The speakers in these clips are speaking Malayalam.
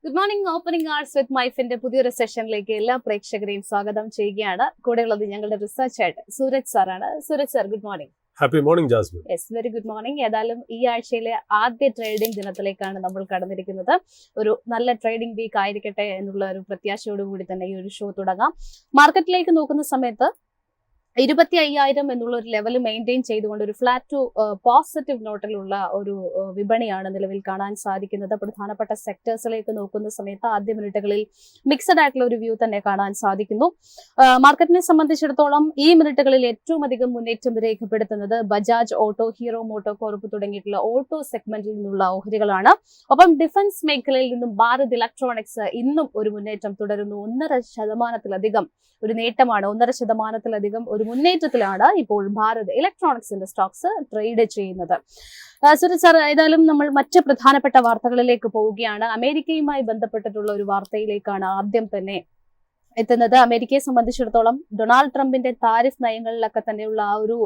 ഗുഡ് മോർണിംഗ് ഓപ്പണിംഗ് ആർട്സ് വിത്ത് മൈഫിന്റെ പുതിയൊരു സെഷനിലേക്ക് എല്ലാ പ്രേക്ഷകരെയും സ്വാഗതം ചെയ്യുകയാണ്. കൂടെയുള്ളത് ഞങ്ങളുടെ റിസർച്ച് ആയിട്ട് സൂരജ് സാറാണ്. Sooraj sir, good morning. Happy morning Jasmine. Yes, very good morning. ഏതായാലും ഈ ആഴ്ചയിലെ ആദ്യ ട്രേഡിംഗ് ദിനത്തിലേക്കാണ് നമ്മൾ കടന്നിരിക്കുന്നത്. ഒരു നല്ല ട്രേഡിംഗ് വീക്ക് ആയിരിക്കട്ടെ എന്നുള്ള ഒരു പ്രത്യാശയോടുകൂടി തന്നെ ഈ ഒരു ഷോ തുടങ്ങാം. മാർക്കറ്റിലേക്ക് നോക്കുന്ന സമയത്ത് 25,000 എന്നുള്ള ഒരു ലെവൽ മെയിൻറ്റെയിൻ ചെയ്തുകൊണ്ട് ഒരു ഫ്ലാറ്റ് ടു പോസിറ്റീവ് നോട്ടിലുള്ള ഒരു വിപണിയാണ് നിലവിൽ കാണാൻ സാധിക്കുന്നത്. പ്രധാനപ്പെട്ട സെക്ടേഴ്സിലേക്ക് നോക്കുന്ന സമയത്ത് ആദ്യ മിനിറ്റുകളിൽ മിക്സഡ് ആയിട്ടുള്ള ഒരു വ്യൂ തന്നെ കാണാൻ സാധിക്കുന്നു. മാർക്കറ്റിനെ സംബന്ധിച്ചിടത്തോളം ഈ മിനിറ്റുകളിൽ ഏറ്റവും അധികം മുന്നേറ്റം രേഖപ്പെടുത്തുന്നത് ബജാജ് ഓട്ടോ, ഹീറോ മോട്ടോ കോർപ്പ് തുടങ്ങിയിട്ടുള്ള ഓട്ടോ സെഗ്മെന്റിൽ നിന്നുള്ള ഓഹരികളാണ്. ഒപ്പം ഡിഫൻസ് മേഖലയിൽ നിന്നും ഭാരത് ഇലക്ട്രോണിക്സ് ഇന്നും ഒരു മുന്നേറ്റം തുടരുന്നു. 1.5% ഒരു നേട്ടമാണ്. 1.5% ഒരു മുന്നേറ്റത്തിലാണ് ഇപ്പോൾ ഭാരത് ഇലക്ട്രോണിക്സിന്റെ സ്റ്റോക്സ് ട്രേഡ് ചെയ്യുന്നത്. സുരജ് സാർ, ഏതായാലും നമ്മൾ മറ്റ് പ്രധാനപ്പെട്ട വാർത്തകളിലേക്ക് പോവുകയാണ്. അമേരിക്കയുമായി ബന്ധപ്പെട്ടിട്ടുള്ള ഒരു വാർത്തയിലേക്കാണ് ആദ്യം തന്നെ എത്തുന്നത്. അമേരിക്കയെ സംബന്ധിച്ചിടത്തോളം ഡൊണാൾഡ് ട്രംപിന്റെ താരിഫ് നയങ്ങളിലൊക്കെ തന്നെയുള്ള ആ ഒരു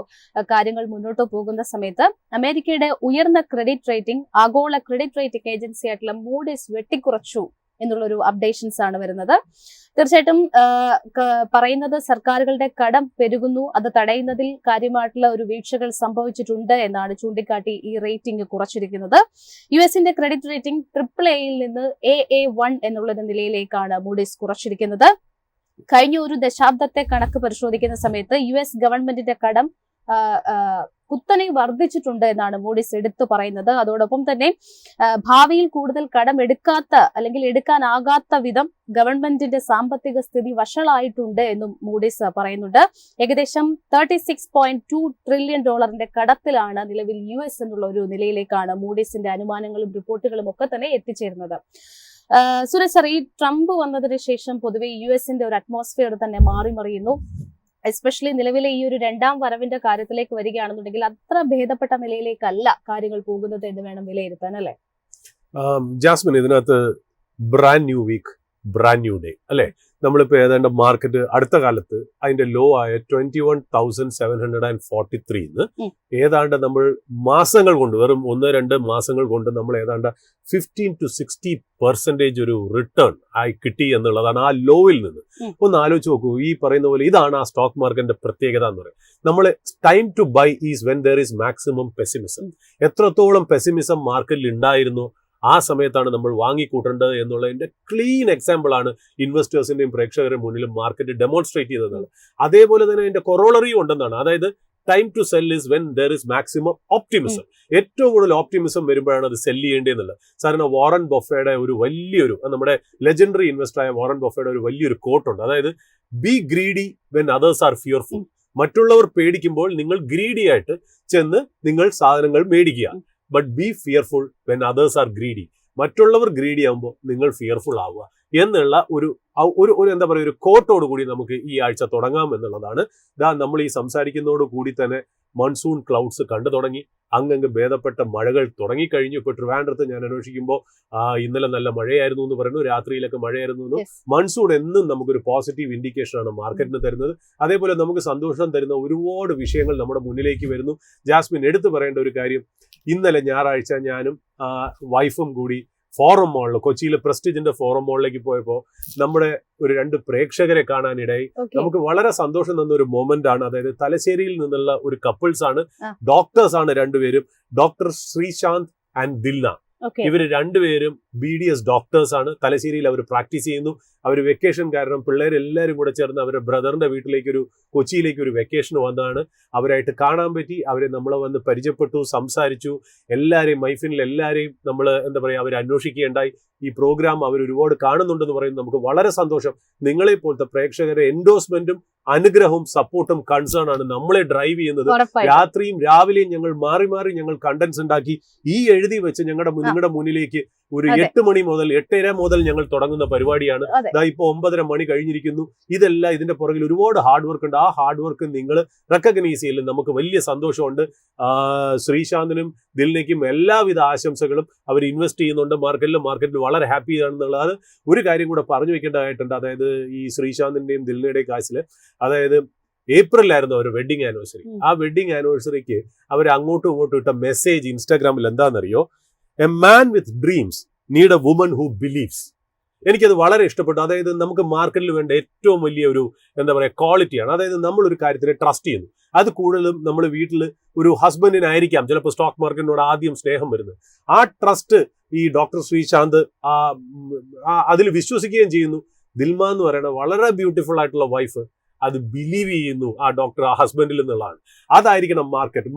കാര്യങ്ങൾ മുന്നോട്ട് പോകുന്ന സമയത്ത് അമേരിക്കയുടെ ഉയർന്ന ക്രെഡിറ്റ് റേറ്റിംഗ് ആഗോള ക്രെഡിറ്റ് റേറ്റിംഗ് ഏജൻസി ആയിട്ടുള്ള മൂഡീസ് വെട്ടിക്കുറച്ചു എന്നുള്ളൊരു അപ്ഡേഷൻസ് ആണ് വരുന്നത്. തീർച്ചയായിട്ടും പറയുന്നത് സർക്കാരുകളുടെ കടം പെരുകുന്നു, അത് തടയുന്നതിൽ കാര്യമായിട്ടുള്ള ഒരു വീഴ്ചകൾ സംഭവിച്ചിട്ടുണ്ട് എന്നാണ് ചൂണ്ടിക്കാട്ടി ഈ റേറ്റിംഗ് കുറച്ചിരിക്കുന്നത്. യുഎസിന്റെ ക്രെഡിറ്റ് റേറ്റിംഗ് AAA-യിൽ നിന്ന് AA1 എന്നുള്ളൊരു നിലയിലേക്കാണ് മൂഡീസ് കുറച്ചിരിക്കുന്നത്. കഴിഞ്ഞ ഒരു ദശാബ്ദത്തെ കണക്ക് പരിശോധിക്കുന്ന സമയത്ത് US ഗവൺമെന്റിന്റെ കടം കുത്തനെ വർദ്ധിച്ചിട്ടുണ്ട് എന്നാണ് മൂഡീസ് എടുത്തു പറയുന്നത്. അതോടൊപ്പം തന്നെ ഭാവിയിൽ കൂടുതൽ കടം എടുക്കാത്ത അല്ലെങ്കിൽ എടുക്കാനാകാത്ത വിധം ഗവൺമെന്റിന്റെ സാമ്പത്തിക സ്ഥിതി വഷളായിട്ടുണ്ട് എന്നും മൂഡീസ് പറയുന്നുണ്ട്. ഏകദേശം $36.2 ട്രില്യൺ കടത്തിലാണ് നിലവിൽ US എന്നുള്ള ഒരു നിലയിലേക്കാണ് മൂഡീസിന്റെ അനുമാനങ്ങളും റിപ്പോർട്ടുകളും ഒക്കെ തന്നെ എത്തിച്ചേരുന്നത്. സുരേഷ് സർ, ഈ ട്രംപ് വന്നതിന് ശേഷം പൊതുവെ US-ന്റെ ഒരു അറ്റ്മോസ്ഫിയർ തന്നെ മാറിമറിയുന്നു. എസ്പെഷ്യലി നിലവിലെ ഈ ഒരു രണ്ടാം വരവിന്റെ കാര്യത്തിലേക്ക് വരികയാണെന്നുണ്ടെങ്കിൽ അത്ര ഭേദപ്പെട്ട നിലയിലേക്കല്ല കാര്യങ്ങൾ പോകുന്നത് എന്ന് വേണം വിലയിരുത്താൻ, അല്ലെ? ജാസ്മിൻ, ഇതിനകത്ത് brand new week, brand new day അല്ലെ. നമ്മളിപ്പോൾ ഏതാണ്ട് മാർക്കറ്റ് അടുത്ത കാലത്ത് അതിന്റെ ലോ ആയ 21,743 ഏതാണ്ട് നമ്മൾ മാസങ്ങൾ കൊണ്ട്, വെറും 1-2 മാസങ്ങൾ കൊണ്ട് നമ്മൾ ഏതാണ്ട് 15 to 60% ഒരു റിട്ടേൺ ആയി കിട്ടി എന്നുള്ളതാണ് ആ ലോയിൽ നിന്ന്. ഒന്ന് ആലോചിച്ച് നോക്കൂ. ഈ പറയുന്ന പോലെ ഇതാണ് ആ സ്റ്റോക്ക് മാർക്കറ്റിന്റെ പ്രത്യേകത എന്ന് പറയുന്നത്. നമ്മൾ time to buy is when there is maximum pessimism. എത്രത്തോളം പെസിമിസം മാർക്കറ്റിൽ ഉണ്ടായിരുന്നു ആ സമയത്താണ് നമ്മൾ വാങ്ങിക്കൂട്ടേണ്ടത് എന്നുള്ളതിന്റെ ക്ലീൻ എക്സാമ്പിൾ ആണ് ഇൻവെസ്റ്റേഴ്സിന്റെയും പ്രേക്ഷകരുടെ മുന്നിൽ മാർക്കറ്റ് ഡെമോൺസ്ട്രേറ്റ് ചെയ്തതാണ്. അതേപോലെ തന്നെ അതിന്റെ കൊറോളറിയും ഉണ്ടെന്നാണ്. അതായത് time to sell is when there is maximum optimism. ഏറ്റവും കൂടുതൽ ഓപ്റ്റിമിസം വരുമ്പോഴാണ് അത് സെല് ചെയ്യേണ്ടതെന്നുള്ളത്. സാധാരണ വാറൻ ബഫയുടെ ഒരു വലിയൊരു, നമ്മുടെ ലെജൻഡറി ഇൻവെസ്റ്റർ ആയ വാറൻ ബഫയുടെ ഒരു വലിയൊരു കോട്ടുണ്ട്. അതായത് B greedy when others are fearful. മറ്റുള്ളവർ പേടിക്കുമ്പോൾ നിങ്ങൾ ഗ്രീഡി ആയിട്ട് ചെന്ന് നിങ്ങൾ സാധനങ്ങൾ മേടിക്കുക. But B fearful when others are greedy. മറ്റുള്ളവർ ഗ്രീഡി ആകുമ്പോൾ നിങ്ങൾ ഫിയർഫുൾ ആവുക എന്നുള്ള ഒരു എന്താ പറയുക, ഒരു കോട്ടോട് കൂടി നമുക്ക് ഈ ആഴ്ച തുടങ്ങാം എന്നുള്ളതാണ്. നമ്മൾ ഈ സംസാരിക്കുന്നതോട് കൂടി തന്നെ മൺസൂൺ ക്ലൗഡ്സ് കണ്ടു തുടങ്ങി. അങ്ങ് ഭേദപ്പെട്ട മഴകൾ തുടങ്ങിക്കഴിഞ്ഞു. ഇപ്പോൾ ട്രിവാൻഡ്രത്ത് ഞാൻ അന്വേഷിക്കുമ്പോൾ ഇന്നലെ നല്ല മഴയായിരുന്നു എന്ന് പറയുന്നു, രാത്രിയിലൊക്കെ മഴയായിരുന്നു എന്ന്. മൺസൂൺ എന്നും നമുക്കൊരു പോസിറ്റീവ് ഇൻഡിക്കേഷൻ ആണ് മാർക്കറ്റിന് തരുന്നത്. അതേപോലെ നമുക്ക് സന്തോഷം തരുന്ന ഒരുപാട് വിഷയങ്ങൾ നമ്മുടെ മുന്നിലേക്ക് വരുന്നു. ജാസ്മിൻ, എടുത്തു പറയേണ്ട ഒരു കാര്യം, ഇന്നലെ ഞായറാഴ്ച ഞാനും വൈഫും കൂടി ഫോറം മോളിൽ, കൊച്ചിയിലെ പ്രസ്റ്റീജിന്റെ ഫോറം മോളിലേക്ക് പോയപ്പോൾ നമ്മുടെ ഒരു 2 പ്രേക്ഷകരെ കാണാനിടയായി. നമുക്ക് വളരെ സന്തോഷം തന്ന ഒരു മൊമെന്റ് ആണ്. അതായത് തലശ്ശേരിയിൽ നിന്നുള്ള ഒരു കപ്പിൾസ് ആണ്, ഡോക്ടേഴ്സ് ആണ് രണ്ടുപേരും. Doctor Sreesanth and Dilna. ഇവര് രണ്ടുപേരും BDS ഡോക്ടേഴ്സ് ആണ്. തലശ്ശേരിയിൽ അവർ പ്രാക്ടീസ് ചെയ്യുന്നു. അവർ വെക്കേഷൻ കാരണം പിള്ളേരെല്ലാവരും കൂടെ ചേർന്ന് അവരുടെ ബ്രദറിന്റെ കൊച്ചിയിലേക്ക് ഒരു വെക്കേഷൻ വന്നതാണ്. അവരായിട്ട് കാണാൻ പറ്റി. അവരെ നമ്മളെ വന്ന് പരിചയപ്പെട്ടു, സംസാരിച്ചു. എല്ലാവരെയും, മൈഫിനിൽ എല്ലാവരെയും നമ്മൾ എന്താ പറയുക, അവർ അന്വേഷിക്കുകയുണ്ടായി. ഈ പ്രോഗ്രാം അവർ ഒരുപാട് കാണുന്നുണ്ടെന്ന് പറയുന്നത് നമുക്ക് വളരെ സന്തോഷം. നിങ്ങളെ പോലത്തെ പ്രേക്ഷകരുടെ എൻഡോഴ്സ്മെന്റും അനുഗ്രഹവും സപ്പോർട്ടും കൺസേൺ ആണ് നമ്മളെ ഡ്രൈവ് ചെയ്യുന്നത്. രാത്രിയും രാവിലെയും ഞങ്ങൾ മാറി മാറി ഞങ്ങൾ കണ്ടന്റ്സ് ഉണ്ടാക്കി ഈ എഴുതി വെച്ച് നിങ്ങളുടെ മുന്നിലേക്ക് ഒരു 8 മണി മുതൽ 8:30 മുതൽ ഞങ്ങൾ തുടങ്ങുന്ന പരിപാടിയാണ്. ഇപ്പോൾ 9:30 മണി കഴിഞ്ഞിരിക്കുന്നു. ഇതെല്ലാം ഇതിന്റെ പുറകിൽ ഒരുപാട് ഹാർഡ് വർക്ക് ഉണ്ട്. ആ ഹാർഡ് വർക്ക് നിങ്ങൾ റെക്കഗ്നൈസ് ചെയ്യലും നമുക്ക് വലിയ സന്തോഷമുണ്ട്. ശ്രീശാന്തിനും ദിൽനയ്ക്കും എല്ലാവിധ ആശംസകളും. അവർ ഇൻവെസ്റ്റ് ചെയ്യുന്നുണ്ട് മാർക്കറ്റിൽ വളരെ ഹാപ്പി ആണെന്നുള്ളതാണ്. ഒരു കാര്യം കൂടെ പറഞ്ഞു വെക്കേണ്ടതായിട്ടുണ്ട്. അതായത് ഈ ശ്രീശാന്തിന്റെയും ദിൽനയുടെയും കാശില്, അതായത് ഏപ്രിലായിരുന്നു അവർ വെഡിങ് ആനിവേഴ്സറി. ആ വെഡിങ് ആനിവേഴ്സറിക്ക് അവർ അങ്ങോട്ടും ഇങ്ങോട്ടും ഇട്ട മെസ്സേജ് ഇൻസ്റ്റാഗ്രാമിൽ എന്താണെന്നറിയോ? A man with dreams need a woman who believes. എനിക്കത് വളരെ ഇഷ്ടപ്പെട്ടു. അതായത് നമുക്ക് മാർക്കറ്റിൽ വേണ്ട ഏറ്റവും വലിയ ഒരു എന്താ പറയുക ക്വാളിറ്റിയാണ്. അതായത് നമ്മളൊരു കാര്യത്തിൽ ട്രസ്റ്റ് ചെയ്യുന്നു. അത് കൂടുതലും നമ്മൾ വീട്ടിൽ ഒരു ഹസ്ബൻഡിനായിരിക്കാം ചിലപ്പോൾ സ്റ്റോക്ക് മാർക്കറ്റിനോട് ആദ്യം സ്നേഹം വരുന്നത്. ആ ട്രസ്റ്റ് ഈ ഡോക്ടർ ശ്രീശാന്ത് അതിൽ വിശ്വസിക്കുകയും ചെയ്യുന്നു. ദിൽമ എന്ന് പറയുന്ന വളരെ ബ്യൂട്ടിഫുൾ ആയിട്ടുള്ള വൈഫ് അത് ബിലീവ് ചെയ്യുന്നു ആ ഡോക്ടർ ആ ഹസ്ബൻഡിൽ നിന്നുള്ളതാണ്. അതായിരിക്കണം മാർക്കറ്റ്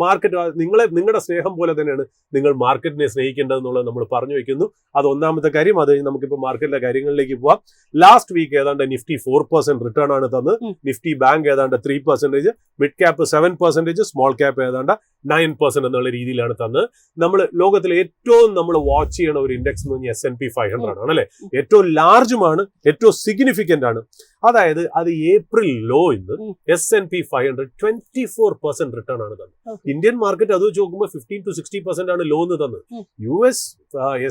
നിങ്ങളുടെ സ്നേഹം പോലെ തന്നെയാണ് നിങ്ങൾ മാർക്കറ്റിനെ സ്നേഹിക്കേണ്ടതെന്നുള്ളത് നമ്മൾ പറഞ്ഞു വെക്കുന്നു. അത് ഒന്നാമത്തെ കാര്യം. അത് നമുക്കിപ്പോൾ മാർക്കറ്റിലെ കാര്യങ്ങളിലേക്ക് പോവാം. ലാസ്റ്റ് വീക്ക് ഏതാണ്ട് നിഫ്റ്റി 4% റിട്ടേൺ ആണ് തന്നത്. നിഫ്റ്റി ബാങ്ക് ഏതാണ്ട് 3%, മിഡ് ക്യാപ്പ് 7%, സ്മോൾ ക്യാപ്പ് ഏതാണ്ട് 9% എന്നുള്ള രീതിയിലാണ് തന്നത്. നമ്മൾ ലോകത്തിലെ ഏറ്റവും നമ്മൾ വാച്ച് ചെയ്യണ ഒരു ഇൻഡെക്സ് എന്ന് പറഞ്ഞാൽ S&P 500 ആണ് അല്ലെ. ഏറ്റവും ലാർജുമാണ്, ഏറ്റവും സിഗ്നിഫിക്കന്റ് ആണ്. അതായത് അത് ഏപ്രിൽ ലോ ഇന്ന് S&P 500 24% റിട്ടേൺ ആണ് തന്നത്. ഇന്ത്യൻ മാർക്കറ്റ് അത് വെച്ച് നോക്കുമ്പോൾ 15 to 60% ആണ് ലോ എന്ന് തന്നത്. US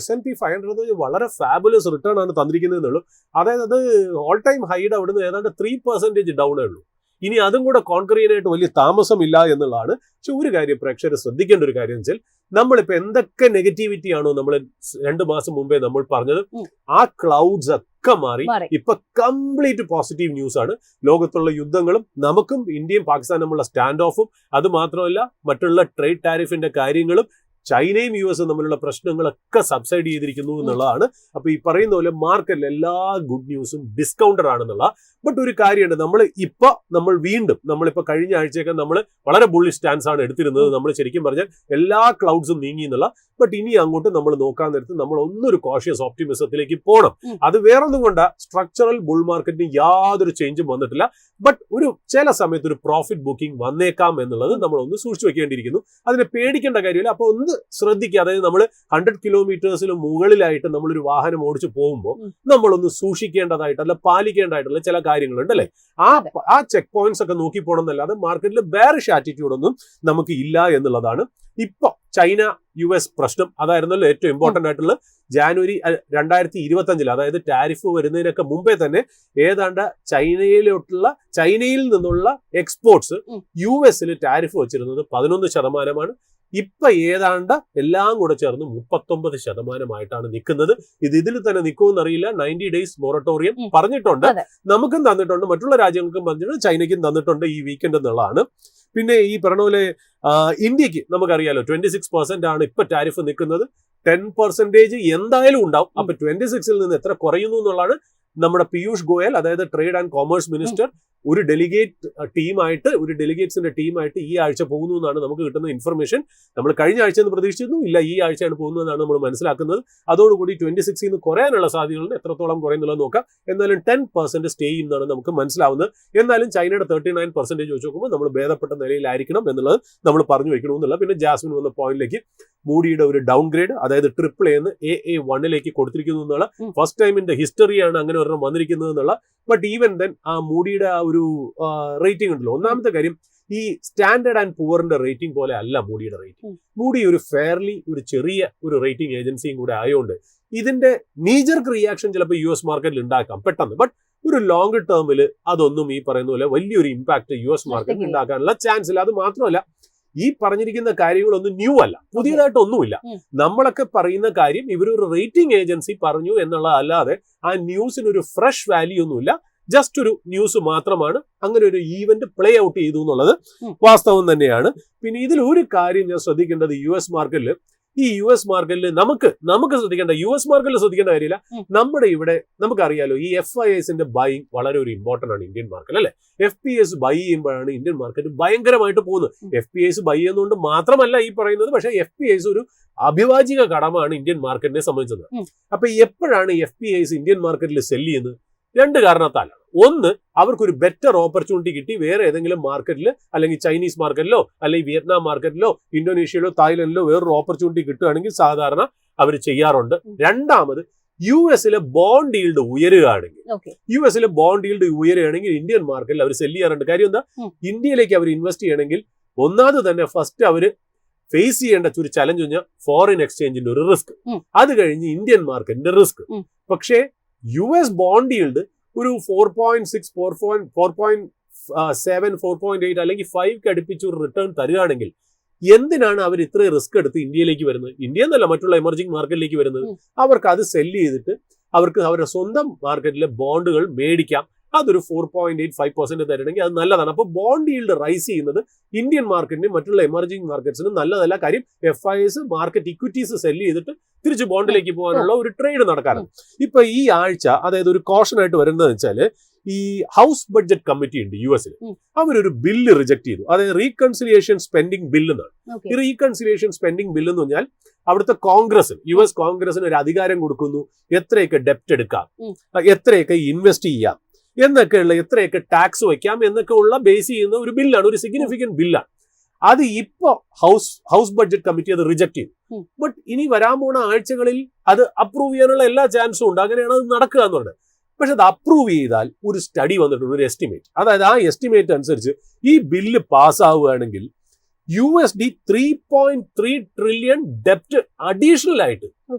S&P 500 വളരെ ഫാബുലസ് റിട്ടേൺ ആണ് തന്നിരിക്കുന്നതെന്നുള്ളൂ. അതായത് അത് ഓൾ ടൈം ഹൈഡ് അവിടുന്ന് ഏതാണ്ട് 3% ഡൗണേ ഉള്ളൂ. ഇനി അതും കൂടെ കോൺകർ ചെയ്യാനായിട്ട് വലിയ താമസമില്ല എന്നുള്ളതാണ്. പക്ഷെ ഒരു കാര്യം പ്രേക്ഷകർ ശ്രദ്ധിക്കേണ്ട ഒരു കാര്യം വെച്ചാൽ നമ്മളിപ്പോ എന്തൊക്കെ നെഗറ്റിവിറ്റി ആണോ നമ്മൾ 2 മാസം മുമ്പേ നമ്മൾ പറഞ്ഞത്, ആ ക്ലൗഡ്സ് ഒക്കെ മാറി ഇപ്പൊ കംപ്ലീറ്റ് പോസിറ്റീവ് ന്യൂസ് ആണ്. ലോകത്തുള്ള യുദ്ധങ്ങളും നമുക്കും ഇന്ത്യയും പാകിസ്ഥാനും തമ്മിലുള്ള സ്റ്റാൻഡ് ഓഫും, അത് മാത്രമല്ല മറ്റുള്ള ട്രേഡ് ടാരിഫിന്റെ കാര്യങ്ങളും ചൈനയും US തമ്മിലുള്ള പ്രശ്നങ്ങളൊക്കെ സബ്സൈഡ് ചെയ്തിരിക്കുന്നു എന്നുള്ളതാണ്. അപ്പൊ ഈ പറയുന്ന പോലെ മാർക്കറ്റിൽ എല്ലാ ഗുഡ് ന്യൂസും ഡിസ്കൗണ്ടഡ് ആണെന്നുള്ള. ബട്ട് ഒരു കാര്യമുണ്ട്, നമ്മൾ വീണ്ടും നമ്മളിപ്പോ കഴിഞ്ഞ ആഴ്ചയൊക്കെ നമ്മൾ വളരെ ബുള്ളിഷ് സ്റ്റാൻസ് ആണ് എടുത്തിരുന്നത്. നമ്മൾ ശരിക്കും പറഞ്ഞാൽ എല്ലാ ക്ലൗഡ്സും നീങ്ങി എന്നുള്ള. ബട്ട് ഇനി അങ്ങോട്ട് നമ്മൾ നോക്കാൻ നേരത്ത് നമ്മൾ ഒന്നൊരു കോഷ്യസ് ഓപ്റ്റിമിസത്തിലേക്ക് പോകണം. അത് വേറൊന്നും കൊണ്ട സ്ട്രക്ചറൽ ബുൾ മാർക്കറ്റിന് യാതൊരു ചേഞ്ചും വന്നിട്ടില്ല. ബട്ട് ഒരു ചില സമയത്ത് ഒരു പ്രോഫിറ്റ് ബുക്കിംഗ് വന്നേക്കാം എന്നുള്ളത് നമ്മൾ ഒന്ന് സൂക്ഷിച്ചു വെക്കേണ്ടിയിരിക്കുന്നു. അതിനെ പേടിക്കേണ്ട കാര്യമില്ല. അപ്പൊ ഒന്ന് ശ്രദ്ധിക്കുക. അതായത് നമ്മൾ 100 കിലോമീറ്റേഴ്സിന് മുകളിലായിട്ട് നമ്മളൊരു വാഹനം ഓടിച്ചു പോകുമ്പോൾ നമ്മളൊന്ന് സൂക്ഷിക്കേണ്ടതായിട്ട് അല്ല പാലിക്കേണ്ടതായിട്ടുള്ള ചില കാര്യങ്ങളുണ്ട് അല്ലെ. ആ ചെക്ക് പോയിന്റ്സ് ഒക്കെ നോക്കി പോകണം എന്നല്ലാതെ മാർക്കറ്റിൽ ബെയറിഷ് ആറ്റിറ്റ്യൂഡ് ഒന്നും നമുക്ക് ഇല്ല എന്നുള്ളതാണ്. ഇപ്പൊ ചൈന US പ്രശ്നം അതായിരുന്നല്ലോ ഏറ്റവും ഇമ്പോർട്ടന്റ് ആയിട്ടുള്ള. ജാനുവരി 2025 അതായത് ടാരിഫ് വരുന്നതിനൊക്കെ മുമ്പേ തന്നെ ഏതാണ്ട് ചൈനയിൽ നിന്നുള്ള എക്സ്പോർട്സ് US ടാരിഫ് വെച്ചിരുന്നത് 11%. ഇപ്പൊ ഏതാണ്ട് എല്ലാം കൂടെ ചേർന്ന് 39% നിൽക്കുന്നത്. ഇതിൽ തന്നെ നിൽക്കുമെന്നറിയില്ല. 90 days മൊറട്ടോറിയം പറഞ്ഞിട്ടുണ്ട്, നമുക്കും തന്നിട്ടുണ്ട്, മറ്റുള്ള രാജ്യങ്ങൾക്കും പറഞ്ഞിട്ടുണ്ട്, ചൈനയ്ക്കും തന്നിട്ടുണ്ട് ഈ വീക്കെൻഡ് എന്നുള്ളതാണ്. പിന്നെ ഈ പറഞ്ഞ പോലെ ഇന്ത്യക്ക് നമുക്കറിയാലോ 26% ആണ് ഇപ്പൊ ടാരിഫ് നിൽക്കുന്നത്. 10% എന്തായാലും ഉണ്ടാവും. അപ്പൊ 26-ൽ നിന്ന് എത്ര കുറയുന്നു എന്നുള്ളതാണ് നമ്മുടെ പീയൂഷ് ഗോയൽ, അതായത് ട്രേഡ് ആൻഡ് കോമേഴ്സ് മിനിസ്റ്റർ, ഒരു ഡെലിഗേറ്റ്സിന്റെ ടീമായിട്ട് ഈ ആഴ്ച പോകുന്നു എന്നാണ് നമുക്ക് കിട്ടുന്ന ഇൻഫർമേഷൻ. നമ്മൾ കഴിഞ്ഞ ആഴ്ച എന്ന് പ്രതീക്ഷിച്ചിരുന്നു, ഇല്ല ഈ ആഴ്ചയാണ് പോകുന്നതെന്നാണ് നമ്മൾ മനസ്സിലാക്കുന്നത്. അതോടുകൂടി 26-ൽ നിന്ന് കുറയാനുള്ള സാധ്യതകളുണ്ട്. എത്രത്തോളം കുറയുന്നുള്ളത് നോക്കാം. എന്നാലും 10% സ്റ്റേ ചെയ്യുന്നതാണ് നമുക്ക് മനസ്സിലാവുന്നത്. എന്നാലും ചൈനയുടെ 39% വെച്ച് നോക്കുമ്പോൾ നമ്മൾ ഭേദപ്പെട്ട നിലയിലായിരിക്കണം എന്നുള്ളത് നമ്മൾ പറഞ്ഞു വെക്കണമെന്നുള്ള. പിന്നെ ജാസ്മിൻ വന്ന പോയിന്റിലേക്ക് മൂഡിയുടെ ഒരു ഡൗൺ ഗ്രേഡ്, അതായത് AAA എന്ന് AA1 കൊടുത്തിരിക്കുന്നു എന്നുള്ള ഫസ്റ്റ് ടൈം ഇൻ ദ ഹിസ്റ്ററിയാണ് അങ്ങനെ ഒരെണ്ണം വന്നിരിക്കുന്നത് എന്നുള്ള. ബട്ട് ഈവൻ ദെൻ ആ മൂഡിയുടെ ആ ഒരു റേറ്റിംഗ് ഉണ്ടല്ലോ. ഒന്നാമത്തെ കാര്യം, ഈ സ്റ്റാൻഡേർഡ് ആൻഡ് പുവറിന്റെ റേറ്റിംഗ് പോലെ അല്ല മൂഡിയുടെ റേറ്റിംഗ്. മൂഡി ഒരു ഫെയർലി ഒരു ചെറിയ ഒരു റേറ്റിംഗ് ഏജൻസിയും കൂടെ ആയതുകൊണ്ട് ഇതിന്റെ നീജർക്ക് റിയാക്ഷൻ ചിലപ്പോൾ US മാർക്കറ്റിൽ ഉണ്ടാക്കാം പെട്ടെന്ന്. ബട്ട് ഒരു ലോങ് ടേമിൽ അതൊന്നും ഈ പറയുന്ന പോലെ വലിയൊരു ഇമ്പാക്ട് US മാർക്കറ്റിൽ ഉണ്ടാക്കാനുള്ള ചാൻസ് ഇല്ല. അത് മാത്രമല്ല ഈ പറഞ്ഞിരിക്കുന്ന കാര്യങ്ങളൊന്നും ന്യൂ അല്ല, പുതിയതായിട്ടൊന്നുമില്ല. നമ്മളൊക്കെ പറയുന്ന കാര്യം ഇവരൊരു റേറ്റിംഗ് ഏജൻസി പറഞ്ഞു എന്നുള്ളതല്ലാതെ ആ ന്യൂസിനൊരു ഫ്രഷ് വാല്യൂ ഒന്നുമില്ല. ജസ്റ്റ് ഒരു ന്യൂസ് മാത്രമാണ്. അങ്ങനെ ഒരു ഈവന്റ് പ്ലേ ഔട്ട് ചെയ്തു എന്നുള്ളത് വാസ്തവം തന്നെയാണ്. പിന്നെ ഇതിൽ ഒരു കാര്യം ഞാൻ ശ്രദ്ധിക്കേണ്ടത്, US മാർക്കറ്റിൽ നമുക്ക് ശ്രദ്ധിക്കേണ്ട, US മാർക്കറ്റിൽ ശ്രദ്ധിക്കേണ്ട കാര്യമില്ല. നമ്മുടെ ഇവിടെ നമുക്കറിയാലോ ഈ FIIsന്റെ ബൈയിങ് വളരെ ഒരു ഇമ്പോർട്ടന്റ് ആണ് ഇന്ത്യൻ മാർക്കറ്റ് അല്ലെ. FPIs ബൈ ചെയ്യുമ്പോഴാണ് ഇന്ത്യൻ മാർക്കറ്റ് ഭയങ്കരമായിട്ട് പോകുന്നത്. FPIs ബൈ ചെയ്യുന്നതുകൊണ്ട് മാത്രമല്ല ഈ പറയുന്നത്, പക്ഷേ FPIs ഒരു അഭിവാജിക ഘടകമാണ് ഇന്ത്യൻ മാർക്കറ്റിനെ സംബന്ധിച്ചത്. അപ്പൊ എപ്പോഴാണ് FPIs ഇന്ത്യൻ മാർക്കറ്റിൽ സെല് ചെയ്യുന്നത്? 2 കാരണത്താലാണ്. ഒന്ന്, അവർക്കൊരു ബെറ്റർ ഓപ്പർച്യൂണിറ്റി കിട്ടി വേറെ ഏതെങ്കിലും മാർക്കറ്റിൽ, അല്ലെങ്കിൽ ചൈനീസ് മാർക്കറ്റിലോ അല്ലെങ്കിൽ വിയറ്റ്നാം മാർക്കറ്റിലോ ഇന്തോനേഷ്യയിലോ തായ്ലൻഡിലോ വേറൊരു ഓപ്പർച്യൂണിറ്റി കിട്ടുകയാണെങ്കിൽ സാധാരണ അവർ ചെയ്യാറുണ്ട്. രണ്ടാമത്, US ബോണ്ട് ഈൽഡ് ഉയരുകയാണെങ്കിൽ ഇന്ത്യൻ മാർക്കറ്റിൽ അവർ സെല് ചെയ്യാറുണ്ട്. കാര്യം എന്താ, ഇന്ത്യയിലേക്ക് അവർ ഇൻവെസ്റ്റ് ചെയ്യണമെങ്കിൽ ഒന്നാമത് തന്നെ ഫസ്റ്റ് അവർ ഫേസ് ചെയ്യേണ്ട ഒരു ചലഞ്ച് കഴിഞ്ഞാൽ ഫോറിൻ എക്സ്ചേഞ്ചിന്റെ ഒരു റിസ്ക്, അത് കഴിഞ്ഞ് ഇന്ത്യൻ മാർക്കറ്റിന്റെ റിസ്ക്. പക്ഷേ US ബോണ്ട് ഈൽഡ് ഒരു 4.6, 4.7, 4.8 അല്ലെങ്കിൽ 5 അടുപ്പിച്ച് ഒരു റിട്ടേൺ തരികയാണെങ്കിൽ എന്തിനാണ് അവർ ഇത്രയും റിസ്ക് എടുത്ത് ഇന്ത്യയിലേക്ക് വരുന്നത്? ഇന്ത്യ എന്നല്ല, മറ്റുള്ള എമർജിംഗ് മാർക്കറ്റിലേക്ക് വരുന്നത്. അവർക്ക് അത് സെല്ല് ചെയ്തിട്ട് അവർക്ക് അവരുടെ സ്വന്തം മാർക്കറ്റിലെ ബോണ്ടുകൾ മേടിക്കാം. അതൊരു 4.85% തരണമെങ്കിൽ അത് നല്ലതാണ്. അപ്പോൾ ബോണ്ട് ഈൽഡ് റൈസ് ചെയ്യുന്നത് ഇന്ത്യൻ മാർക്കറ്റിനും മറ്റുള്ള എമർജിംഗ് മാർക്കറ്റ്സിനും നല്ലതല്ല. കാര്യം FIs മാർക്കറ്റ് ഇക്വിറ്റീസ് സെല്ല് ചെയ്തിട്ട് തിരിച്ച് ബോണ്ടിലേക്ക് പോകാനുള്ള ഒരു ട്രേഡ് നടക്കാറുണ്ട്. ഇപ്പൊ ഈ ആഴ്ച അതായത് ഒരു കോഷൻ ആയിട്ട് വരുന്നതെന്ന് വെച്ചാൽ ഈ ഹൗസ് ബഡ്ജറ്റ് കമ്മിറ്റി ഉണ്ട് US അവരൊരു ബില്ല് റിജക്ട് ചെയ്തു. അതായത് റീകൺസിലിയേഷൻ സ്പെൻഡിംഗ് ബില്ല് എന്നാണ്. ഈ റീകൺസിലിയേഷൻ സ്പെൻഡിംഗ് ബില്ല് എന്ന് പറഞ്ഞാൽ അവിടുത്തെ കോൺഗ്രസിന് US കോൺഗ്രസിന് ഒരു അധികാരം കൊടുക്കുന്നു. എത്രയൊക്കെ ഡെപ്റ്റ് എടുക്കാം, എത്രയൊക്കെ ഇൻവെസ്റ്റ് ചെയ്യാം എന്നൊക്കെയുള്ള, എത്രയൊക്കെ ടാക്സ് വയ്ക്കാം എന്നൊക്കെ ഉള്ള ബേസ് ചെയ്യുന്ന ഒരു ബില്ലാണ്, ഒരു സിഗ്നിഫിക്കന്റ് ബില്ലാണ്. അത് ഇപ്പോ ഹൗസ് ബഡ്ജറ്റ് കമ്മിറ്റി അത് റിജക്ട് ചെയ്തു. ബട്ട് ഇനി വരാൻ പോണ ആഴ്ചകളിൽ അത് അപ്രൂവ് ചെയ്യാനുള്ള എല്ലാ ചാൻസും ഉണ്ട്. അങ്ങനെയാണ് അത് നടക്കുക എന്ന് പറഞ്ഞത്. പക്ഷെ അത് അപ്രൂവ് ചെയ്താൽ ഒരു സ്റ്റഡി വന്നിട്ടുണ്ട്, ഒരു എസ്റ്റിമേറ്റ്. അതായത് ആ എസ്റ്റിമേറ്റ് അനുസരിച്ച് ഈ ബില്ല് പാസ്സാവുകയാണെങ്കിൽ $3.3 ട്രില്യൺ ഡെപ്റ്റ് അഡീഷണൽ ആയിട്ട്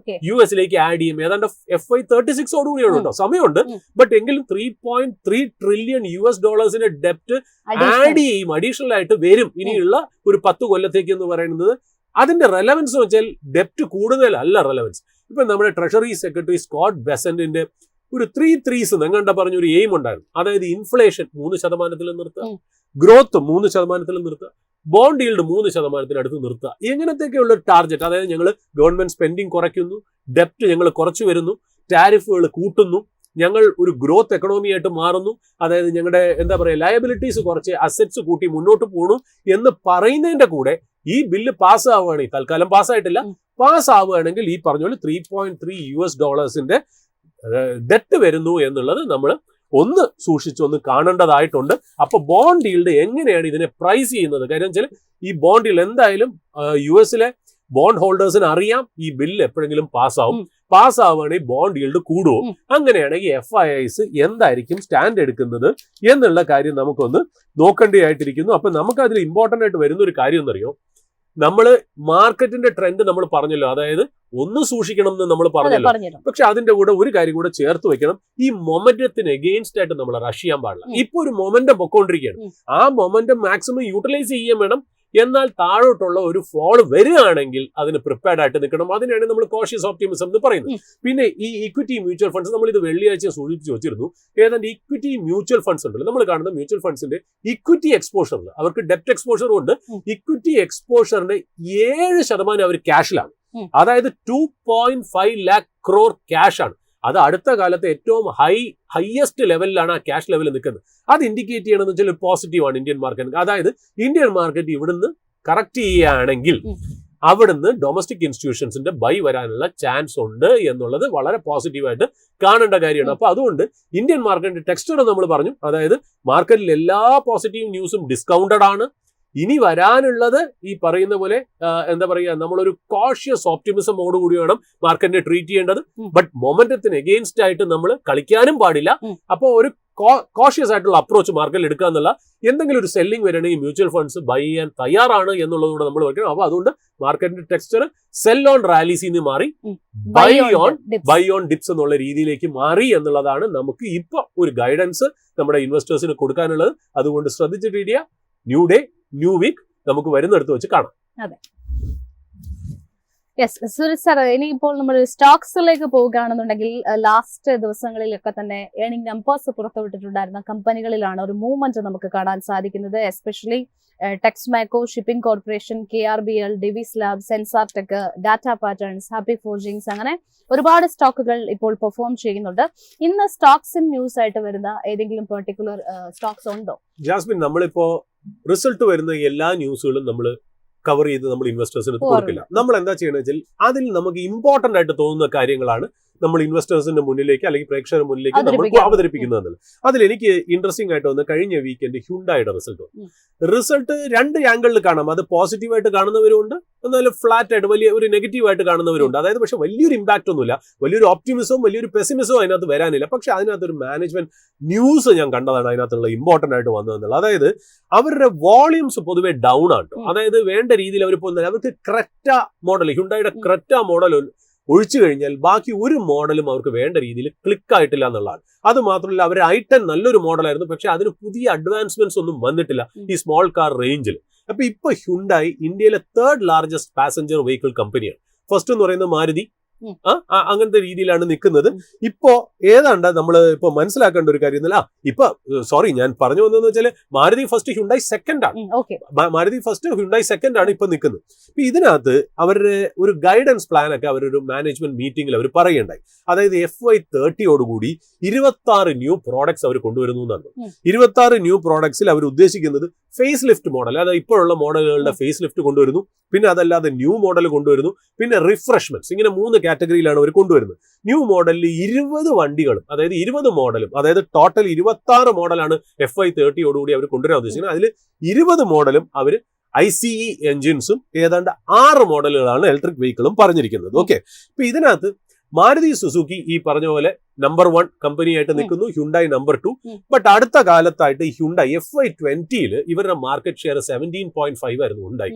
US-ലേക്ക് ആഡ് ചെയ്യും. ഏതാണ്ട് FY 36ഓടുകൂടിയാണ് കേട്ടോ, സമയമുണ്ട്. ബട്ട് എങ്കിലും $3.3 ട്രില്യൺ ഡെപ്റ്റ് ആഡ് ചെയ്യും, അഡീഷണൽ ആയിട്ട് വരും ഇനിയുള്ള ഒരു 10 കൊല്ലത്തേക്ക് എന്ന് പറയുന്നത്. അതിന്റെ റെലവൻസ് വെച്ചാൽ ഡെപ്റ്റ് കൂടുതലല്ല റെലവൻസ്. ഇപ്പൊ നമ്മുടെ ട്രഷറി സെക്രട്ടറി സ്കോട്ട് ബെസന്റിന്റെ ഒരു 3 Threes എങ്ങണ്ട പറഞ്ഞൊരു എയിം ഉണ്ടായിരുന്നു. അതായത് ഇൻഫ്ലേഷൻ 3% നിർത്തുക, ഗ്രോത്ത് 3% നിർത്തുക, ബോണ്ട് ഈൽഡ് 3% അടുത്ത് നിർത്തുക. എങ്ങനത്തെയൊക്കെയുള്ള ടാർഗറ്റ്. അതായത് ഞങ്ങൾ ഗവൺമെന്റ് സ്പെൻഡിങ് കുറയ്ക്കുന്നു, ഡെപ്റ്റ് ഞങ്ങൾ കുറച്ചു വരുന്നു, ടാരിഫുകൾ കൂട്ടുന്നു, ഞങ്ങൾ ഒരു ഗ്രോത്ത് എക്കണോമി ആയിട്ട് മാറുന്നു, അതായത് ഞങ്ങളുടെ എന്താ പറയുക ലയബിലിറ്റീസ് കുറച്ച് അസറ്റ്സ് കൂട്ടി മുന്നോട്ട് പോകണു എന്ന് പറയുന്നതിന്റെ കൂടെ ഈ ബില്ല് പാസ്സാവുകയാണെങ്കിൽ, തൽക്കാലം പാസ്സായിട്ടില്ല, പാസ്സാവുകയാണെങ്കിൽ ഈ പറഞ്ഞ പോലെ $3.3 ഡെറ്റ് വരുന്നു എന്നുള്ളത് നമ്മൾ ഒന്ന് സൂക്ഷിച്ചൊന്ന് കാണേണ്ടതായിട്ടുണ്ട്. അപ്പൊ ബോണ്ട് ഈൽഡ് എങ്ങനെയാണ് ഇതിനെ പ്രൈസ് ചെയ്യുന്നത്? കാര്യം വെച്ചാൽ ഈ ബോണ്ട് ഈൽഡ് എന്തായാലും US-ലെ ബോണ്ട് ഹോൾഡേഴ്സിന് അറിയാം ഈ ബില്ല് എപ്പോഴെങ്കിലും പാസ്സാവുകയാണെങ്കിൽ ബോണ്ട് ഈൽഡ് കൂടുമോ, അങ്ങനെയാണെങ്കിൽ FIs എന്തായിരിക്കും സ്റ്റാൻഡ് എടുക്കുന്നത് എന്നുള്ള കാര്യം നമുക്കൊന്ന് നോക്കേണ്ടതായിട്ടിരിക്കുന്നു. അപ്പൊ നമുക്ക് അതിൽ ഇമ്പോർട്ടന്റ് ആയിട്ട് വരുന്ന ഒരു കാര്യം എന്നറിയോ, നമ്മള് മാർക്കറ്റിന്റെ ട്രെൻഡ് നമ്മൾ പറഞ്ഞല്ലോ, അതായത് ഒന്ന് സൂക്ഷിക്കണം എന്ന് നമ്മൾ പറഞ്ഞല്ലോ. പക്ഷെ അതിന്റെ കൂടെ ഒരു കാര്യം കൂടെ ചേർത്ത് വെക്കണം, ഈ മൊമെന്റത്തിന് എഗെയിൻസ്റ്റ് ആയിട്ട് നമ്മൾ റഷ് ചെയ്യാൻ പാടില്ല. ഇപ്പൊ ഒരു മൊമെന്റം പൊക്കോണ്ടിരിക്കുകയാണ്, ആ മൊമെന്റം മാക്സിമം യൂട്ടിലൈസ് ചെയ്യാൻ വേണം. എന്നാൽ താഴോട്ടുള്ള ഒരു ഫോൾ വരികയാണെങ്കിൽ അതിന് പ്രിപ്പയർഡ് ആയിട്ട് നിൽക്കണം. അതിനാണ് നമ്മൾ കോഷ്യസ് ഓപ്റ്റിമിസം എന്ന് പറയുന്നത്. പിന്നെ ഈ ഇക്വിറ്റി മ്യൂച്വൽ ഫണ്ട്സ് നമ്മൾ ഇത് വെള്ളിയാഴ്ച സൂചിപ്പിച്ച് വെച്ചിരുന്നു. ഏതാണ്ട് ഇക്വിറ്റി മ്യൂച്വൽ ഫണ്ട്സ് ഉണ്ടല്ലോ, നമ്മൾ കാണുന്ന മ്യൂച്വൽ ഫണ്ട്സിന്റെ ഇക്വിറ്റി എക്സ്പോഷറിൽ അവർക്ക് ഡെപ്റ്റ് എക്സ്പോഷറും ഉണ്ട്. ഇക്വിറ്റി എക്സ്പോഷറിന്റെ 7% അവർ ക്യാഷിലാണ്. അതായത് 2.5 lakh crore ക്യാഷ് ആണ്. അത് അടുത്ത കാലത്ത് ഏറ്റവും ഹയസ്റ്റ് ലെവലിലാണ് ആ ക്യാഷ് ലെവൽ നിൽക്കുന്നത്. അത് ഇൻഡിക്കേറ്റ് ചെയ്യണമെന്ന് വെച്ചാൽ പോസിറ്റീവാണ് ഇന്ത്യൻ മാർക്കറ്റ്. അതായത് ഇന്ത്യൻ മാർക്കറ്റ് ഇവിടുന്ന് കറക്റ്റ് ചെയ്യുകയാണെങ്കിൽ അവിടുന്ന് ഡൊമസ്റ്റിക് ഇൻസ്റ്റിറ്റ്യൂഷൻസിന്റെ ബൈ വരാനുള്ള ചാൻസ് ഉണ്ട് എന്നുള്ളത് വളരെ പോസിറ്റീവായിട്ട് കാണേണ്ട കാര്യമാണ്. അപ്പൊ അതുകൊണ്ട് ഇന്ത്യൻ മാർക്കറ്റിന്റെ ടെക്സ്ചർ നമ്മൾ പറഞ്ഞു, അതായത് മാർക്കറ്റിൽ എല്ലാ പോസിറ്റീവ് ന്യൂസും ഡിസ്കൗണ്ടഡ് ആണ്. ഇനി വരാനുള്ളത് ഈ പറയുന്ന പോലെ എന്താ പറയുക, നമ്മളൊരു കോഷ്യസ് ഓപ്റ്റിമിസമോട് കൂടി വേണം മാർക്കറ്റിനെ ട്രീറ്റ് ചെയ്യേണ്ടത്. ബട്ട് മൊമെന്റത്തിന് എഗെയിൻസ്റ്റ് ആയിട്ട് നമ്മൾ കളിക്കാനും പാടില്ല. അപ്പോൾ ഒരു കോഷ്യസ് ആയിട്ടുള്ള അപ്രോച്ച് മാർക്കറ്റിൽ എടുക്കുക എന്നുള്ള, എന്തെങ്കിലും ഒരു സെല്ലിംഗ് വരണമെങ്കിൽ മ്യൂച്വൽ ഫണ്ട്സ് ബൈ ചെയ്യാൻ തയ്യാറാണ് എന്നുള്ളതുകൊണ്ട് നമ്മൾ വയ്ക്കണം. അപ്പൊ അതുകൊണ്ട് മാർക്കറ്റിന്റെ ടെക്സ്ചർ സെൽ ഓൺ റാലീസിൽ നിന്ന് മാറി ബൈ ഓൺ ഡിപ്സ് എന്നുള്ള രീതിയിലേക്ക് മാറി എന്നുള്ളതാണ് നമുക്ക് ഇപ്പൊ ഒരു ഗൈഡൻസ് നമ്മുടെ ഇൻവെസ്റ്റേഴ്സിന് കൊടുക്കാനുള്ളത്. അതുകൊണ്ട് ശ്രദ്ധിച്ചിട്ടിരിക്കുക. ന്യൂ ഡേ ന്യൂ വീക്ക് നമുക്ക് വരുന്നിടത്ത് വെച്ച് കാണാം. അതെ, യെസ് സുരേഷ് സാർ, ഇനിയിപ്പോൾ നമ്മൾ സ്റ്റോക്സിലേക്ക് പോവുകയാണെന്നുണ്ടെങ്കിൽ ലാസ്റ്റ് ദിവസങ്ങളിലൊക്കെ തന്നെ ഏർണിംഗ് നമ്പേഴ്സ് പുറത്തുവിട്ടിട്ടുണ്ടായിരുന്ന കമ്പനികളിലാണ് ഒരു മൂവ്മെന്റ് നമുക്ക് കാണാൻ സാധിക്കുന്നത്. Especially Texmaco, shipping corporation, KRBL, Divi's lab, Zensar tech, data patterns, happy forgings, അങ്ങനെ ഒരുപാട് സ്റ്റോക്കുകൾ ഇപ്പോൾ പെർഫോം ചെയ്യുന്നുണ്ട്. ഇന്ന് സ്റ്റോക്സ് ഇൻ ന്യൂസ് ആയിട്ട് വരുന്ന ഏതെങ്കിലും പെർട്ടിക്കുലർ സ്റ്റോക്സ് ഉണ്ടോ? ജാസ്മിൻ, നമ്മളിപ്പോ റിസൾട്ട് വരുന്ന എല്ലാ ന്യൂസുകളും നമ്മൾ കവർ ചെയ്ത് നമ്മൾ ഇൻവെസ്റ്റേഴ്സിന് കൊടുക്കില്ല. നമ്മൾ എന്താ ചെയ്യണമെന്ന് വെച്ചാൽ അതിൽ നമുക്ക് ഇമ്പോർട്ടന്റ് ആയിട്ട് തോന്നുന്ന കാര്യങ്ങളാണ് നമ്മൾ ഇൻവെസ്റ്റേഴ്സിന്റെ മുന്നിലേക്ക് അല്ലെങ്കിൽ പ്രേക്ഷകരുടെ മുന്നിലേക്ക് നമ്മൾ അവതരിപ്പിക്കുന്നത്. അതിൽ എനിക്ക് ഇൻട്രസ്റ്റിംഗ് ആയിട്ട് വന്ന കഴിഞ്ഞ വീക്കെൻഡ് ഹ്യുണ്ടായുടെ റിസൾട്ട് വന്നു. റിസൾട്ട് 2 ആംഗിളിൽ കാണാം. അത് പോസിറ്റീവായിട്ട് കാണുന്നവരുണ്ട്, എന്നാലും ഫ്ലാറ്റ് ആയിട്ട് വലിയ ഒരു നെഗറ്റീവായിട്ട് കാണുന്നവരുണ്ട്. അതായത് പക്ഷെ വലിയൊരു ഇമ്പാക്ട് ഒന്നുമില്ല, വലിയൊരു ഓപ്റ്റിമിസവും വലിയൊരു പെസിമിസവും അതിനകത്ത് വരാനില്ല. പക്ഷെ അതിനകത്തൊരു മാനേജ്മെന്റ് ന്യൂസ് ഞാൻ കണ്ടതാണ് അതിനകത്തുള്ള ഇമ്പോർട്ടന്റ് ആയിട്ട് വന്നതെന്നുള്ളത്. അതായത് അവരുടെ വോളിയൂംസ് പൊതുവെ ഡൗൺ ആണ്. അതായത് വേണ്ട രീതിയിൽ അവർ പോകുന്നില്ല. അവർക്ക് ക്രെറ്റ മോഡൽ, ഹ്യുണ്ടായുടെ ക്രെറ്റ മോഡൽ ഒഴിച്ചു കഴിഞ്ഞാൽ ബാക്കി ഒരു മോഡലും അവർക്ക് വേണ്ട രീതിയിൽ ക്ലിക്ക് ആയിട്ടില്ല എന്നുള്ളതാണ്. അത് മാത്രമല്ല അവരുടെ i10 നല്ലൊരു മോഡലായിരുന്നു, പക്ഷെ അതിന് പുതിയ അഡ്വാൻസ്മെന്റ്സ് ഒന്നും വന്നിട്ടില്ല ഈ സ്മോൾ കാർ റേഞ്ചിൽ. അപ്പൊ ഇപ്പൊ ഹ്യുണ്ടായി ഇന്ത്യയിലെ 3rd ലാർജസ്റ്റ് പാസഞ്ചർ വെഹിക്കിൾ കമ്പനിയാണ്. ഫസ്റ്റ് എന്ന് പറയുന്നത് മാരുതി, അങ്ങനത്തെ രീതിയിലാണ് നിൽക്കുന്നത്. ഇപ്പോ ഏതാണ്ട് നമ്മൾ ഇപ്പൊ മനസ്സിലാക്കേണ്ട ഒരു കാര്യം എന്നല്ല, ഇപ്പൊ സോറി ഞാൻ പറഞ്ഞു വന്നതെന്ന് വെച്ചാൽ മാരുതി ഫസ്റ്റ് ഹ്യുണ്ടായി സെക്കൻഡ് ആണ്. മാരുതി ഫസ്റ്റ് ഹ്യുണ്ടായി സെക്കൻഡ് ആണ് ഇപ്പൊ നിൽക്കുന്നത്. ഇപ്പൊ ഇതിനകത്ത് അവരുടെ ഒരു ഗൈഡൻസ് പ്ലാൻ ഒക്കെ അവരൊരു മാനേജ്മെന്റ് മീറ്റിംഗിൽ അവർ പറയുണ്ടായി. അതായത് FY30 26 ന്യൂ പ്രോഡക്ട്സ് അവർ കൊണ്ടുവരുന്നു എന്നാണ്. 26 ന്യൂ പ്രോഡക്ട്സിൽ അവർ ഉദ്ദേശിക്കുന്നത് ഫേസ് ലിഫ്റ്റ് മോഡൽ, അതായത് ഇപ്പോഴുള്ള മോഡലുകളുടെ ഫേസ് ലിഫ്റ്റ് കൊണ്ടുവരുന്നു, പിന്നെ അതല്ലാതെ ന്യൂ മോഡൽ കൊണ്ടുവരുന്നു, പിന്നെ റിഫ്രഷ്മെന്റ്സ്. ഇങ്ങനെ 3 കാറ്റഗറിയിലാണ് അവർ കൊണ്ടുവരുന്നത്. ന്യൂ മോഡലിൽ 20 വണ്ടികളും, അതായത് 20 മോഡലും, അതായത് ടോട്ടൽ 26 മോഡലാണ് FY30 അവർ കൊണ്ടുവരാൻ ഉദ്ദേശിക്കുന്നത്. അതിൽ 20 മോഡലും അവർ ICE എഞ്ചിൻസും ഏതാണ്ട് 6 മോഡലുകളാണ് ഇലക്ട്രിക് വെഹിക്കിളും പറഞ്ഞിരിക്കുന്നത്. ഓക്കെ, ഇപ്പൊ ഇതിനകത്ത് മാരുതി സുസുക്കി ഈ പറഞ്ഞ പോലെ നമ്പർ 1 കമ്പനിയായിട്ട് നിൽക്കുന്നു, ഹ്യുണ്ടായി നമ്പർ 2. ബട്ട് അടുത്ത കാലത്തായിട്ട് ഹ്യുണ്ടായി FY20 ഇവരുടെ മാർക്കറ്റ് ഷെയർ 17.5 ആയിരുന്നു ഉണ്ടായി.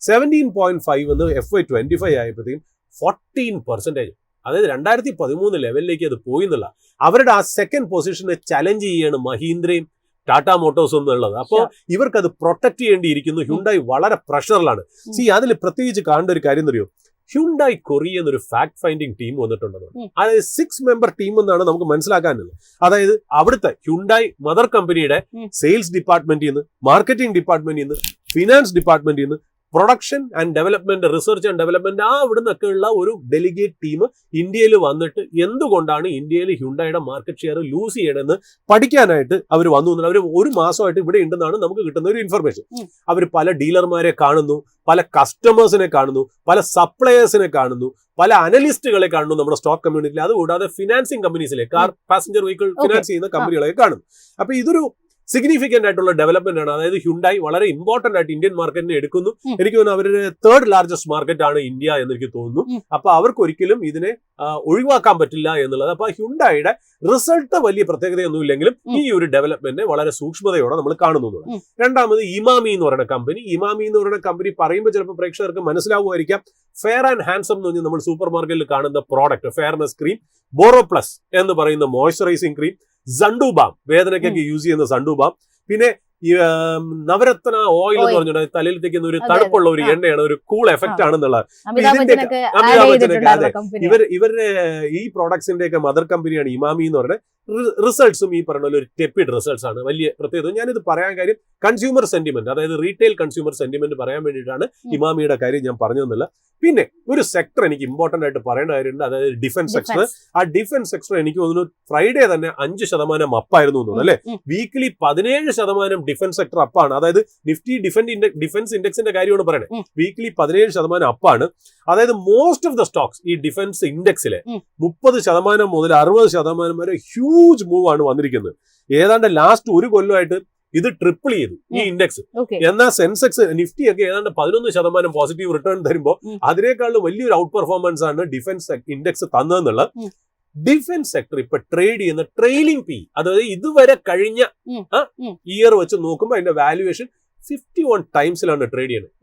17.5 എന്ന് FY25 ആയപ്പോഴത്തേക്കും 14%. അതായത് 2013 ലെവലിലേക്ക് അത് പോയി എന്നുള്ള അവരുടെ ആ സെക്കൻഡ് പൊസിഷനെ ചലഞ്ച് ചെയ്യാണ് മഹീന്ദ്രയും ടാറ്റ മോട്ടോഴ്സും എന്നുള്ളത്. അപ്പോൾ ഇവർക്ക് അത് പ്രൊട്ടക്ട് ചെയ്യേണ്ടിയിരിക്കുന്നു. ഹ്യുണ്ടായി വളരെ പ്രഷറിലാണ്. അതിൽ പ്രത്യേകിച്ച് കാണേണ്ട ഒരു കാര്യം അറിയോ, ഹ്യുണ്ടായി കൊറിയ എന്നൊരു ഫാക്ട് ഫൈൻഡിങ് ടീം വന്നിട്ടുണ്ടെന്ന്. അതായത് 6 മെമ്പർ ടീം എന്നാണ് നമുക്ക് മനസ്സിലാക്കാനുള്ളത്. അതായത് അവിടുത്തെ ഹ്യുണ്ടായി മദർ കമ്പനിയുടെ സെയിൽസ് ഡിപ്പാർട്ട്മെന്റിൽ നിന്ന്, മാർക്കറ്റിംഗ് ഡിപ്പാർട്ട്മെന്റിൽ നിന്ന്, ഫിനാൻസ് ഡിപ്പാർട്ട്മെന്റിൽ നിന്ന്, production and development, research and development, അവിടെ നിന്നൊക്കെ ഉള്ള ഒരു ഡെലിഗേറ്റ് ടീം ഇന്ത്യയിൽ വന്നിട്ട് എന്തുകൊണ്ടാണ് ഇന്ത്യയിൽ ഹ്യുണ്ടായിയുടെ മാർക്കറ്റ് ഷെയർ ലൂസ് ചെയ്യണമെന്ന് പഠിക്കാനായിട്ട് അവർ വന്നു. അവർ ഒരു മാസമായിട്ട് ഇവിടെ ഉണ്ടെന്നാണ് നമുക്ക് കിട്ടുന്ന ഒരു ഇൻഫർമേഷൻ. അവർ പല ഡീലർമാരെ കാണുന്നു, പല കസ്റ്റമേഴ്സിനെ കാണുന്നു, പല സപ്ലയേഴ്സിനെ കാണുന്നു, പല അനലിസ്റ്റുകളെ കാണുന്നു നമ്മുടെ സ്റ്റോക്ക് കമ്മ്യൂണിറ്റിയിൽ. അതുകൂടാതെ ഫിനാൻസിങ് കമ്പനീസിലെ കാർ പാസഞ്ചർ വെഹിക്കിൾ ഫിനാൻസ് ചെയ്യുന്ന കമ്പനികളെ കാണുന്നു. അപ്പൊ ഇതൊരു സിഗ്നിഫിക്കന്റ് ആയിട്ടുള്ള ഡെവലപ്മെന്റ് ആണ്. അതായത് ഹ്യുണ്ടായി വളരെ ഇമ്പോർട്ടന്റ് ആയിട്ട് ഇന്ത്യൻ മാർക്കറ്റിനെ എടുക്കുന്നു. എനിക്ക് തോന്നുന്നു അവരുടെ 3rd ലാർജസ്റ്റ് മാർക്കറ്റ് ആണ് ഇന്ത്യ എന്ന് എനിക്ക് തോന്നുന്നു. അപ്പൊ അവർക്ക് ഒരിക്കലും ഇതിനെ ഒഴിവാക്കാൻ പറ്റില്ല എന്നുള്ളത്. അപ്പൊ ഹ്യുണ്ടായിയുടെ റിസൾട്ട് വലിയ പ്രത്യേകതയൊന്നും ഇല്ലെങ്കിലും ഈ ഒരു ഡെവലപ്മെന്റിനെ വളരെ സൂക്ഷ്മതയോടെ നമ്മൾ കാണുന്നു. രണ്ടാമത് ഇമാമി എന്ന് പറയുന്ന കമ്പനി. ഇമാമി എന്ന് പറയുന്ന കമ്പനി പറയുമ്പോൾ ചിലപ്പോൾ പ്രേക്ഷകർക്ക് മനസ്സിലാവുമായിരിക്കാം. ഫെയർ ആൻഡ് ഹാൻസം എന്ന് പറഞ്ഞാൽ നമ്മൾ സൂപ്പർ മാർക്കറ്റിൽ കാണുന്ന product, fairness cream, borrow plus എന്ന് പറയുന്ന മോയ്സ്ചറൈസിംഗ് ക്രീം, സണ്ടുബാം വേദനയ്ക്കൊക്കെ യൂസ് ചെയ്യുന്ന സണ്ടുബാം, പിന്നെ നവരത്ന ഓയിൽ എന്ന് പറഞ്ഞിട്ട് തലയിൽ തേക്കുന്ന ഒരു തണുപ്പുള്ള ഒരു എണ്ണയാണ്, ഒരു കൂൾ എഫക്റ്റ് ആണെന്നുള്ളത്. അമിതാഭ് ബച്ചനൊക്കെ അതെ, ഇവരുടെ ഈ പ്രോഡക്ട്സിന്റെ ഒക്കെ മദർ കമ്പനിയാണ് ഇമാമി എന്ന് പറയുന്നത്. റിസൾട്ട്സും ഈ പറഞ്ഞ പോലെ ഒരു ടെപ്പിഡ് റിസൾട്ട്സ് ആണ്. വലിയ പ്രത്യേകത ഞാനിത് പറയാൻ കാര്യം കൺസ്യൂമർ സെന്റിമെന്റ്, അതായത് റീറ്റെയിൽ കൺസ്യൂമർ സെന്റിമെന്റ് പറയാൻ വേണ്ടിയിട്ടാണ് ഇമാമിയുടെ കാര്യം ഞാൻ പറഞ്ഞു തന്നില്ല. പിന്നെ ഒരു സെക്ടർ എനിക്ക് ഇമ്പോർട്ടന്റ് ആയിട്ട് പറയേണ്ട കാര്യമുണ്ട്, അതായത് ഡിഫൻസ് സെക്ടർ. ആ ഡിഫൻസ് സെക്ടർ എനിക്ക് തോന്നുന്നു ഫ്രൈഡേ തന്നെ 5% അപ്പായിരുന്നു തോന്നുന്നു അല്ലെ. വീക്കിലി 17% ഡിഫൻസ് സെക്ടർ അപ്പാണ്. അതായത് നിഫ്റ്റി ഡിഫൻസ് ഇൻഡെക്സിന്റെ കാര്യമാണ് പറയുന്നത്. വീക്കിലി 17% അപ്പാണ്. അതായത് മോസ്റ്റ് ഓഫ് ദ സ്റ്റോക്സ് ഈ ഡിഫൻസ് ഇൻഡെക്സിലെ 30% മുതൽ 60% വരെ ഹ്യൂജ് മൂവ് ആണ് വന്നിരിക്കുന്നത്. ഏതാണ്ട് ലാസ്റ്റ് ഒരു കൊല്ലമായിട്ട് ഇത് ട്രിപ്പിൾ ചെയ്തു ഈ ഇൻഡെക്സ്. എന്നാൽ സെൻസെക്സ്, നിഫ്റ്റി ഒക്കെ ഏതാണ്ട് 11% പോസിറ്റീവ് റിട്ടേൺ തരുമ്പോൾ അതിനേക്കാളും വലിയൊരു ഔട്ട് പെർഫോമൻസ് ആണ് ഡിഫൻസ് ഇൻഡെക്സ് തന്നതെന്നുള്ളത്. ഡിഫൻസ് സെക്ടർ ഇപ്പൊ ട്രേഡ് ചെയ്യുന്ന ട്രെയിലിംഗ് പി, അതായത് ഇതുവരെ കഴിഞ്ഞ ഇയർ വെച്ച് നോക്കുമ്പോൾ അതിന്റെ വാല്യുവേഷൻ 51 ടൈംസിലാണ് ട്രേഡ് ചെയ്യുന്നത്.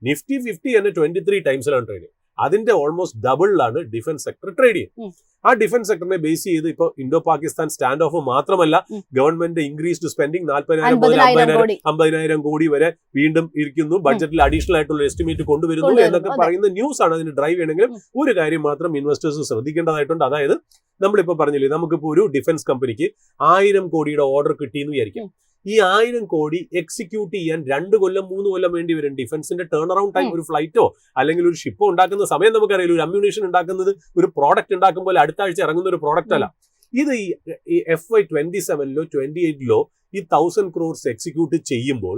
നിഫ്റ്റി 50 തന്നെ 23 ടൈംസിലാണ് ട്രേഡ് ചെയ്യുന്നത്. അതിന്റെ ഓൾമോസ്റ്റ് ഡബിളിലാണ് ഡിഫൻസ് സെക്ടർ ട്രേഡ് ചെയ്യുന്നത്. ആ ഡിഫൻസ് സെക്ടറിനെ ബേസ് ചെയ്ത് ഇപ്പൊ ഇൻഡോ പാകിസ്ഥാൻ സ്റ്റാൻഡ് ഓഫ് മാത്രമല്ല, ഗവൺമെന്റ് ഇൻക്രീസ്ഡ് സ്പെൻഡിംഗ് 40,000 മുതൽ 50,000 കോടി വരെ വീണ്ടും ഇരിക്കുന്നു. ബഡ്ജറ്റിൽ അഡീഷണൽ ആയിട്ടുള്ള എസ്റ്റിമേറ്റ് കൊണ്ടുവരുന്നു എന്നൊക്കെ പറയുന്ന ന്യൂസ് ആണ് അതിന് ഡ്രൈവ് ചെയ്യണമെങ്കിലും ഒരു കാര്യം മാത്രം ഇൻവെസ്റ്റേഴ്സ് ശ്രദ്ധിക്കേണ്ടതായിട്ടുണ്ട്. അതായത് നമ്മളിപ്പോ പറഞ്ഞില്ലേ, നമുക്കിപ്പോ ഒരു ഡിഫൻസ് കമ്പനിക്ക് 1000 കോടിയുടെ ഓർഡർ കിട്ടിയെന്ന് വിചാരിക്കും. ഈ 1000 കോടി എക്സിക്യൂട്ട് ചെയ്യാൻ 2 കൊല്ലം 3 കൊല്ലം വേണ്ടി വരും. ഡിഫൻസിന്റെ ടേൺ അറൌണ്ട് ടൈം ഒരു ഫ്ലൈറ്റോ അല്ലെങ്കിൽ ഒരു ഷിപ്പോ ഉണ്ടാക്കുന്ന സമയം നമുക്കറിയില്ല. ഒരു അമ്യൂണേഷൻ ഉണ്ടാക്കുന്നത്, ഒരു പ്രോഡക്റ്റ് ഉണ്ടാക്കുമ്പോൾ അടുത്ത ആഴ്ച ഇറങ്ങുന്ന ഒരു പ്രോഡക്റ്റ് അല്ല ഇത്. ഈ FY27 28 ഈ 1000 crores എക്സിക്യൂട്ട് ചെയ്യുമ്പോൾ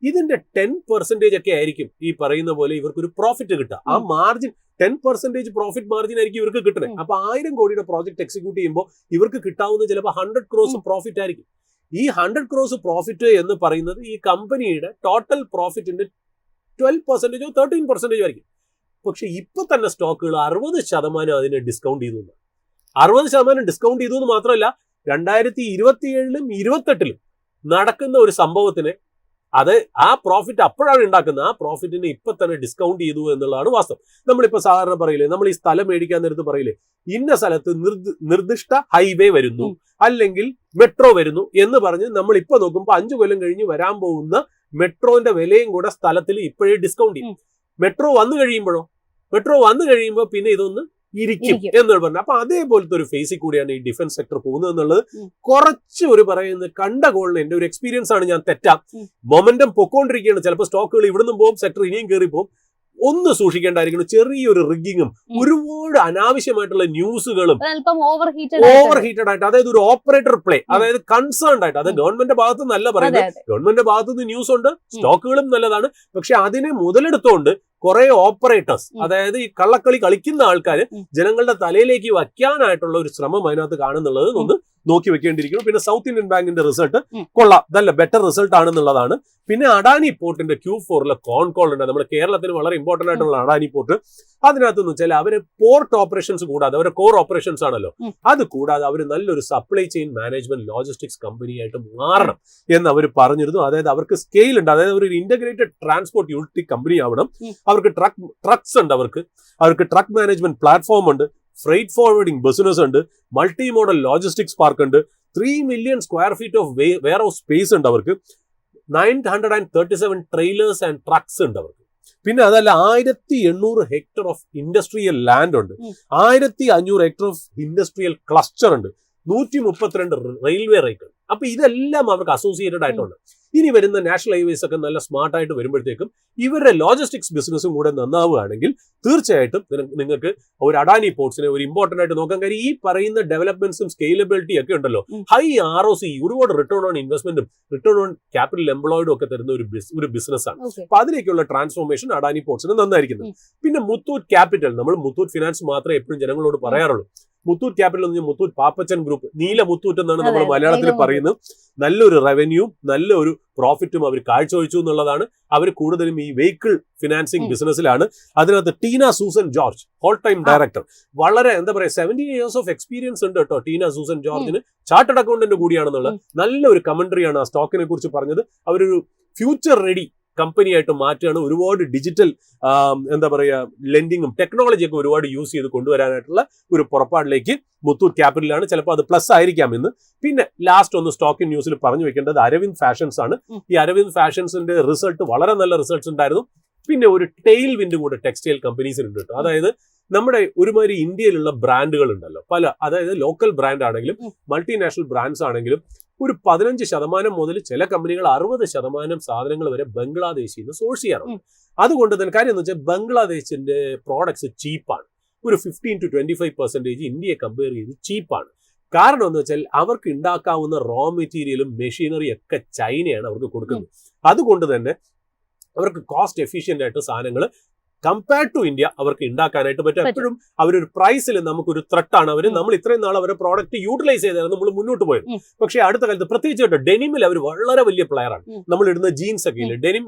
ഇതിന്റെ 10% ഒക്കെ ആയിരിക്കും ഈ പറയുന്ന പോലെ ഇവർക്കൊരു പ്രോഫിറ്റ് കിട്ടുക. ആ മാർജിൻ 10% പ്രോഫിറ്റ് മാർജിൻ ആയിരിക്കും ഇവർക്ക് കിട്ടുന്നത്. അപ്പൊ 1000 കോടിയുടെ പ്രോജക്ട് എക്സിക്യൂട്ട് ചെയ്യുമ്പോൾ ഇവർക്ക് കിട്ടാവുന്ന ചിലപ്പോൾ 100 crores പ്രോഫിറ്റ് ആയിരിക്കും. ഈ 100 crores പ്രോഫിറ്റ് എന്ന് പറയുന്നത് ഈ കമ്പനിയുടെ ടോട്ടൽ പ്രോഫിറ്റിന്റെ 12% 13% ആയിരിക്കും. പക്ഷെ ഇപ്പൊ തന്നെ സ്റ്റോക്കുകൾ 60% അതിനെ ഡിസ്കൗണ്ട് ചെയ്തു. 60% ഡിസ്കൗണ്ട് ചെയ്തു എന്ന് മാത്രമല്ല, 2027 28 നടക്കുന്ന ഒരു സംഭവത്തിന് അത് ആ പ്രോഫിറ്റ് അപ്പോഴാണ് ഉണ്ടാക്കുന്നത്. ആ പ്രോഫിറ്റിനെ ഇപ്പൊ തന്നെ ഡിസ്കൗണ്ട് ചെയ്തു എന്നുള്ളതാണ് വാസ്തവം. നമ്മളിപ്പോ സാധാരണ പറയില്ലേ, നമ്മൾ ഈ സ്ഥലം മേടിക്കാൻ നേരത്ത് പറയില്ലേ, ഇന്ന സ്ഥലത്ത് നിർദ്ദിഷ്ട ഹൈവേ വരുന്നു അല്ലെങ്കിൽ മെട്രോ വരുന്നു എന്ന് പറഞ്ഞ് നമ്മൾ ഇപ്പൊ നോക്കുമ്പോൾ 5 കൊല്ലം കഴിഞ്ഞ് വരാൻ പോകുന്ന മെട്രോന്റെ വിലയും കൂടെ സ്ഥലത്തിൽ ഇപ്പോഴേ ഡിസ്കൗണ്ട് ചെയ്യും. മെട്രോ വന്നു കഴിയുമ്പോൾ പിന്നെ ഇതൊന്ന് ഇരിക്കും എന്നാണ് പറഞ്ഞത്. അപ്പൊ അതേപോലത്തെ ഒരു ഫേസിൽ കൂടിയാണ് ഈ ഡിഫൻസ് സെക്ടർ പോകുന്നത് എന്നുള്ളത് കുറച്ച് ഒരു പറയുന്നത് കണ്ട കോളിന് എന്റെ ഒരു എക്സ്പീരിയൻസ് ആണ്. ഞാൻ തെറ്റാം, മൊമെന്റം പൊക്കോണ്ടിരിക്കുകയാണ്. ചിലപ്പോൾ സ്റ്റോക്കുകൾ ഇവിടുന്ന് പോകും, സെക്ടർ ഇനിയും കയറി പോകും. ഒന്ന് സൂക്ഷിക്കേണ്ടായിരിക്കണം. ചെറിയൊരു റിഗിങ്ങും ഒരുപാട് അനാവശ്യമായിട്ടുള്ള ന്യൂസുകളും ഓവർ ഹീറ്റഡ് ആയിട്ട്, അതായത് ഒരു ഓപ്പറേറ്റർ പ്ലേ, അതായത് കൺസേൺഡ് ആയിട്ട്, അത് ഗവൺമെന്റിന്റെ ഭാഗത്ത് നല്ല പറയുന്നത്, ഗവൺമെന്റിന്റെ ഭാഗത്ത് നിന്ന് ന്യൂസ് ഉണ്ട്, സ്റ്റോക്കുകളും നല്ലതാണ്. പക്ഷെ അതിനെ മുതലെടുത്തോണ്ട് കുറെ ഓപ്പറേറ്റേഴ്സ്, അതായത് ഈ കള്ളക്കളി കളിക്കുന്ന ആൾക്കാർ ജനങ്ങളുടെ തലയിലേക്ക് വയ്ക്കാനായിട്ടുള്ള ഒരു ശ്രമം അതിനകത്ത് കാണുന്നുള്ളത് ഒന്ന് നോക്കി വെക്കേണ്ടിയിരിക്കുന്നു. പിന്നെ സൗത്ത് ഇന്ത്യൻ ബാങ്കിന്റെ റിസൾട്ട് കൊള്ളാം, നല്ല ബെറ്റർ റിസൾട്ട് ആണെന്നുള്ളതാണ്. പിന്നെ അഡാനി പോർട്ടിന്റെ Q4 കോൾ ഉണ്ട്. നമ്മുടെ കേരളത്തിന് വളരെ ഇമ്പോർട്ടന്റ് ആയിട്ടുള്ള അഡാനി പോർട്ട്. അതിനകത്തെന്ന് വെച്ചാൽ അവര് പോർട്ട് ഓപ്പറേഷൻസ് കൂടാതെ, അവരുടെ കോർ ഓപ്പറേഷൻസ് ആണല്ലോ, അത് കൂടാതെ അവർ നല്ലൊരു സപ്ലൈ ചെയിൻ മാനേജ്മെന്റ് ലോജിസ്റ്റിക്സ് കമ്പനിയായിട്ട് മാറണം എന്ന് അവർ പറഞ്ഞിരുന്നു. അതായത് അവർക്ക് സ്കെയിൽ ഉണ്ട്, അതായത് ഒരു ഇന്റഗ്രേറ്റഡ് ട്രാൻസ്പോർട്ട് യൂട്ടിലിറ്റി കമ്പനി ആവണം. അവർക്ക് ട്രക്സ് ഉണ്ട്, അവർക്ക് ട്രക്ക് മാനേജ്മെന്റ് പ്ലാറ്റ്ഫോം ഉണ്ട്, ഫ്രൈറ്റ് ഫോർവേഡിംഗ് ബിസിനസ് ഉണ്ട്, മൾട്ടി മോഡൽ ലോജിസ്റ്റിക്സ് പാർക്ക് ഉണ്ട്, 3 million square feet of warehouse space ഉണ്ട് അവർക്ക്, 937 ട്രെയിലേഴ്സ് ആൻഡ് ട്രക്സ് ഉണ്ട് അവർക്ക്. പിന്നെ അതല്ല 1800 ഹെക്ടർ ഓഫ് ഇൻഡസ്ട്രിയൽ ലാൻഡ് ഉണ്ട്, 1500 ഹെക്ടർ ഓഫ് ഇൻഡസ്ട്രിയൽ ക്ലസ്റ്റർ ഉണ്ട്, 132 റെയിൽവേ റേക്ക്. അപ്പൊ ഇതെല്ലാം അവർക്ക് അസോസിയേറ്റഡ് ആയിട്ടുണ്ട്. ഇനി വരുന്ന നാഷണൽ ഹൈവേസ് ഒക്കെ നല്ല സ്മാർട്ട് ആയിട്ട് വരുമ്പോഴത്തേക്കും ഇവരുടെ ലോജിസ്റ്റിക്സ് ബിസിനസ്സും കൂടെ നന്നാവുകയാണെങ്കിൽ തീർച്ചയായിട്ടും നിങ്ങൾക്ക് ഒരു അഡാനി പോർട്സിനെ ഒരു ഇമ്പോർട്ടന്റ് ആയിട്ട് നോക്കാൻ കാര്യം ഈ പറയുന്ന ഡെവലപ്മെന്റ്സും സ്കെയിലബിലിറ്റി ഒക്കെ ഉണ്ടല്ലോ, ഹൈ ROC, ഒരുപാട് റിട്ടേൺ ഓൺ ഇൻവെസ്റ്റ്മെന്റും റിട്ടേൺ ഓൺ ക്യാപിറ്റൽ എംപ്ലോയിഡും ഒക്കെ തരുന്ന ഒരു ബിസിനസ് ആണ്. അപ്പൊ അതിലേക്കുള്ള ട്രാൻസ്ഫോർമേഷൻ അഡാനി പോർട്സിന് നന്നായിരിക്കുന്നത്. പിന്നെ മുത്തൂറ്റ് ക്യാപിറ്റൽ, നമ്മൾ മുത്തൂറ്റ് ഫിനാൻസ് മാത്രമേ എപ്പോഴും ജനങ്ങളോട് പറയാറുള്ളൂ. മുത്തൂറ്റ് ക്യാപിറ്റൽ എന്ന് പറഞ്ഞാൽ മുത്തൂറ്റ് പാപ്പച്ചൻ ഗ്രൂപ്പ്, നീല മുത്തൂറ്റ് എന്നാണ് നമ്മൾ മലയാളത്തിൽ പറയുന്നത്. നല്ലൊരു റവന്യൂ, നല്ലൊരു പ്രോഫിറ്റും അവർ കാഴ്ചവെച്ചു എന്നുള്ളതാണ്. അവർ കൂടുതലും ഈ വെഹിക്കിൾ ഫിനാൻസിങ് ബിസിനസ്സിലാണ്. അതിനകത്ത് Tina Susan George, whole time director, വളരെ എന്താ പറയുക 17 years ഓഫ് എക്സ്പീരിയൻസ് ഉണ്ട് കേട്ടോ ടീന സൂസൻ ജോർജിന്. ചാർട്ടേഡ് അക്കൗണ്ടന്റ് കൂടിയാണെന്നുള്ള നല്ലൊരു കമന്ററിയാണ് ആ സ്റ്റോക്കിനെ കുറിച്ച് പറഞ്ഞത്. അവരൊരു ഫ്യൂച്ചർ റെഡി കമ്പനിയായിട്ട് മാറ്റുകയാണ്. ഒരുപാട് ഡിജിറ്റൽ എന്താ പറയുക ലെൻഡിങ്ങും ടെക്നോളജിയൊക്കെ ഒരുപാട് യൂസ് ചെയ്ത് കൊണ്ടുവരാനായിട്ടുള്ള ഒരു പുറപ്പാടിലേക്ക് മുത്തൂറ്റ് ക്യാപിറ്റലാണ്. ചിലപ്പോൾ അത് പ്ലസ് ആയിരിക്കാം എന്ന്. പിന്നെ ലാസ്റ്റ് ഒന്ന് സ്റ്റോക്ക് ന്യൂസിൽ പറഞ്ഞു വെക്കേണ്ടത് അരവിന്ദ് ഫാഷൻസ് ആണ്. ഈ അരവിന്ദ് ഫാഷൻസിന്റെ റിസൾട്ട് വളരെ നല്ല റിസൾട്ട്സ് ഉണ്ടായിരുന്നു. പിന്നെ ഒരു ടെയിൽ വിൻഡ് കൂടെ ടെക്സ്റ്റൈൽ കമ്പനീസിനുണ്ട് കേട്ടോ. അതായത് നമ്മുടെ ഒരുമാതിരി ഇന്ത്യയിലുള്ള ബ്രാൻഡുകൾ ഉണ്ടല്ലോ പല, അതായത് ലോക്കൽ ബ്രാൻഡ് ആണെങ്കിലും മൾട്ടിനാഷണൽ ബ്രാൻഡ്സ് ആണെങ്കിലും ഒരു 15% മുതൽ ചില കമ്പനികൾ 60% സാധനങ്ങൾ വരെ ബംഗ്ലാദേശിൽ നിന്ന് സോഴ്സ് ചെയ്യാറുണ്ട്. അതുകൊണ്ട് തന്നെ കാര്യം എന്ന് വെച്ചാൽ ബംഗ്ലാദേശിന്റെ പ്രോഡക്ട്സ് ചീപ്പാണ്. ഒരു 15 to 25% ഇന്ത്യയെ കമ്പയർ ചെയ്ത് ചീപ്പാണ്. കാരണം എന്ന് വെച്ചാൽ അവർക്ക് ഉണ്ടാക്കാവുന്ന റോ മെറ്റീരിയലും മെഷീനറിയും ഒക്കെ ചൈനയാണ് അവർക്ക് കൊടുക്കുന്നത്. അതുകൊണ്ട് തന്നെ അവർക്ക് കോസ്റ്റ് എഫിഷ്യന്റ് ആയിട്ട് സാധനങ്ങൾ കമ്പയർഡ് ടു ഇന്ത്യ അവർക്ക് ഉണ്ടാക്കാനായിട്ട് പറ്റും. എപ്പോഴും അവരൊരു പ്രൈസിൽ നമുക്കൊരു ത്രെട്ടാണ് അവർ. നമ്മൾ ഇത്രയും നാൾ അവരുടെ പ്രോഡക്റ്റ് യൂട്ടിലൈസ് ചെയ്താണ് നമ്മൾ മുന്നോട്ട് പോയത്. പക്ഷേ അടുത്ത കാലത്ത് പ്രത്യേകിച്ച് ഡെനിമിൽ അവർ വളരെ വലിയ പ്ലെയറാണ്. നമ്മൾ ഇടുന്ന ജീൻസ് ഒക്കെ ഇല്ലേ, ഡെനിം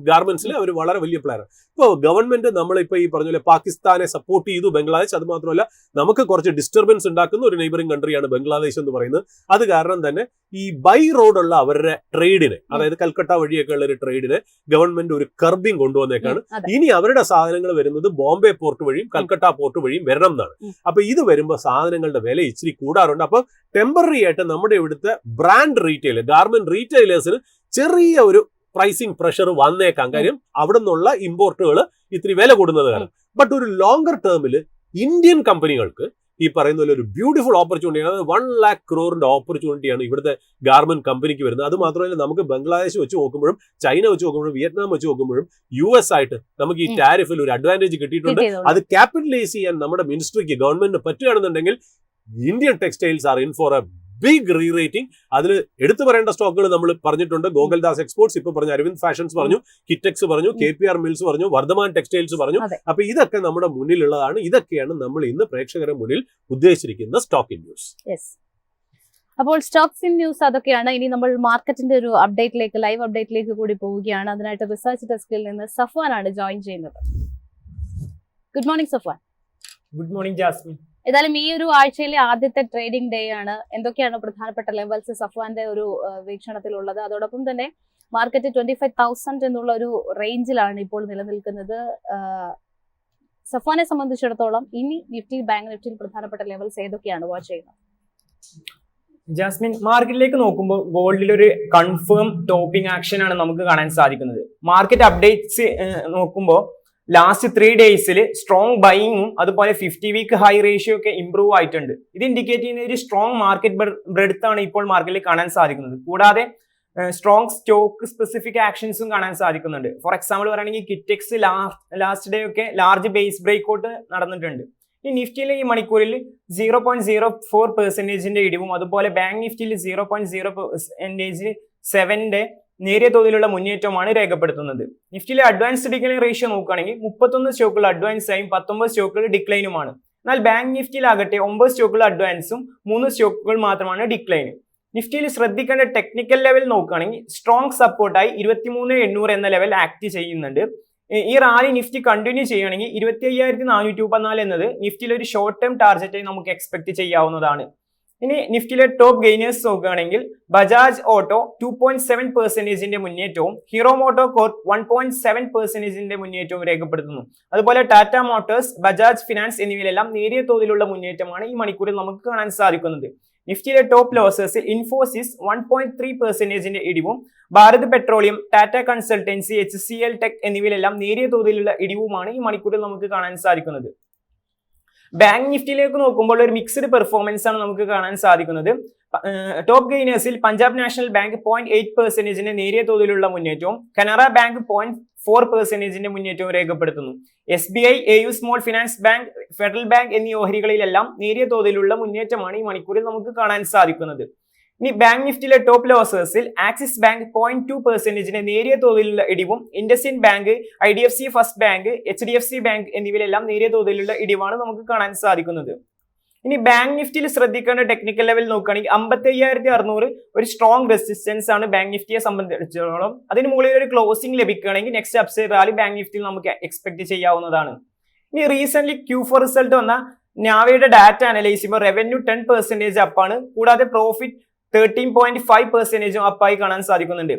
ഗാർമെന്റ്സിൽ അവർ വളരെ വലിയ പ്ലെയറാണ്. ഇപ്പോൾ ഗവൺമെന്റ് നമ്മളിപ്പോൾ ഈ പറഞ്ഞ പോലെ പാകിസ്ഥാനെ സപ്പോർട്ട് ചെയ്തു ബംഗ്ലാദേശ്. അത് മാത്രമല്ല നമുക്ക് കുറച്ച് ഡിസ്റ്റർബൻസ് ഉണ്ടാക്കുന്ന ഒരു നെയ്ബറിംഗ് കൺട്രിയാണ് ബംഗ്ലാദേശ് എന്ന് പറയുന്നത്. അത് കാരണം തന്നെ ഈ ബൈ റോഡുള്ള അവരുടെ ട്രേഡിനെ, അതായത് കൽക്കട്ട വഴിയൊക്കെ ഉള്ള ഒരു ട്രേഡിനെ ഗവൺമെന്റ് ഒരു കർബിംഗ് കൊണ്ടുവന്നേക്കാണ്. ഇനി അവരുടെ സാധനങ്ങൾ വരുന്നത് ബോംബെ പോർട്ട് വഴിയും കൽക്കട്ട പോർട്ട് വഴിയും വരണം എന്നാണ്. അപ്പൊ ഇത് വരുമ്പോൾ സാധനങ്ങളുടെ വില ഇച്ചിരി കൂടാറുണ്ട്. അപ്പൊ ടെമ്പററി ആയിട്ട് നമ്മുടെ ഇവിടുത്തെ ബ്രാൻഡ് റീറ്റെയിൽ ഗാർമെന്റ് റീറ്റെയിലേഴ്സിന് ചെറിയ ഒരു പ്രൈസിങ് പ്രഷർ വന്നേക്കാം. കാര്യം അവിടെ നിന്നുള്ള ഇമ്പോർട്ടുകൾ ഇത്തിരി വില കൂടുന്നത് കാരണം. ബട്ട് ഒരു ലോങ്ങർ ടേമിൽ ഇന്ത്യൻ കമ്പനികൾക്ക് ഈ പറയുന്ന പോലെ ഒരു ബ്യൂട്ടിഫുൾ ഓപ്പർച്യൂണിറ്റി, അതായത് 1 lakh crore ഓപ്പർച്യൂണിറ്റിയാണ് ഇവിടുത്തെ ഗാർമെന്റ് കമ്പനിക്ക് വരുന്നത്. അത് മാത്രമല്ല നമുക്ക് ബംഗ്ലാദേശ് വെച്ച് നോക്കുമ്പോഴും ചൈന വെച്ച് നോക്കുമ്പോഴും വിയറ്റ്നാം വെച്ച് നോക്കുമ്പോഴും US ആയിട്ട് നമുക്ക് ഈ ടാരിഫിൽ ഒരു അഡ്വാൻറ്റേജ് കിട്ടിയിട്ടുണ്ട്. അത് ക്യാപിറ്റലൈസ് ചെയ്യാൻ നമ്മുടെ മിനിസ്ട്രിക്ക് ഗവൺമെന്റിന് പറ്റുകയാണെന്നുണ്ടെങ്കിൽ Indian textiles are in for a big rerating. അതിൽ എടുത്തു പറയേണ്ട സ്റ്റോക്കുകൾ നമ്മൾ പറഞ്ഞിട്ടുണ്ട്. ഗോകുൽദാസ് എക്സ്പോർട്സ് ഇപ്പൊ പറഞ്ഞു, അരവിന്ദ് ഫാഷൻസ് പറഞ്ഞു, കിറ്റെക്സ് പറഞ്ഞു, KPR മിൽസ് പറഞ്ഞു, വർദ്ധമാൻ ടെക്സ്റ്റൈൽസ് പറഞ്ഞു. അപ്പൊ ഇതൊക്കെ നമ്മുടെ മുന്നിലുള്ളതാണ്. ഇതൊക്കെയാണ് നമ്മൾ ഇന്ന് പ്രേക്ഷകരുടെ മുന്നിൽ ഉദ്ദേശിച്ചിരിക്കുന്ന സ്റ്റോക്ക് ഇൻ ന്യൂസ്. അപ്പോൾ സ്റ്റോക്സ് ഇൻ ന്യൂസ് അതൊക്കെയാണ്. ഇനി നമ്മൾ മാർക്കറ്റിന്റെ ഒരു അപ്ഡേറ്റിലേക്ക്, ലൈവ് അപ്ഡേറ്റിലേക്ക് കൂടി പോവുകയാണ്. അതിനായിട്ട് റിസർച്ച് ഡെസ്കിൽ നിന്ന് സഫ്വാൻ ആണ് ജോയിൻ ചെയ്യുന്നത്. Good morning Safwan. Good morning Jasmine. ഏതായാലും ഈ ഒരു ആഴ്ചയിലെ ആദ്യത്തെ ട്രേഡിംഗ് ഡേ ആണ്. എന്തൊക്കെയാണ് പ്രധാനപ്പെട്ട ലെവൽസ് സഫ്വാന്റെ ഒരു വീക്ഷണത്തിലുള്ളത്? അതോടൊപ്പം തന്നെ മാർക്കറ്റ് 25,000 എന്നുള്ള ഒരു റേഞ്ചിലാണ് ഇപ്പോൾ നിലനിൽക്കുന്നത്. സഫ്വാനെ സംബന്ധിച്ചിടത്തോളം ഇനി നിഫ്റ്റി, ബാങ്ക് നിഫ്റ്റിയിൽ പ്രധാനപ്പെട്ട ലെവൽസ് ഏതൊക്കെയാണ് വാച്ച് ചെയ്യുന്നത്? ജാസ്മിൻ, മാർക്കറ്റിലേക്ക് നോക്കുമ്പോൾ ഗോൾഡിൽ ഒരു കൺഫേം ടോപ്പിംഗ് ആക്ഷൻ ആണ് നമുക്ക് കാണാൻ സാധിക്കുന്നത്. മാർക്കറ്റ് അപ്ഡേറ്റ്സ് നോക്കുമ്പോൾ ലാസ്റ്റ് 3 ഡേയ്സിൽ സ്ട്രോങ് ബൈയിങ്ങും അതുപോലെ 50 വീക്ക് ഹൈ റേഷ്യോ ഒക്കെ ഇംപ്രൂവ് ആയിട്ടുണ്ട്. ഇത് ഇൻഡിക്കേറ്റ് ചെയ്യുന്ന ഒരു സ്ട്രോങ് മാർക്കറ്റ് ബ്രെഡ്ത്ത് ആണ് ഇപ്പോൾ മാർക്കറ്റിൽ കാണാൻ സാധിക്കുന്നത്. കൂടാതെ സ്ട്രോങ് സ്റ്റോക്ക് സ്പെസിഫിക് ആക്ഷൻസും കാണാൻ സാധിക്കുന്നുണ്ട്. ഫോർ എക്സാമ്പിൾ പറയുകയാണെങ്കിൽ കിറ്റെക്സ് ലാസ്റ്റ് ഡേ ഒക്കെ ലാർജ് ബേസ് ബ്രേക്ക് ഔട്ട് നടന്നിട്ടുണ്ട്. ഈ നിഫ്റ്റിയിലെ ഈ മണിക്കൂറിൽ 0.04% ഇടിവും അതുപോലെ ബാങ്ക് നിഫ്റ്റിയിൽ 0.0% നേരിയ തോതിലുള്ള മുന്നേറ്റമാണ് രേഖപ്പെടുത്തുന്നത്. നിഫ്റ്റിയിലെ അഡ്വാൻസ് ഡിക്ലൈൻ റേഷ്യോ നോക്കുകയാണെങ്കിൽ 31 സ്റ്റോക്കുകൾ അഡ്വാൻസ് ആയും 19 സ്റ്റോക്കുകൾ ഡിക്ലൈനുമാണ്. എന്നാൽ ബാങ്ക് നിഫ്റ്റിയിലാകട്ടെ 9 സ്റ്റോക്കുകൾ അഡ്വാൻസും 3 സ്റ്റോക്കുകൾ മാത്രമാണ് ഡിക്ലൈനും. നിഫ്റ്റിയിൽ ശ്രദ്ധിക്കേണ്ട ടെക്നിക്കൽ ലെവൽ നോക്കുകയാണെങ്കിൽ സ്ട്രോങ് സപ്പോർട്ടായി 23,800 എന്ന ലെവൽ ആക്ട് ചെയ്യുന്നുണ്ട്. ഈ റാലി നിഫ്റ്റി കണ്ടിന്യൂ ചെയ്യുകയാണെങ്കിൽ 25,434 എന്നത് നിഫ്റ്റിയിൽ ഒരു ഷോർട്ട് ടേം ടാർഗറ്റായി നമുക്ക് എക്സ്പെക്ട് ചെയ്യാവുന്നതാണ്. ഇനി നിഫ്റ്റിയിലെ ടോപ്പ് ഗെയിനേഴ്സ് നോക്കുകയാണെങ്കിൽ ബജാജ് ഓട്ടോ 2.7% മുന്നേറ്റവും ഹീറോ മോട്ടോ കോർപ്പ് 1.7% മുന്നേറ്റവും രേഖപ്പെടുത്തുന്നു. അതുപോലെ ടാറ്റ മോട്ടോഴ്സ്, ബജാജ് ഫിനാൻസ് എന്നിവയിലെല്ലാം നേരിയ തോതിലുള്ള മുന്നേറ്റമാണ് ഈ മണിക്കൂറിൽ നമുക്ക് കാണാൻ സാധിക്കുന്നത്. നിഫ്റ്റിയിലെ ടോപ്പ് ലോസേഴ്സിൽ ഇൻഫോസിസ് 1.3% ഇടിവും Bharat petroleum, Tata consultancy, HCL tech എന്നിവയിലെല്ലാം നേരിയ തോതിലുള്ള ഇടിവുമാണ് ഈ മണിക്കൂറിൽ നമുക്ക് കാണാൻ സാധിക്കുന്നത്. ബാങ്ക് നിഫ്റ്റിയിലേക്ക് നോക്കുമ്പോൾ ഒരു മിക്സ്ഡ് പെർഫോമൻസ് ആണ് നമുക്ക് കാണാൻ സാധിക്കുന്നത്. ടോപ്പ് ഗെയിനേഴ്സിൽ പഞ്ചാബ് നാഷണൽ ബാങ്ക് 0.8% നേരിയ തോതിലുള്ള മുന്നേറ്റവും കനറ ബാങ്ക് 0.4% മുന്നേറ്റവും രേഖപ്പെടുത്തുന്നു. SBI, AU small finance bank, federal bank എന്നീ ഓഹരികളിലെല്ലാം നേരിയ തോതിലുള്ള മുന്നേറ്റമാണ് ഈ മണിക്കൂറിൽ നമുക്ക് കാണാൻ സാധിക്കുന്നത്. ഇനി ബാങ്ക് നിഫ്റ്റിയിലെ ടോപ്പ് ലോസേഴ്സിൽ ആക്സിസ് ബാങ്ക് 0.2% നേരിയ തോതിലുള്ള ഇടിവും IndusInd bank, IDFC first bank, HDFC bank എന്നിവയിലെല്ലാം നേരിയ തോതിലുള്ള ഇടിവാണ് നമുക്ക് കാണാൻ സാധിക്കുന്നത്. ഇനി ബാങ്ക് നിഫ്റ്റിയിൽ ശ്രദ്ധിക്കേണ്ട ടെക്നിക്കൽ ലെവൽ നോക്കുകയാണെങ്കിൽ 55,600 ഒരു സ്ട്രോങ് റെസിസ്റ്റൻസ് ആണ് ബാങ്ക് നിഫ്റ്റിയെ സംബന്ധിച്ചിടത്തോളം. അതിന് മുകളിൽ ഒരു ക്ലോസിംഗ് ലഭിക്കുകയാണെങ്കിൽ നെക്സ്റ്റ് അപ്സൈഡ് റാലി ബാങ്ക് നിഫ്റ്റിയിൽ നമുക്ക് എക്സ്പെക്ട് ചെയ്യാവുന്നതാണ്. ഇനി റീസെന്റ് Q4 റിസൾട്ട് വന്ന നാവയുടെ ഡാറ്റ അനലൈസ് ചെയ്യുമ്പോൾ റവന്യൂ 10% അപ്പാണ്. കൂടാതെ പ്രോഫിറ്റ് 13.5% അപ്പായി കാണാൻ സാധിക്കുന്നുണ്ട്.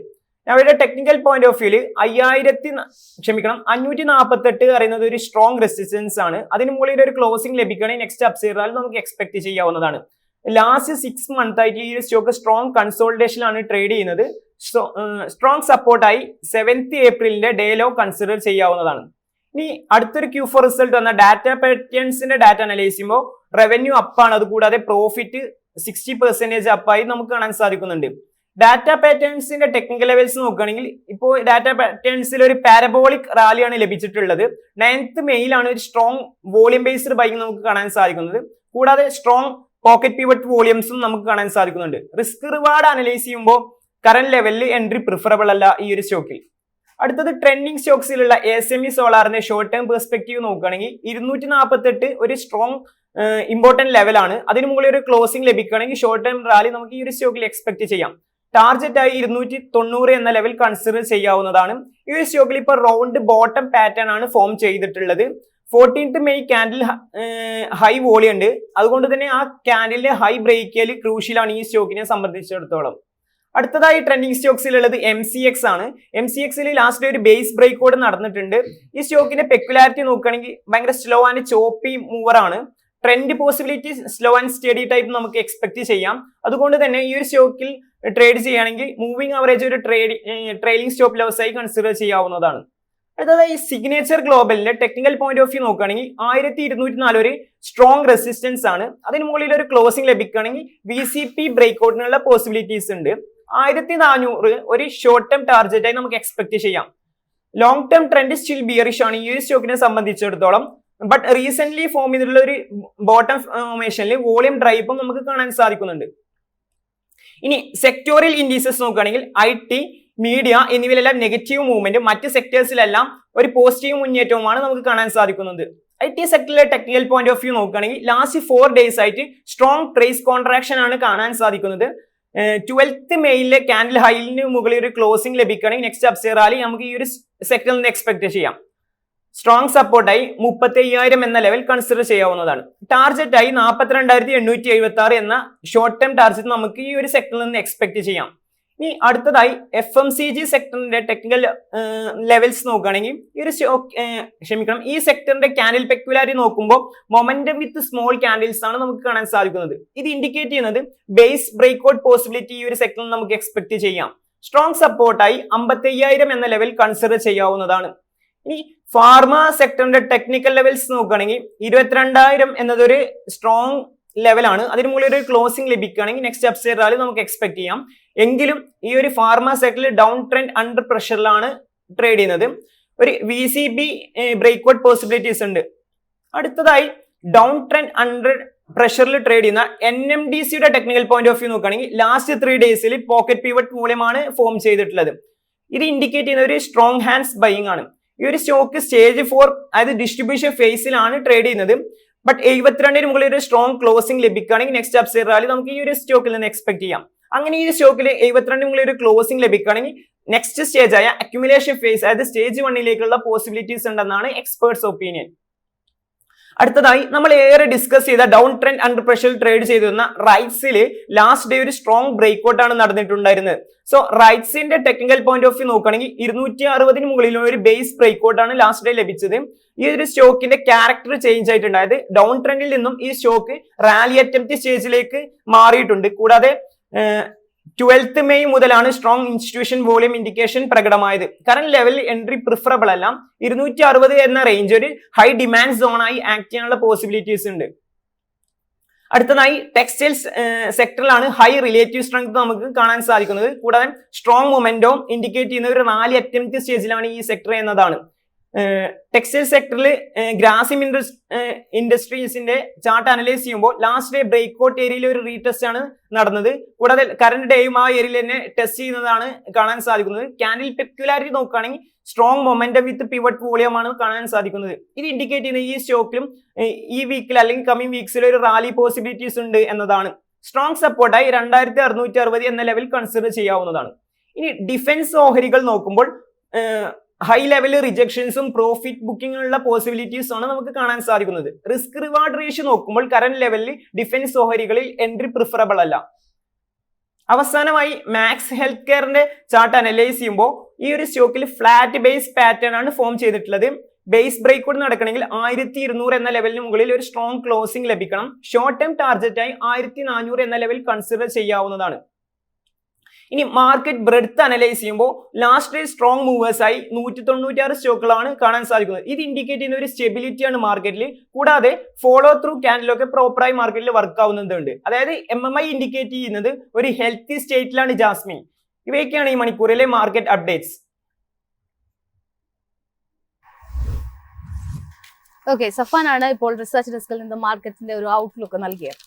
അവരുടെ ടെക്നിക്കൽ പോയിന്റ് ഓഫ് വ്യൂല് 548 പറയുന്നത് ഒരു സ്ട്രോങ് റെസിസ്റ്റൻസ് ആണ്. അതിന് മുകളിൽ ഒരു ക്ലോസിംഗ് ലഭിക്കുകയാണെങ്കിൽ നെക്സ്റ്റ് അപ്സൈഡ് റാലി നമുക്ക് എക്സ്പെക്ട് ചെയ്യാവുന്നതാണ്. ലാസ്റ്റ് 6 മന്ത് ആയിട്ട് ഈ സ്റ്റോക്ക് സ്ട്രോങ് കൺസോൾട്ടേഷൻ ആണ് ട്രേഡ് ചെയ്യുന്നത്. സ്ട്രോങ് സപ്പോർട്ടായി 7th ഏപ്രിലിന്റെ ഡേ ലോ കൺസിഡർ ചെയ്യാവുന്നതാണ്. ഇനി അടുത്തൊരു Q4 റിസൾട്ട് വന്ന ഡാറ്റ പാറ്റേൺസിന്റെ ഡാറ്റ അനലൈസ് ചെയ്യുമ്പോൾ റവന്യൂ അപ്പാണ്. അതുകൂടാതെ പ്രോഫിറ്റ് 60% അപ്പായി നമുക്ക് കാണാൻ സാധിക്കുന്നുണ്ട്. ഡാറ്റ പാറ്റേൺസിന്റെ ടെക്നിക്കൽ ലെവൽസ് നോക്കുകയാണെങ്കിൽ ഇപ്പോൾ ഡാറ്റ പാറ്റേൺസിൽ ഒരു പാരബോളിക് റാലിയാണ് ലഭിച്ചിട്ടുള്ളത്. 9th മെയിലാണ് ഒരു സ്ട്രോങ് വോളിയം ബേസ്ഡ് ബൈങ് നമുക്ക് കാണാൻ സാധിക്കുന്നത്. കൂടാതെ സ്ട്രോങ് പോക്കറ്റ് പിവറ്റ് വോളിയംസും നമുക്ക് കാണാൻ സാധിക്കുന്നുണ്ട്. റിസ്ക് റിവാർഡ് അനലൈസ് ചെയ്യുമ്പോൾ കറന്റ് ലെവലിൽ എൻട്രി പ്രിഫറബിൾ അല്ല ഈ ഒരു സ്റ്റോക്കിൽ. അടുത്തത് ട്രെൻഡിങ് സ്റ്റോക്സിലുള്ള ASME സോളാറിന്റെ ഷോർട്ട് ടേം പെർസ്പെക്റ്റീവ് നോക്കുകയാണെങ്കിൽ 248 ഒരു സ്ട്രോങ് ഇമ്പോർട്ടന്റ് ലെവലാണ്. അതിന് മുകളിൽ ഒരു ക്ലോസിംഗ് ലഭിക്കുകയാണെങ്കിൽ ഷോർട്ട് ടേം റാലി നമുക്ക് ഈ ഒരു സ്റ്റോക്കിൽ എക്സ്പെക്ട് ചെയ്യാം. ടാർഗറ്റ് ആയി 290 എന്ന ലെവൽ കൺസിഡർ ചെയ്യാവുന്നതാണ്. ഈ ഒരു സ്റ്റോക്കിൽ ഇപ്പോൾ റൗണ്ട് ബോട്ടം പാറ്റേൺ ആണ് ഫോം ചെയ്തിട്ടുള്ളത്. 14th May candle high volume ഉണ്ട്. അതുകൊണ്ട് തന്നെ ആ ക്യാൻഡിലിന്റെ ഹൈ ബ്രേക്ക് ചെയ്യൽ ക്രൂഷ്യലാണ് ഈ സ്റ്റോക്കിനെ സംബന്ധിച്ചിടത്തോളം. അടുത്തതായി ട്രെൻഡിങ് സ്റ്റോക്സിലുള്ളത് MCX ആണ്. MCXൽ ലാസ്റ്റ് ഒരു ബേസ് ബ്രേക്ക് ഔട്ട് നടന്നിട്ടുണ്ട്. ഈ സ്റ്റോക്കിന്റെ പെക്യുലാരിറ്റി നോക്കുകയാണെങ്കിൽ ഭയങ്കര സ്ലോ ആൻഡ് ചോപ്പി മൂവർ ആണ്. Trend possibility slow and steady type നമുക്ക് എക്സ്പെക്ട് ചെയ്യാം. അതുകൊണ്ട് തന്നെ ഈ ഒരു സ്റ്റോക്കിൽ ട്രേഡ് ചെയ്യുകയാണെങ്കിൽ മൂവിംഗ് ആവറേജ് ഒരു ട്രെയിലിംഗ് സ്റ്റോപ്പ് ലോസ് ആയി കൺസിഡർ ചെയ്യാവുന്നതാണ്. അടുത്തതായി സിഗ്നേച്ചർ ഗ്ലോബലിന്റെ ടെക്നിക്കൽ പോയിന്റ് ഓഫ് വ്യൂ നോക്കുകയാണെങ്കിൽ 1204 ഒരു സ്ട്രോങ് റെസിസ്റ്റൻസ് ആണ്. അതിന് മുകളിൽ ഒരു ക്ലോസിംഗ് ലഭിക്കുകയാണെങ്കിൽ VCP ബ്രേക്ക് ഔട്ടിനുള്ള പോസിബിലിറ്റീസ് ഉണ്ട്. 1400 ഒരു ഷോർട്ട് ടേം ടാർഗറ്റ് ആയി നമുക്ക് എക്സ്പെക്ട് ചെയ്യാം. Long term trend still bearish ആണ് ഈ ഒരു സ്റ്റോക്കിനെ സംബന്ധിച്ചിടത്തോളം. ബട്ട് റീസെന്റ് ഫോം ചെയ്തിട്ടുള്ള ഒരു ബോട്ടം ഫോർമേഷനിൽ വോളിയം ഡ്രൈവും നമുക്ക് കാണാൻ സാധിക്കുന്നുണ്ട്. ഇനി സെക്ടോറിയൽ ഇൻഡീസസ് നോക്കുകയാണെങ്കിൽ IT, മീഡിയ എന്നിവയിലെല്ലാം നെഗറ്റീവ് മൂവ്മെന്റും മറ്റ് സെക്ടേഴ്സിലെല്ലാം ഒരു പോസിറ്റീവ് മുന്നേറ്റവുമാണ് നമുക്ക് കാണാൻ സാധിക്കുന്നത്. IT സെക്ടറിലെ ടെക്നിക്കൽ പോയിന്റ് ഓഫ് വ്യൂ നോക്കുകയാണെങ്കിൽ ലാസ്റ്റ് 4 ഡേയ്സ് ആയിട്ട് സ്ട്രോങ് പ്രൈസ് കോൺട്രാക്ഷൻ ആണ് കാണാൻ സാധിക്കുന്നത്. 12th മെയിലെ ക്യാൻഡിൽ ഹൈലിന് മുകളിൽ ഒരു ക്ലോസിംഗ് ലഭിക്കുകയാണെങ്കിൽ നെക്സ്റ്റ് അപ്സൈഡ് റാലി നമുക്ക് ഈ ഒരു സെക്ടറിൽ നിന്ന് എക്സ്പെക്ട് ചെയ്യാം. സ്ട്രോങ് സപ്പോർട്ടായി 35,000 എന്ന ലെവൽ കൺസിഡർ ചെയ്യാവുന്നതാണ്. ടാർഗറ്റ് ആയി 42,876 എന്ന ഷോർട്ട് ടേം ടാർഗറ്റ് നമുക്ക് ഈ ഒരു സെക്ടറിൽ നിന്ന് എക്സ്പെക്ട് ചെയ്യാം. ഇനി അടുത്തതായി FMCG സെക്ടറിന്റെ ടെക്നിക്കൽ ലെവൽസ് നോക്കുകയാണെങ്കിൽ ഈ സെക്ടറിന്റെ ക്യാൻഡിൽ പെക്യുലാരിറ്റി നോക്കുമ്പോൾ മൊമെന്റം വിത്ത് സ്മോൾ ക്യാൻഡിൽസ് ആണ് നമുക്ക് കാണാൻ സാധിക്കുന്നത്. ഇത് ഇൻഡിക്കേറ്റ് ചെയ്യുന്നത് ബേസ് ബ്രേക്ക് ഔട്ട് പോസിബിലിറ്റി ഈ ഒരു സെക്ടറിൽ നമുക്ക് എക്സ്പെക്ട് ചെയ്യാം. സ്ട്രോങ് സപ്പോർട്ടായി 55,000 എന്ന ലെവൽ കൺസിഡർ ചെയ്യാവുന്നതാണ്. ഇനി ഫാർമ സെക്ടറിന്റെ ടെക്നിക്കൽ ലെവൽസ് നോക്കുകയാണെങ്കിൽ 22,000 എന്നതൊരു സ്ട്രോങ് ലെവലാണ്. അതിന് മുകളിൽ ഒരു ക്ലോസിംഗ് ലഭിക്കുകയാണെങ്കിൽ നെക്സ്റ്റ് അപ്സൈഡ് റാലി നമുക്ക് എക്സ്പെക്ട് ചെയ്യാം. എങ്കിലും ഈ ഒരു ഫാർമ സെക്ടറിൽ ഡൗൺ ട്രെൻഡ് അണ്ടർ പ്രഷറിലാണ് ട്രേഡ് ചെയ്യുന്നത്. ഒരു VCB ബ്രേക്ക്ഔട്ട് പോസിബിലിറ്റീസ് ഉണ്ട്. അടുത്തതായി ഡൗൺ ട്രെൻഡ് അണ്ടർ പ്രഷറിൽ ട്രേഡ് ചെയ്യുന്ന NMDCയുടെ ടെക്നിക്കൽ പോയിന്റ് ഓഫ് വ്യൂ നോക്കുകയാണെങ്കിൽ ലാസ്റ്റ് 3 ഡേയ്സിൽ പോക്കറ്റ് പിവറ്റ് മൂല്യമാണ് ഫോം ചെയ്തിട്ടുള്ളത്. ഇത് ഇൻഡിക്കേറ്റ് ചെയ്യുന്ന ഒരു സ്ട്രോങ് ഹാൻഡ്സ് ബൈയിങ് ആണ്. ഈ ഒരു സ്റ്റോക്ക് സ്റ്റേജ് 4 അതായത് ഡിസ്ട്രിബ്യൂഷൻ ഫേസിലാണ് ട്രേഡ് ചെയ്യുന്നത്. ബട്ട് 72 മുകളിൽ ഒരു സ്ട്രോങ് ക്ലോസിംഗ് ലഭിക്കുകയാണെങ്കിൽ നെക്സ്റ്റ് അപ്സൈഡ് റാലി നമുക്ക് ഈ ഒരു സ്റ്റോക്കിൽ നിന്ന് എക്സ്പെക്ട് ചെയ്യാം. അങ്ങനെ ഈ സ്റ്റോക്കിൽ 72 മുകളിൽ ഒരു ക്ലോസിംഗ് ലഭിക്കുകയാണെങ്കിൽ നെക്സ്റ്റ് സ്റ്റേജ് ആയ അക്യുമുലേഷൻ ഫേസ് അതായത് സ്റ്റേജ് 1ലേക്കുള്ള പോസിബിലിറ്റീസ് ഉണ്ടെന്നാണ് എക്സ്പേർട്സ് ഒപ്പീനിയൻ. അടുത്തതായി നമ്മൾ ഏറെ ഡിസ്കസ് ചെയ്ത down trend under pressure trade ചെയ്തിരുന്ന റൈറ്റ്സിൽ ലാസ്റ്റ് ഡേ ഒരു സ്ട്രോങ് ബ്രേക്ക്ഔട്ട് ആണ് നടന്നിട്ടുണ്ടായിരുന്നത്. സോ റൈറ്റ്സിന്റെ ടെക്നിക്കൽ പോയിന്റ് ഓഫ് വ്യൂ നോക്കുകയാണെങ്കിൽ 260 മുകളിലുള്ള ഒരു ബേസ് ബ്രേക്ക്ഔട്ട് ആണ് ലാസ്റ്റ് ഡേ ലഭിച്ചത്. ഈ ഒരു സ്റ്റോക്കിന്റെ ക്യാരക്ടർ ചേഞ്ച് ആയിട്ടുണ്ടായത് ഡൗൺ ട്രെൻഡിൽ നിന്നും ഈ സ്റ്റോക്ക് റാലി അറ്റംപ്റ്റ് സ്റ്റേജിലേക്ക് മാറിയിട്ടുണ്ട്. കൂടാതെ 12th മെയ് മുതലാണ് സ്ട്രോങ് ഇൻസ്റ്റിറ്റ്യൂഷൻ വോളിയം ഇൻഡിക്കേഷൻ പ്രകടമായത്. കറന്റ് ലെവലിൽ എൻട്രി പ്രിഫറബിൾ അല്ല. 260 എന്ന റേഞ്ച് ഒരു ഹൈ ഡിമാൻഡ് സോണായി ആക്ട് ചെയ്യാനുള്ള പോസിബിലിറ്റീസ് ഉണ്ട്. അടുത്തതായി ടെക്സ്റ്റൈൽസ് സെക്ടറിലാണ് ഹൈ റിലേറ്റീവ് സ്ട്രെങ്ത് നമുക്ക് കാണാൻ സാധിക്കുന്നത്. കൂടാതെ സ്ട്രോങ് മൊമെന്റോ ഇൻഡിക്കേറ്റ് ചെയ്യുന്ന ഒരു റാലി അറ്റംപ്റ്റ് സ്റ്റേജിലാണ് ഈ സെക്ടർ എന്നതാണ്. ടെക്സ്റ്റൈൽ സെക്ടറിൽ ഗ്രാസിം ഇൻഡസ്ട്രീസിന്റെ ചാർട്ട് അനലൈസ് ചെയ്യുമ്പോൾ ലാസ്റ്റ് ഡേ ബ്രേക്ക്ഔട്ട് ഏരിയയിൽ ഒരു റീടെസ്റ്റ് ആണ് നടന്നത്. കൂടാതെ കറന്റ് ഡേയും ആ ഏരിയയിൽ തന്നെ ടെസ്റ്റ് ചെയ്യുന്നതാണ് കാണാൻ സാധിക്കുന്നത്. ക്യാൻഡിൽ പെക്യുലാരിറ്റി നോക്കുകയാണെങ്കിൽ സ്ട്രോങ് മൊമെന്റം വിത്ത് പിവറ്റ് വോളിയം ആണ് കാണാൻ സാധിക്കുന്നത്. ഇത് ഇൻഡിക്കേറ്റ് ചെയ്യുന്ന ഈ സ്റ്റോക്കിലും ഈ വീക്കിൽ അല്ലെങ്കിൽ കമ്മിങ് വീക്സിൽ ഒരു റാലി പോസിബിലിറ്റീസ് ഉണ്ട് എന്നതാണ്. സ്ട്രോങ് സപ്പോർട്ടായി 2660 എന്ന ലെവൽ കൺസിഡർ ചെയ്യാവുന്നതാണ്. ഇനി ഡിഫൻസ് ഓഹരികൾ നോക്കുമ്പോൾ ഹൈ ലെവൽ റിജക്ഷൻസും പ്രോഫിറ്റ് ബുക്കിംഗിനുള്ള പോസിബിലിറ്റീസ് ആണ് നമുക്ക് കാണാൻ സാധിക്കുന്നത്. റിസ്ക് റിവാർഡ് റേഷ്യോ നോക്കുമ്പോൾ കറന്റ് ലെവലിൽ ഡിഫൻസ് ഓഹരികളിൽ എൻട്രി പ്രിഫറബിൾ അല്ല. അവസാനമായി മാക്സ് ഹെൽത്ത് കെയറിന്റെ ചാർട്ട് അനലൈസ് ചെയ്യുമ്പോൾ ഈ ഒരു സ്റ്റോക്കിൽ ഫ്ലാറ്റ് ബേസ് പാറ്റേൺ ആണ് ഫോം ചെയ്തിട്ടുള്ളത്. ബേസ് ബ്രേക്ക്ഔട്ട് നടക്കണമെങ്കിൽ 1200 എന്ന ലെവലിന് മുകളിൽ ഒരു സ്ട്രോങ് ക്ലോസിംഗ് ലഭിക്കണം. ഷോർട്ട് ടൈം ടാർഗറ്റായി 1400 എന്ന ലെവൽ കൺസിഡർ ചെയ്യാവുന്നതാണ്. ഇനി മാർക്കറ്റ് ബ്രെഡ്ത്ത് അനലൈസ് ചെയ്യുമ്പോൾ ലാസ്റ്റ് ഡേ സ്ട്രോങ് മൂവേഴ്സ് ആയി 196 സ്റ്റോക്കുകളാണ് കാണാൻ സാധിക്കുന്നത്. ഇത് ഇൻഡിക്കേറ്റ് ചെയ്യുന്ന ഒരു സ്റ്റെബിലിറ്റിയാണ് മാർക്കറ്റിൽ. കൂടാതെ ഫോളോ ത്രൂ ക്യാൻഡിലൊക്കെ പ്രോപ്പറായി മാർക്കറ്റിൽ വർക്ക് ആവുന്നുണ്ട്. അതായത് MMI ഇൻഡിക്കേറ്റ് ചെയ്യുന്നത് ഒരു ഹെൽത്തി സ്റ്റേറ്റിലാണ് ജാസ്മിൻ. ഇവയൊക്കെയാണ് ഈ മണിക്കൂറിലെ മാർക്കറ്റ് അപ്ഡേറ്റ്സ്. ഓക്കെ, സഫാനാണ് ഇപ്പോൾ റിസർച്ച് ഡെസ്കിൽ നിന്ന് മാർക്കറ്റിന്റെ ഒരു ഔട്ട്ലുക്ക് നൽകിയത്.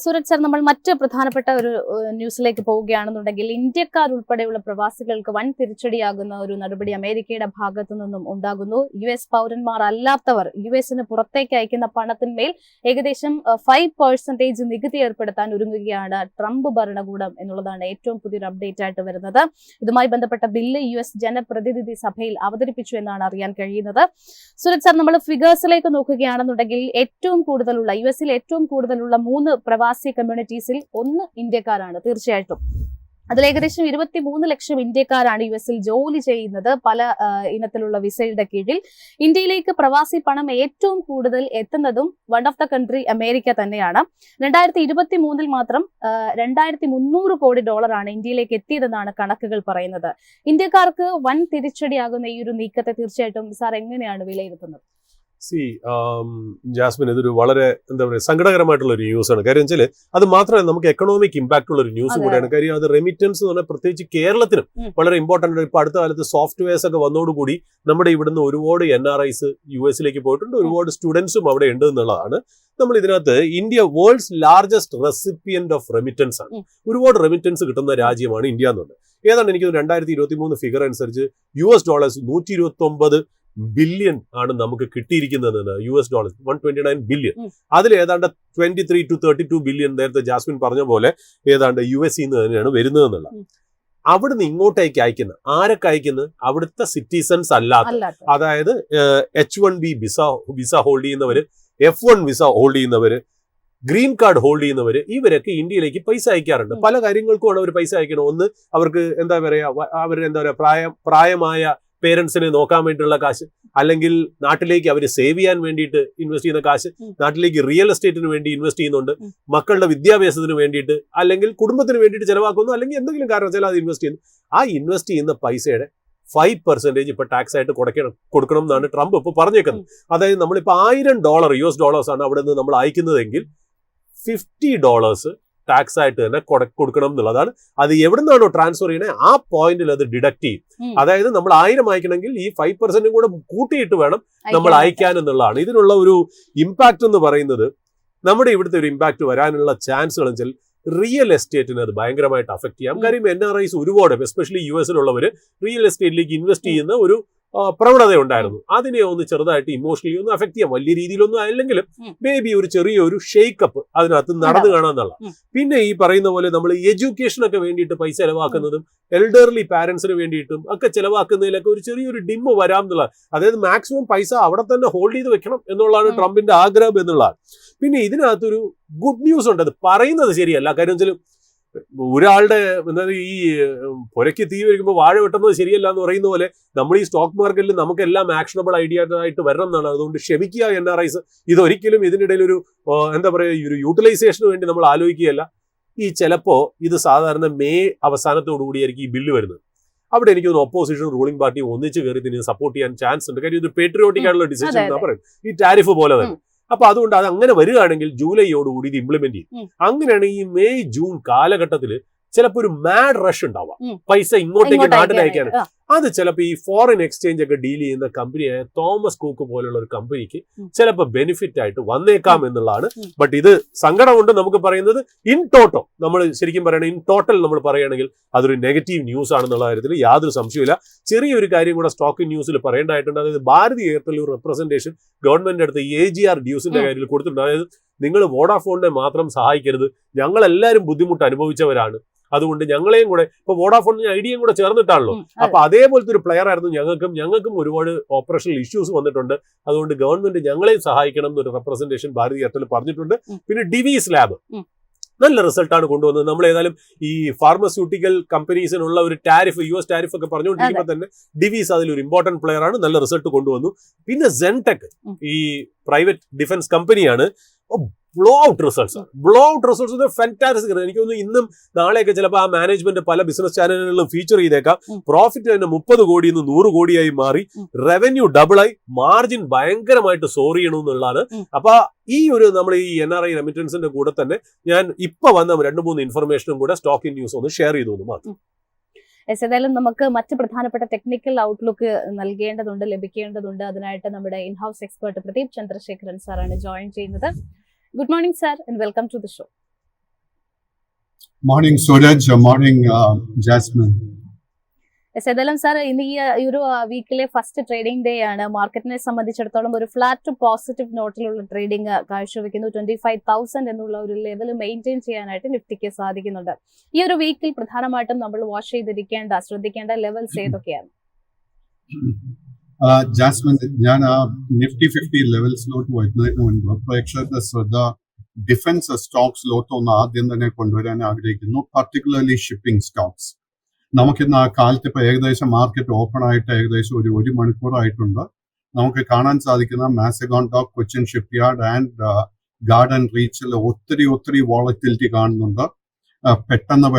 സൂരജ് സർ, നമ്മൾ മറ്റ് പ്രധാനപ്പെട്ട ഒരു ന്യൂസിലേക്ക് പോവുകയാണെന്നുണ്ടെങ്കിൽ ഇന്ത്യക്കാർ ഉൾപ്പെടെയുള്ള പ്രവാസികൾക്ക് വൻ തിരിച്ചടിയാകുന്ന ഒരു നടപടി അമേരിക്കയുടെ ഭാഗത്തു നിന്നും ഉണ്ടാകുന്നു. US പൗരന്മാർ അല്ലാത്തവർ US പുറത്തേക്ക് അയക്കുന്ന പണത്തിന്മേൽ ഏകദേശം 5% നികുതി ഏർപ്പെടുത്താൻ ഒരുങ്ങുകയാണ് ട്രംപ് ഭരണകൂടം എന്നുള്ളതാണ് ഏറ്റവും പുതിയൊരു അപ്ഡേറ്റ് ആയിട്ട് വരുന്നത്. ഇതുമായി ബന്ധപ്പെട്ട ബില്ല് US ജനപ്രതിനിധി സഭയിൽ അവതരിപ്പിച്ചു എന്നാണ് അറിയാൻ കഴിയുന്നത്. സൂരജ് സർ, നമ്മൾ ഫിഗേഴ്സിലേക്ക് നോക്കുകയാണെന്നുണ്ടെങ്കിൽ ഏറ്റവും കൂടുതലുള്ള US ഏറ്റവും കൂടുതലുള്ള 3 പ്രവാസി കമ്മ്യൂണിറ്റീസിൽ ഒന്ന് ഇന്ത്യക്കാരാണ്. തീർച്ചയായിട്ടും അതിൽ ഏകദേശം 23 ലക്ഷം ഇന്ത്യക്കാരാണ് US ജോലി ചെയ്യുന്നത് പല ഇനത്തിലുള്ള വിസയുടെ കീഴിൽ. ഇന്ത്യയിലേക്ക് പ്രവാസി പണം ഏറ്റവും കൂടുതൽ എത്തുന്നതും one of the country America തന്നെയാണ്. 2023 മാത്രം $2,300 കോടി ഇന്ത്യയിലേക്ക് എത്തിയതെന്നാണ് കണക്കുകൾ പറയുന്നത്. ഇന്ത്യക്കാർക്ക് വൻ തിരിച്ചടിയാകുന്ന ഈ ഒരു നീക്കത്തെ തീർച്ചയായിട്ടും സാർ എങ്ങനെയാണ് വിലയിരുത്തുന്നത്? ജാസ്മിൻ, ഇതൊരു വളരെ എന്താ പറയുക സങ്കടകരമായിട്ടുള്ള ഒരു ന്യൂസ് ആണ്. കാര്യം വെച്ചാൽ അത് മാത്രമല്ല നമുക്ക് എക്കണോമിക് ഇമ്പാക്ട് ഉള്ള ഒരു ന്യൂസ് കൂടെയാണ്. കാര്യം അത് റെമിറ്റൻസ് എന്ന് പറഞ്ഞാൽ പ്രത്യേകിച്ച് കേരളത്തിനും വളരെ ഇമ്പോർട്ടന്റ് ആണ്. ഇപ്പൊ അടുത്ത കാലത്ത് സോഫ്റ്റ്വെയർസ് ഒക്കെ വന്നതോടുകൂടി നമ്മുടെ ഇവിടുന്ന് ഒരുപാട് NRIs US പോയിട്ടുണ്ട്. ഒരുപാട് സ്റ്റുഡൻസും അവിടെ ഉണ്ട് എന്നുള്ളതാണ്. നമ്മൾ ഇതിനകത്ത് India world's largest recipient of remittance ആണ്. ഒരുപാട് റെമിറ്റൻസ് കിട്ടുന്ന രാജ്യമാണ് ഇന്ത്യ എന്നുള്ളത്. ഏതാണ്ട് എനിക്ക് 2023 ഫിഗർ അനുസരിച്ച് $129 ബില്യൺ ആണ് നമുക്ക് കിട്ടിയിരിക്കുന്നത്. US $129 billion. അതിൽ ഏതാണ്ട് 23 to 32 ബില്യൺ നേരത്തെ ജാസ്മിൻ പറഞ്ഞ പോലെ ഏതാണ്ട് US തന്നെയാണ് വരുന്നത് എന്നുള്ള. അവിടുന്ന് ഇങ്ങോട്ടേക്ക് അയക്കുന്ന ആരൊക്കെ അയക്കുന്നത്? അവിടുത്തെ സിറ്റിസൺസ് അല്ലാത്ത, അതായത് H1B വിസ ഹോൾഡ് ചെയ്യുന്നവര്, F1 വിസ ഹോൾഡ് ചെയ്യുന്നവര്, ഗ്രീൻ കാർഡ് ഹോൾഡ് ചെയ്യുന്നവര്, ഇവരൊക്കെ ഇന്ത്യയിലേക്ക് പൈസ അയക്കാറുണ്ട്. പല കാര്യങ്ങൾക്കുമാണ് അവർ പൈസ അയക്കണം. ഒന്ന്, അവർക്ക് എന്താ പറയാ പ്രായമായ പേരൻസിനെ നോക്കാൻ വേണ്ടിയിട്ടുള്ള കാശ്, അല്ലെങ്കിൽ നാട്ടിലേക്ക് അവർ സേവ് ചെയ്യാൻ വേണ്ടിയിട്ട് ഇൻവെസ്റ്റ് ചെയ്യുന്ന കാശ്, നാട്ടിലേക്ക് റിയൽ എസ്റ്റേറ്റിന് വേണ്ടി ഇൻവെസ്റ്റ് ചെയ്യുന്നുണ്ട്, മക്കളുടെ വിദ്യാഭ്യാസത്തിന് വേണ്ടിയിട്ട്, അല്ലെങ്കിൽ കുടുംബത്തിന് വേണ്ടിയിട്ട് ചെലവാക്കുന്നു, അല്ലെങ്കിൽ എന്തെങ്കിലും കാരണവശാൽ അത് ഇൻവെസ്റ്റ് ചെയ്യുന്നു. ആ ഇൻവെസ്റ്റ് ചെയ്യുന്ന പൈസയുടെ 5% ഇപ്പൊ ടാക്സ് ആയിട്ട് കൊടുക്കണം എന്നാണ് ട്രംപ് ഇപ്പോൾ പറഞ്ഞേക്കുന്നത്. അതായത് നമ്മളിപ്പോൾ $1000 US ആണ് അവിടെ നിന്ന് നമ്മൾ അയക്കുന്നതെങ്കിൽ $50 ടാക്സ് ആയിട്ട് തന്നെ കൊടുക്കണം എന്നുള്ളതാണ്. അത് എവിടെ നിന്നാണോ ട്രാൻസ്ഫർ ചെയ്യണേ ആ പോയിന്റിൽ അത് ഡിഡക്ട് ചെയ്യും. അതായത് നമ്മൾ 1000 അയക്കണമെങ്കിൽ ഈ 5% കൂടെ കൂട്ടിയിട്ട് വേണം നമ്മൾ അയക്കാൻ എന്നുള്ളതാണ്. ഇതിനുള്ള ഒരു ഇമ്പാക്ട് എന്ന് പറയുന്നത്, നമ്മുടെ ഇവിടുത്തെ ഒരു ഇമ്പാക്ട് വരാനുള്ള ചാൻസുകൾ വെച്ചാൽ റിയൽ എസ്റ്റേറ്റിന് അത് ഭയങ്കരമായിട്ട് അഫക്ട് ചെയ്യാം. കാര്യം NRIs ഒരുപാട്, എസ്പെഷ്യലി US റിയൽ എസ്റ്റേറ്റിലേക്ക് ഇൻവെസ്റ്റ് ചെയ്യുന്ന ഒരു പ്രവണത ഉണ്ടായിരുന്നു. അതിനെ ഒന്ന് ചെറുതായിട്ട് ഇമോഷണലി ഒന്ന് അഫക്ട് ചെയ്യാം. വലിയ രീതിയിലൊന്നും അല്ലെങ്കിലും മേ ബി ഒരു ചെറിയൊരു ഷേക്കപ്പ് അതിനകത്ത് നടന്നു കാണാന്നുള്ള. പിന്നെ ഈ പറയുന്ന പോലെ നമ്മൾ എഡ്യൂക്കേഷനൊക്കെ വേണ്ടിയിട്ട് പൈസ ചെലവാക്കുന്നതും എൽഡർലി പാരന്റ്സിന് വേണ്ടിയിട്ടും ഒക്കെ ചെലവാക്കുന്നതിലൊക്കെ ഒരു ചെറിയൊരു ഡിമ്മ് വരാം എന്നുള്ള, അതായത് മാക്സിമം പൈസ അവിടെ തന്നെ ഹോൾഡ് ചെയ്ത് വെക്കണം എന്നുള്ളതാണ് ട്രംപിന്റെ ആഗ്രഹം എന്നുള്ളതാണ്. പിന്നെ ഇതിനകത്തൊരു ഗുഡ് ന്യൂസ് ഉണ്ട്. അത് പറയുന്നത് ശരിയല്ല. കാര്യം വെച്ചാൽ ഒരാളുടെ ഈ പുരയ്ക്ക് തീ വയ്ക്കുമ്പോൾ വാഴ വെട്ടുന്നത് ശരിയല്ല എന്ന് പറയുന്ന പോലെ നമ്മൾ ഈ സ്റ്റോക്ക് മാർക്കറ്റിൽ നമുക്കെല്ലാം ആക്ഷണബിൾ ഐഡിയ ആയിട്ട് വരണം എന്നാണ്. അതുകൊണ്ട് ക്ഷമിക്കുക NRIs. ഇതൊരിക്കലും ഇതിനിടയിൽ ഒരു എന്താ പറയുക, ഈ ഒരു യൂട്ടിലൈസേഷന് വേണ്ടി നമ്മൾ ആലോചിക്കുകയല്ല. ഈ ചിലപ്പോൾ ഇത് സാധാരണ മെയ് അവസാനത്തോടു കൂടിയായിരിക്കും ഈ ബില്ല് വരുന്നത്. അവിടെ എനിക്ക് തോന്നുന്നു ഒപ്പോസിഷൻ റൂളിംഗ് പാർട്ടി ഒന്നിച്ച് കയറി ഇതിനെ സപ്പോർട്ട് ചെയ്യാൻ ചാൻസ് ഉണ്ട്. കാര്യം ഇത് പേട്രിയോട്ടിക് ആയിട്ടുള്ള ഡിസിഷൻ എന്നാ പറയുന്നത്, ഈ ടാരിഫ് പോലെ തന്നെ. അപ്പൊ അതുകൊണ്ട് അത് അങ്ങനെ വരികയാണെങ്കിൽ ജൂലൈയോടുകൂടി ഇത് ഇംപ്ലിമെന്റ് ചെയ്യും. അങ്ങനെയാണ് ഈ മെയ് ജൂൺ കാലഘട്ടത്തിൽ ചിലപ്പോൾ ഒരു മാഡ് റഷ് ഉണ്ടാവാം പൈസ ഇങ്ങോട്ടേക്ക് നാട്ടിൽ അയക്കാൻ. അത് ചിലപ്പോൾ ഈ ഫോറിൻ എക്സ്ചേഞ്ച് ഒക്കെ ഡീൽ ചെയ്യുന്ന കമ്പനിയായ തോമസ് കുക്ക് പോലുള്ള ഒരു കമ്പനിക്ക് ചിലപ്പോൾ ബെനിഫിറ്റ് ആയിട്ട് വന്നേക്കാം എന്നുള്ളതാണ്. ബട്ട് ഇത് സങ്കടമുണ്ട് നമുക്ക് പറയുന്നത്. ഇൻ ടോട്ടോ നമ്മൾ ശരിക്കും പറയണെങ്കിൽ, ഇൻ ടോട്ടൽ നമ്മൾ പറയുകയാണെങ്കിൽ അതൊരു നെഗറ്റീവ് ന്യൂസ് ആണെന്നുള്ള കാര്യത്തിൽ യാതൊരു സംശയമില്ല. ചെറിയൊരു കാര്യം കൂടെ സ്റ്റോക്ക് ന്യൂസിൽ പറയേണ്ടതായിട്ടുണ്ട്. അതായത് ഭാരതി എയർടെൽ ഒരു റെപ്രസെന്റേഷൻ ഗവൺമെന്റിന്റെ അടുത്ത് AGR ഡ്യൂസിന്റെ കാര്യത്തിൽ കൊടുത്തിട്ടുണ്ട്. അതായത് നിങ്ങൾ വോഡാഫോണിനെ മാത്രം സഹായിക്കരുത്, ഞങ്ങളെല്ലാവരും ബുദ്ധിമുട്ട് അനുഭവിച്ചവരാണ്, അതുകൊണ്ട് ഞങ്ങളെയും കൂടെ, ഇപ്പൊ വോഡാഫോണിന് ഐഡിയയും കൂടെ ചേർന്നിട്ടാണല്ലോ, അപ്പൊ അതേപോലത്തെ ഒരു പ്ലെയർ ആയിരുന്നു ഞങ്ങൾക്കും ഒരുപാട് ഓപ്പറേഷണൽ ഇഷ്യൂസ് വന്നിട്ടുണ്ട്, അതുകൊണ്ട് ഗവൺമെന്റ് ഞങ്ങളെയും സഹായിക്കണം എന്നൊരു റെപ്രസെന്റേഷൻ ഭാരതി എയർടെൽ പറഞ്ഞിട്ടുണ്ട്. പിന്നെ ഡിവീസ് ലാബ് നല്ല റിസൾട്ടാണ് കൊണ്ടുവന്നത്. നമ്മൾ ഏതായാലും ഈ ഫാർമസ്യൂട്ടിക്കൽ കമ്പനീസിനുള്ള ഒരു ടാരിഫ്, US ടാരിഫ് ഒക്കെ പറഞ്ഞുകൊണ്ടിരിക്കുമ്പോൾ തന്നെ ഡിവീസ് അതിലൊരു ഇമ്പോർട്ടന്റ് പ്ലെയർ ആണ്, നല്ല റിസൾട്ട് കൊണ്ടുവന്നു. പിന്നെ സെൻടെക് ഈ പ്രൈവറ്റ് ഡിഫൻസ് കമ്പനിയാണ്, ബ്ലോ ഔട്ട് റിസൾട്ട്സ് ഫാന്റാസ്റ്റിക്. എനിക്ക് തോന്നുന്നു ഇന്നും നാളെയൊക്കെ ചിലപ്പോൾ ആ മാനേജ്മെന്റ് പല ബിസിനസ് ചാനലുകളിലും ഫീച്ചർ ചെയ്തേക്കാം. പ്രോഫിറ്റ് തന്നെ 30 കോടിയിൽ നിന്ന് 100 കോടിയായി മാറി, റവന്യൂ ഡബിളായി, മാർജിൻ ഭയങ്കരമായിട്ട് സോർ ചെയ്യണമെന്നുള്ളതാണ്. അപ്പൊ ഈ ഒരു നമ്മൾ ഈ NRI റെമിറ്റൻസിന്റെ കൂടെ തന്നെ ഞാൻ ഇപ്പൊ വന്ന 2-3 ഇൻഫർമേഷനും കൂടെ സ്റ്റോക്ക് ഇൻ ന്യൂസ് ഒന്ന് ഷെയർ ചെയ്തു മാത്രം. ഏതായാലും നമുക്ക് മറ്റ് പ്രധാനപ്പെട്ട ടെക്നിക്കൽ ഔട്ട്ലുക്ക് നൽകേണ്ടതുണ്ട്, ലഭിക്കേണ്ടതുണ്ട്. അതിനായിട്ട് നമ്മുടെ ഇൻഹൗസ് എക്സ്പെർട്ട് പ്രദീപ് ചന്ദ്രശേഖരൻ സാറാണ് ജോയിൻ ചെയ്യുന്നത്. Good morning, sir, and welcome to the show. Morning, Suraj. Morning, Jasmine. ഏതായാലും സാർ, ഇന്ന് ഈ ഒരു വീക്കിലെ ഫസ്റ്റ് ട്രേഡിംഗ് ഡേ ആണ്. മാർക്കറ്റിനെ സംബന്ധിച്ചിടത്തോളം ഒരു ഫ്ലാറ്റ് ടു പോസിറ്റീവ് നോട്ടിലുള്ള ട്രേഡിംഗ് കാഴ്ചവെക്കുന്നു. 25,000 എന്നുള്ള ഒരു ലെവൽ മെയിൻറ്റെയിൻ ചെയ്യാനായിട്ട് നിഫ്റ്റിക്ക് സാധിക്കുന്നുണ്ട്. ഈ ഒരു വീക്കിൽ പ്രധാനമായിട്ടും നമ്മൾ വാച്ച് ചെയ്തിരിക്കേണ്ട, ശ്രദ്ധിക്കേണ്ട ലെവൽസ് ഏതൊക്കെയാണ്? ജാസ്മിൻ, ഞാൻ ആ നിഫ്റ്റി 50 ലെവൽസിലോട്ട് വരുന്നതിന് മുൻപ് പ്രേക്ഷകരുടെ ശ്രദ്ധ ഡിഫൻസ് സ്റ്റോക്സിലോട്ട് ഒന്ന് ആദ്യം തന്നെ കൊണ്ടുവരാൻ ആഗ്രഹിക്കുന്നു, പർട്ടിക്കുലർലി ഷിപ്പിംഗ് സ്റ്റോക്സ്. നമുക്കിന്ന് ആ കാലത്ത് ഇപ്പൊ ഏകദേശം മാർക്കറ്റ് ഓപ്പൺ ആയിട്ട് ഏകദേശം ഒരു മണിക്കൂറായിട്ടുണ്ട്. നമുക്ക് കാണാൻ സാധിക്കുന്ന Mazagon dock, Cochin shipyard and garden റീച്ചിൽ ഒത്തിരി വോളറ്റിലിറ്റി കാണുന്നുണ്ട്. പെട്ടെന്ന്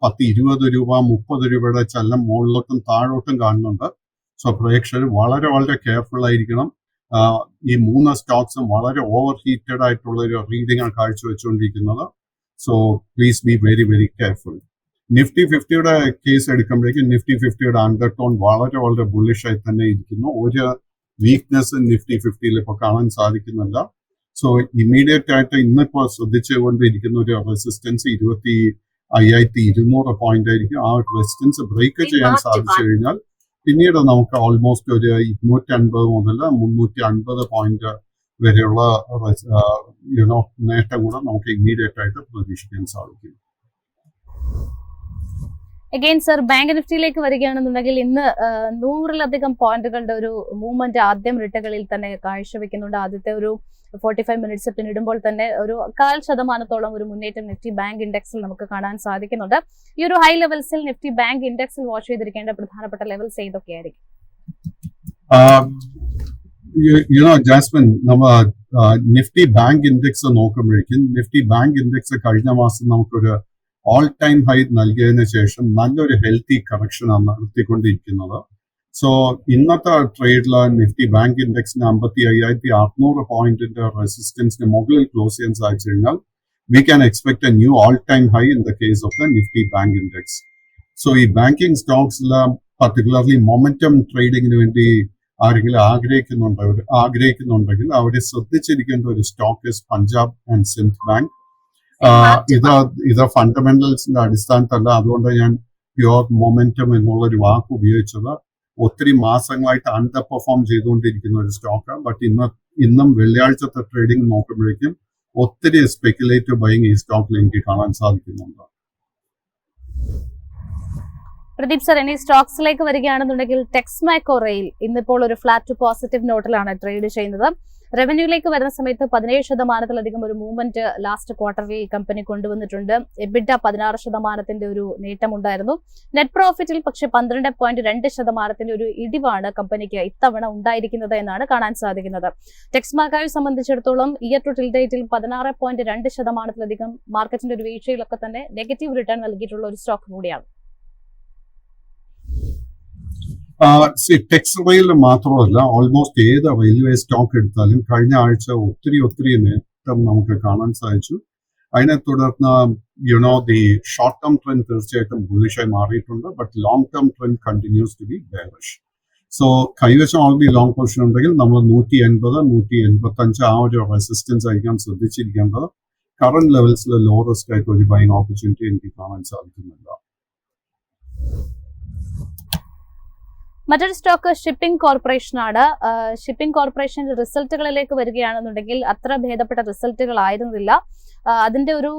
10-20 രൂപ 30 രൂപയുടെ ചലനം മുകളിലോട്ടും താഴോട്ടും കാണുന്നുണ്ട്. സോ പ്രേക്ഷകർ വളരെ കെയർഫുൾ ആയിരിക്കണം. ഈ 3 സ്റ്റോക്സും വളരെ ഓവർ ഹീറ്റഡ് ആയിട്ടുള്ള ഒരു റീഡിംഗ് ആണ് കാഴ്ചവെച്ചുകൊണ്ടിരിക്കുന്നത്. So please be very careful. Nifty 50യുടെ കേസ് എടുക്കുമ്പോഴേക്കും നിഫ്റ്റി 50യുടെ അണ്ടർടോൺ വളരെ ബുള്ളിഷ് ആയി തന്നെ ഇരിക്കുന്നു. ഒരു വീക്ക്നെസ് നിഫ്റ്റി 50യിൽ ഇപ്പോൾ കാണാൻ സാധിക്കുന്നില്ല. സോ ഇമ്മീഡിയറ്റ് ആയിട്ട് ഇന്നിപ്പോൾ ശ്രദ്ധിച്ചുകൊണ്ടിരിക്കുന്ന ഒരു റെസിസ്റ്റൻസ് 25,200 പോയിന്റ് ആയിരിക്കും. ആ റെസിസ്റ്റൻസ് ബ്രേക്ക് ചെയ്യാൻ സാധിച്ചു കഴിഞ്ഞാൽ പിന്നീട് നമുക്ക് ഓൾമോസ്റ്റ് ഒരു 250 മുതൽ 350 പോയിന്റ് വരെയുള്ള നേട്ടം കൂടെ നമുക്ക് ഇമ്മീഡിയറ്റ് ആയിട്ട് പ്രതീക്ഷിക്കാൻ സാധിക്കും. അഗൈൻ സർ, ബാങ്ക് നിഫ്റ്റിയിലേക്ക് വരികയാണെന്നുണ്ടെങ്കിൽ ഇന്ന് 100-ലധികം പോയിന്റുകളുടെ ഒരു മൂവ്മെന്റ് ആദ്യം റിട്ടകളിൽ തന്നെ കാഴ്ചവെക്കുന്നുണ്ട്. ആദ്യത്തെ ഒരു 45 മിനിറ്റ്സ് പിന്നിടുമ്പോൾ തന്നെ ഒരു 0.5% ഒരു മുന്നേറ്റം നിഫ്റ്റി ബാങ്ക് ഇൻഡെക്സിൽ നമുക്ക് കാണാൻ സാധിക്കുന്നുണ്ട്. ഈ ഒരു ഹൈ ലെവൽസിൽ നിഫ്റ്റി ബാങ്ക് ഇൻഡെക്സിൽ വാച്ച് ചെയ്തിരിക്കേണ്ട പ്രധാനപ്പെട്ട ലെവൽസ് ഏതൊക്കെയായിരിക്കും? ജാസ്മിൻ, നമ്മ നിഫ്റ്റി ബാങ്ക് ഇൻഡെക്സ് നോക്കുമ്പോഴേക്കും നിഫ്റ്റി ബാങ്ക് ഇൻഡെക്സ് കഴിഞ്ഞ മാസം നമുക്കൊരു ഓൾ ടൈം ഹൈ നൽകിയതിനു ശേഷം നല്ലൊരു ഹെൽത്തി കറക്ഷനാണ് നടത്തിക്കൊണ്ടിരിക്കുന്നത്. സോ ഇന്നത്തെ ട്രേഡില് നിഫ്റ്റി ബാങ്ക് ഇൻഡെക്സിന് 55,600 പോയിന്റിന്റെ റെസിസ്റ്റൻസിന് മുകളിൽ ക്ലോസ് ചെയ്യാൻ സാധിച്ചു കഴിഞ്ഞാൽ we can expect a new all-time high in the case of the Nifty Bank Index. So, ഈ ബാങ്കിങ് സ്റ്റോക്സില് particularly momentum ട്രേഡിങ്ങിന് വേണ്ടി ആരെങ്കിലും ആഗ്രഹിക്കുന്നുണ്ടെങ്കിൽ അവരെ ശ്രദ്ധിച്ചിരിക്കേണ്ട ഒരു stock Punjab and Sindh bank. ഇത് ഫണ്ടമെന്റൽസിന്റെ അടിസ്ഥാനത്തല്ല, അതുകൊണ്ട് ഞാൻ പ്യുവർ മൊമെന്റം എന്നുള്ളൊരു വാക്ക് ഉപയോഗിച്ചത്. ഒത്തിരി മാസങ്ങളായിട്ട് അണ്ടർ പെർഫോം ചെയ്തുകൊണ്ടിരിക്കുന്ന ഒരു സ്റ്റോക്കാണ്. ബട്ട് ഇന്നും വെള്ളിയാഴ്ചത്തെ ട്രേഡിംഗ് നോക്കുമ്പോഴേക്കും ഒത്തിരി സ്പെക്കുലേറ്റീവ് ബൈങ് ഈ സ്റ്റോക്കിൽ എനിക്ക് കാണാൻ സാധിക്കുന്നുണ്ട്. പ്രദീപ് സർ, ഇനി സ്റ്റോക്സിലേക്ക് വരികയാണെന്നുണ്ടെങ്കിൽ ടെക്സ്മാക്കോ റെയിൽ ഇന്നിപ്പോൾ ഒരു ഫ്ലാറ്റ് ടു പോസിറ്റീവ് നോട്ടിലാണ് ട്രേഡ് ചെയ്യുന്നത്. റവന്യൂയിലേക്ക് വരുന്ന സമയത്ത് 17% ഒരു മൂവ്മെന്റ് ലാസ്റ്റ് ക്വാർട്ടറിൽ കമ്പനി കൊണ്ടുവന്നിട്ടുണ്ട്. എബിഡ 16% ഒരു നേട്ടമുണ്ടായിരുന്നു. നെറ്റ് പ്രോഫിറ്റിൽ പക്ഷെ 12.2% ഒരു ഇടിവാണ് കമ്പനിക്ക് ഇത്തവണ ഉണ്ടായിരിക്കുന്നത് എന്നാണ് കാണാൻ സാധിക്കുന്നത്. ടെക്സ്മാക്കോയെ സംബന്ധിച്ചിടത്തോളം ഇയർ ടു ടിൽ ഡേറ്റിൽ 16.2% മാർക്കറ്റിന്റെ ഒരു വീഴ്ചയിലൊക്കെ തന്നെ നെഗറ്റീവ് റിട്ടേൺ നൽകിയിട്ടുള്ള ഒരു സ്റ്റോക്ക് കൂടിയാണ്. ടെക്സ് റെയിൽ മാത്രമല്ല, ഓൾമോസ്റ്റ് ഏത് റെയിൽവേ സ്റ്റോക്ക് എടുത്താലും കഴിഞ്ഞ ആഴ്ച ഒത്തിരി നേട്ടം നമുക്ക് കാണാൻ സാധിച്ചു. അതിനെ തുടർന്ന് ദി ഷോർട്ട് ടേം ട്രെൻഡ് തീർച്ചയായിട്ടും ബുള്ളിഷായി മാറിയിട്ടുണ്ട്. But long term trend continues to be bearish. So കൈവശം ഓൾറെഡി ലോങ് പൊസിഷൻ ഉണ്ടെങ്കിൽ നമ്മൾ 180, 185 ആ ഒരു റെസിസ്റ്റൻസ് ആയിരിക്കാം ശ്രദ്ധിച്ചിരിക്കേണ്ടത്. കറന്റ് ലെവൽസിൽ ലോ റിസ്ക് ആയിട്ട് ഒരു ബൈങ് ഓപ്പർച്യൂണിറ്റി എനിക്ക് കാണാൻ സാധിക്കുന്നില്ല. മറ്റൊരു സ്റ്റോക്ക് ഷിപ്പിംഗ് കോർപ്പറേഷൻ ആണ്. ഷിപ്പിംഗ് കോർപ്പറേഷന്റെ റിസൾട്ടുകളിലേക്ക് വരികയാണെന്നുണ്ടെങ്കിൽ അത്ര ഭേദപ്പെട്ട റിസൾട്ടുകൾ ആയിരുന്നില്ല. അതിന്റെ ഒരു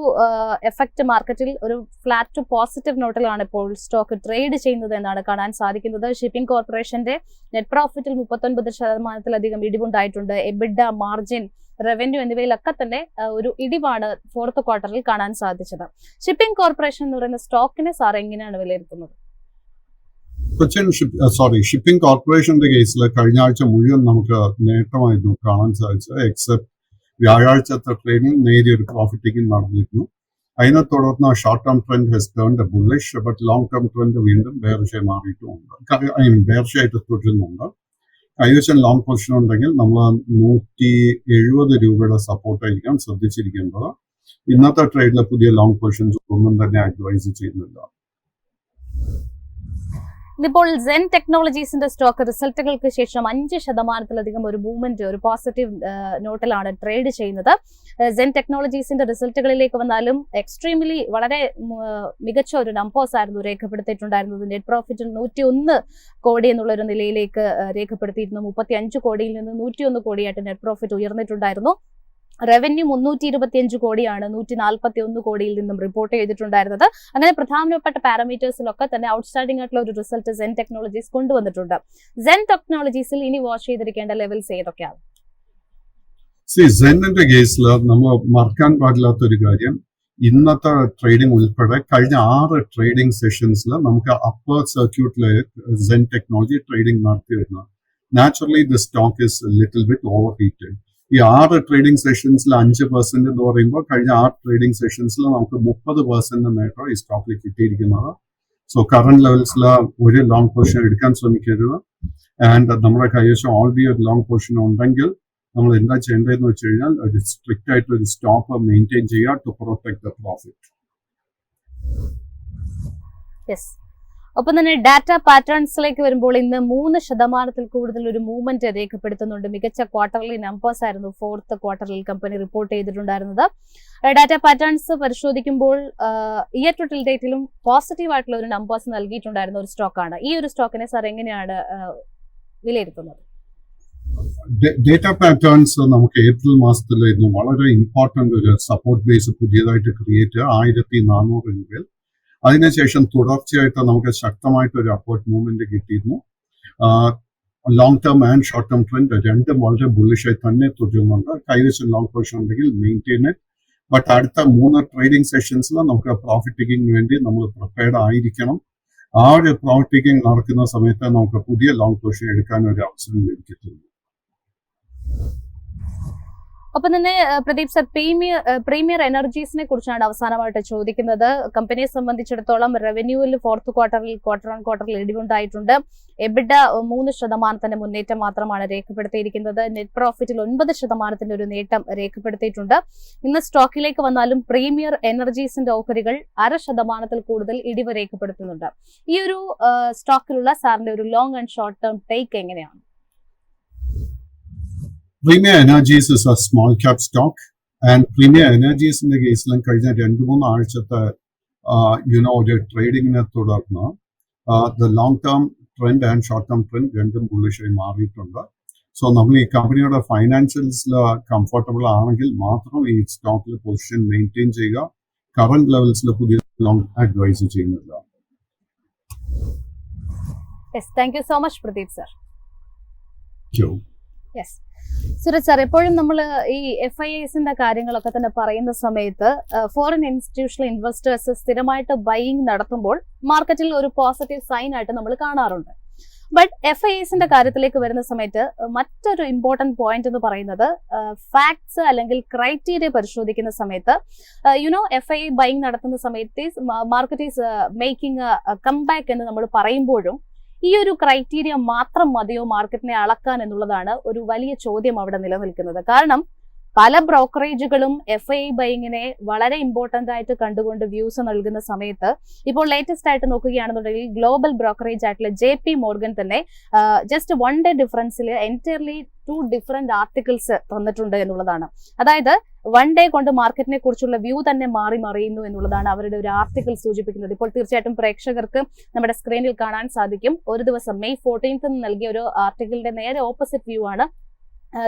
എഫക്ട് മാർക്കറ്റിൽ ഒരു ഫ്ലാറ്റ് ടു പോസിറ്റീവ് നോട്ടിലാണ് ഇപ്പോൾ സ്റ്റോക്ക് ട്രേഡ് ചെയ്യുന്നത് എന്നാണ് കാണാൻ സാധിക്കുന്നത്. ഷിപ്പിംഗ് കോർപ്പറേഷന്റെ നെറ്റ് പ്രോഫിറ്റിൽ 39% ഇടിവുണ്ടായിട്ടുണ്ട്. എബിഡ, മാർജിൻ, റവന്യൂ എന്നിവയിലൊക്കെ തന്നെ ഒരു ഇടിവാണ് ഫോർത്ത് ക്വാർട്ടറിൽ കാണാൻ സാധിച്ചത്. ഷിപ്പിംഗ് കോർപ്പറേഷൻ എന്ന് പറയുന്ന സ്റ്റോക്കിനെ സാർ എങ്ങനെയാണ് വിലയിരുത്തുന്നത്? ഷിപ്പിംഗ് കോർപ്പറേഷന്റെ കേസിൽ കഴിഞ്ഞ ആഴ്ച മുഴുവൻ നമുക്ക് നേട്ടമായിരുന്നു കാണാൻ സാധിച്ചത്. എക്സെപ്റ്റ് വ്യാഴാഴ്ചത്തെ ട്രേഡിംഗ് നേരിയൊരു പ്രോഫിറ്റ് ടേക്കിംഗ് നടന്നിരുന്നു. അതിനെ തുടർന്ന് short term trend has turned bullish. But long term trend വീണ്ടും ബെയറിഷായി മാറിയിട്ടുമുണ്ട്, ബെയറിഷായിട്ട് തുടരുന്നുണ്ട്. കൈവശം ലോങ് പൊസിഷൻ ഉണ്ടെങ്കിൽ നമ്മൾ 170 രൂപയുടെ സപ്പോർട്ടായിരിക്കാം ശ്രദ്ധിച്ചിരിക്കേണ്ടത്. ഇന്നത്തെ ട്രേഡിലെ പുതിയ ലോങ് പൊസിഷൻസ് ഒന്നും തന്നെ അഡ്വൈസ് ചെയ്യുന്നില്ല. ഇപ്പോൾ സെൻ ടെക്നോളജീസിന്റെ സ്റ്റോക്ക് റിസൾട്ടുകൾക്ക് ശേഷം 5% ഒരു മൂവ്മെന്റ്, ഒരു പോസിറ്റീവ് നോട്ടിലാണ് ട്രേഡ് ചെയ്യുന്നത്. സെൻ ടെക്നോളജീസിന്റെ റിസൾട്ടുകളിലേക്ക് വന്നാലും എക്സ്ട്രീംലി വളരെ മികച്ച ഒരു നമ്പേഴ്സ് ആയിരുന്നു രേഖപ്പെടുത്തിയിട്ടുണ്ടായിരുന്നത്. നെറ്റ് പ്രോഫിറ്റിൽ 101 കോടി എന്നുള്ള ഒരു നിലയിലേക്ക് രേഖപ്പെടുത്തിയിരുന്നു. 35 കോടിയിൽ നിന്ന് 101 കോടിയായിട്ട് നെറ്റ് പ്രോഫിറ്റ് ഉയർന്നിട്ടുണ്ടായിരുന്നു. റവന്യൂ 325 കോടിയാണ് 141 കോടിയിൽ നിന്നും റിപ്പോർട്ട് ചെയ്തിട്ടുണ്ടായിരുന്നത്. അങ്ങനെ പ്രധാനപ്പെട്ട പാരാമീറ്റേഴ്സിലൊക്കെ തന്നെ ഔട്ട്സ്റ്റാൻഡിംഗ് ആയിട്ടുള്ള ഒരു റിസൾട്ട് സെൻ ടെക്നോളജീസ് കൊണ്ടുവന്നിട്ടുണ്ട്. സെൻ ടെക്നോളജീസിൽ ഇനി വാച്ച് ചെയ്തിരിക്കേണ്ട ലെവൽസ് ഏതൊക്കെയാണ്? സെന്നിന്റെ കേസിൽ നമ്മൾ മറക്കാൻ പാടില്ലാത്ത ഒരു കാര്യം, ഇന്നത്തെ ട്രേഡിംഗ് ഉൾപ്പെടെ കഴിഞ്ഞ 6 ട്രേഡിംഗ് സെഷൻസിൽ നമുക്ക് അപ്പർ സർക്യൂട്ടിലെ സെൻ ടെക്നോളജി ട്രേഡിംഗ് നടത്തി വരുന്നത്. Naturally the stock is little bit over heated. ഈ 6 ട്രേഡിംഗ് സെഷൻസിൽ 5% എന്ന് പറയുമ്പോൾ കഴിഞ്ഞ 6 ട്രേഡിംഗ് സെഷൻസിൽ നമുക്ക് 30% നേട്ടം ഈ സ്റ്റോക്കിൽ കിട്ടിയിരിക്കുന്നത്. സോ കറന്റ് ലെവൽസിൽ ഒരു ലോങ് പൊസിഷൻ എടുക്കാൻ ശ്രമിക്കരുത്. ആൻഡ് നമ്മുടെ കൈവശം ഓൾറെഡി ഒരു ലോങ് പൊസിഷൻ ഉണ്ടെങ്കിൽ നമ്മൾ എന്താ ചെയ്യേണ്ടതെന്ന് വെച്ച് കഴിഞ്ഞാൽ ഒരു സ്ട്രിക്റ്റ് ആയിട്ട് ഒരു സ്റ്റോപ്പ് മെയിൻറ്റെയിൻ ചെയ്യുക ടു പ്രൊട്ടക്ട് ദ പ്രോഫിറ്റ്. ഒപ്പം തന്നെ ഡാറ്റ പാറ്റേൺസിലേക്ക് വരുമ്പോൾ ഇന്ന് 3% കൂടുതൽ ഒരു മൂവ്മെന്റ് രേഖപ്പെടുത്തുന്നുണ്ട്. മികച്ച ക്വാർട്ടർലി നമ്പേഴ്സ് ആയിരുന്നു ഫോർത്ത് ക്വാർട്ടറിൽ കമ്പനി റിപ്പോർട്ട് ചെയ്തിട്ടുണ്ടായിരുന്നത്. ഡാറ്റ പാറ്റേൺസ് പരിശോധിക്കുമ്പോൾ ഇയർ ടു ടിൽ ഡേറ്റിലും പോസിറ്റീവ് ആയിട്ടുള്ള ഒരു നമ്പേഴ്സ് നൽകിയിട്ടുണ്ടായിരുന്ന ഒരു സ്റ്റോക്കാണ്. ഈ ഒരു സ്റ്റോക്കിനെ സാർ എങ്ങനെയാണ് വിലയിരുത്തുന്നത്? ഡേറ്റ പാറ്റേൺസ് നമുക്ക് ഏപ്രിൽ മാസത്തിലായിരുന്നു വളരെ ഇമ്പോർട്ടന്റ് ഒരു സപ്പോർട്ട് ബേസ് പുതിയതായിട്ട് ക്രിയേറ്റ് 1400 രൂപയിൽ. അതിനുശേഷം തുടർച്ചയായിട്ട് നമുക്ക് ശക്തമായിട്ട് ഒരു അപ്വേർഡ് മൂവ്മെന്റ് കിട്ടിയിരുന്നു. Long term and short term trend രണ്ടും വളരെ ബുള്ളിഷായി തന്നെ തുടരുന്നുണ്ട്. കൈവശം ലോങ് പൊസിഷൻ ഉണ്ടെങ്കിൽ മെയിൻറ്റെയിൻ ഇറ്റ്. ബട്ട് അടുത്ത 3 ട്രേഡിംഗ് സെഷൻസിൽ നമുക്ക് പ്രോഫിറ്റ് ടേക്കിംഗ് വേണ്ടി നമ്മൾ പ്രിപ്പയർഡ് ആയിരിക്കണം. ആ ഒരു പ്രോഫിറ്റ് ടേക്കിംഗ് നടക്കുന്ന സമയത്ത് നമുക്ക് പുതിയ ലോങ് പൊസിഷൻ എടുക്കാൻ ഒരു അവസരം ലഭിക്കത്തുള്ളൂ. ഒപ്പം തന്നെ പ്രദീപ് സർ, പ്രീമിയർ എനർജീസിനെ കുറിച്ചാണ് അവസാനമായിട്ട് ചോദിക്കുന്നത്. കമ്പനിയെ സംബന്ധിച്ചിടത്തോളം റവന്യൂവിൽ ഫോർത്ത് ക്വാർട്ടറിൽ ഇടിവുണ്ടായിട്ടുണ്ട്. എബിഡ 3% മുന്നേറ്റം മാത്രമാണ് രേഖപ്പെടുത്തിയിരിക്കുന്നത്. നെറ്റ് പ്രോഫിറ്റിൽ 9% ഒരു നേട്ടം രേഖപ്പെടുത്തിയിട്ടുണ്ട്. ഇന്ന് സ്റ്റോക്കിലേക്ക് വന്നാലും പ്രീമിയർ എനർജീസിന്റെ ഓഹരികൾ 0.5% കൂടുതൽ ഇടിവ് രേഖപ്പെടുത്തുന്നുണ്ട്. ഈ ഒരു സ്റ്റോക്കിലുള്ള സാറിന്റെ ഒരു long and short term take എങ്ങനെയാണ്? Premier Energies is a small cap stock, and Premier Energies in the case like കഴിഞ്ഞ 2-3 ആഴ്ചത്തെ ഒരു ട്രേഡിങ്ങിനെ തുടർന്ന് the long term trend and short term trend രണ്ടും ബുള്ളിഷായി മാറിയിട്ടുണ്ട്. സോ നമ്മൾ ഈ കമ്പനിയുടെ ഫൈനാൻഷ്യൽസിൽ കംഫർട്ടബിൾ ആണെങ്കിൽ മാത്രം ഈ സ്റ്റോക്കിൽ പൊസിഷൻ മെയിൻറ്റെയിൻ ചെയ്യുക. കറന്റ് ലെവൽസിൽ പുതിയ ലോങ് അഡ്വൈസ് ചെയ്യുന്നില്ല. Thank you so much Pradeep sir. Yes Suraj sir, എപ്പോഴും നമ്മൾ ഈ FIIsന്റെ കാര്യങ്ങളൊക്കെ തന്നെ പറയുന്ന സമയത്ത് ഫോറിൻ ഇൻസ്റ്റിറ്റ്യൂഷണൽ ഇൻവെസ്റ്റേഴ്സ് സ്ഥിരമായിട്ട് ബൈയിങ് നടത്തുമ്പോൾ മാർക്കറ്റിൽ ഒരു പോസിറ്റീവ് സൈൻ ആയിട്ട് നമ്മൾ കാണാറുണ്ട്. ബട്ട് FIIsന്റെ കാര്യത്തിലേക്ക് വരുന്ന സമയത്ത് മറ്റൊരു ഇമ്പോർട്ടന്റ് പോയിന്റ് എന്ന് പറയുന്നത് ഫാക്ട്സ് അല്ലെങ്കിൽ ക്രൈറ്റീരിയ പരിശോധിക്കുന്ന സമയത്ത് FII ബൈയിങ് നടത്തുന്ന സമയത്ത് മാർക്കറ്റ് ഈസ് മേക്കിംഗ് കംബാക്ക് എന്ന് നമ്മൾ പറയുമ്പോഴും ഈ ഒരു ക്രൈറ്റീരിയ മാത്രം മതിയോ മാർക്കറ്റിനെ അളക്കാൻ എന്നുള്ളതാണ് ഒരു വലിയ ചോദ്യം അവിടെ നിലനിൽക്കുന്നത്. കാരണം പല ബ്രോക്കറേജുകളും FII ബൈയിങ്ങിനെ വളരെ ഇമ്പോർട്ടന്റ് ആയിട്ട് കണ്ടുകൊണ്ട് വ്യൂസ് നൽകുന്ന സമയത്ത് ഇപ്പോൾ ലേറ്റസ്റ്റ് ആയിട്ട് നോക്കുകയാണെന്നുണ്ടെങ്കിൽ ഗ്ലോബൽ ബ്രോക്കറേജ് ആയിട്ടുള്ള JP Morgan തന്നെ ജസ്റ്റ് 1 ഡേ ഡിഫറൻസിൽ എൻറ്റയർലി 2 ഡിഫറെന്റ് ആർട്ടിക്കിൾസ് തന്നിട്ടുണ്ട് എന്നുള്ളതാണ്. അതായത് 1 ഡേ കൊണ്ട് മാർക്കറ്റിനെ കുറിച്ചുള്ള വ്യൂ തന്നെ മാറി മറിയുന്നു എന്നുള്ളതാണ് അവരുടെ ഒരു ആർട്ടിക്കിൾ സൂചിപ്പിക്കുന്നത്. ഇപ്പോൾ തീർച്ചയായിട്ടും പ്രേക്ഷകർക്ക് നമ്മുടെ സ്ക്രീനിൽ കാണാൻ സാധിക്കും. ഒരു ദിവസം May 14 നൽകിയ ഒരു ആർട്ടിക്കിളിന്റെ നേരെ ഓപ്പോസിറ്റ് വ്യൂ ആണ്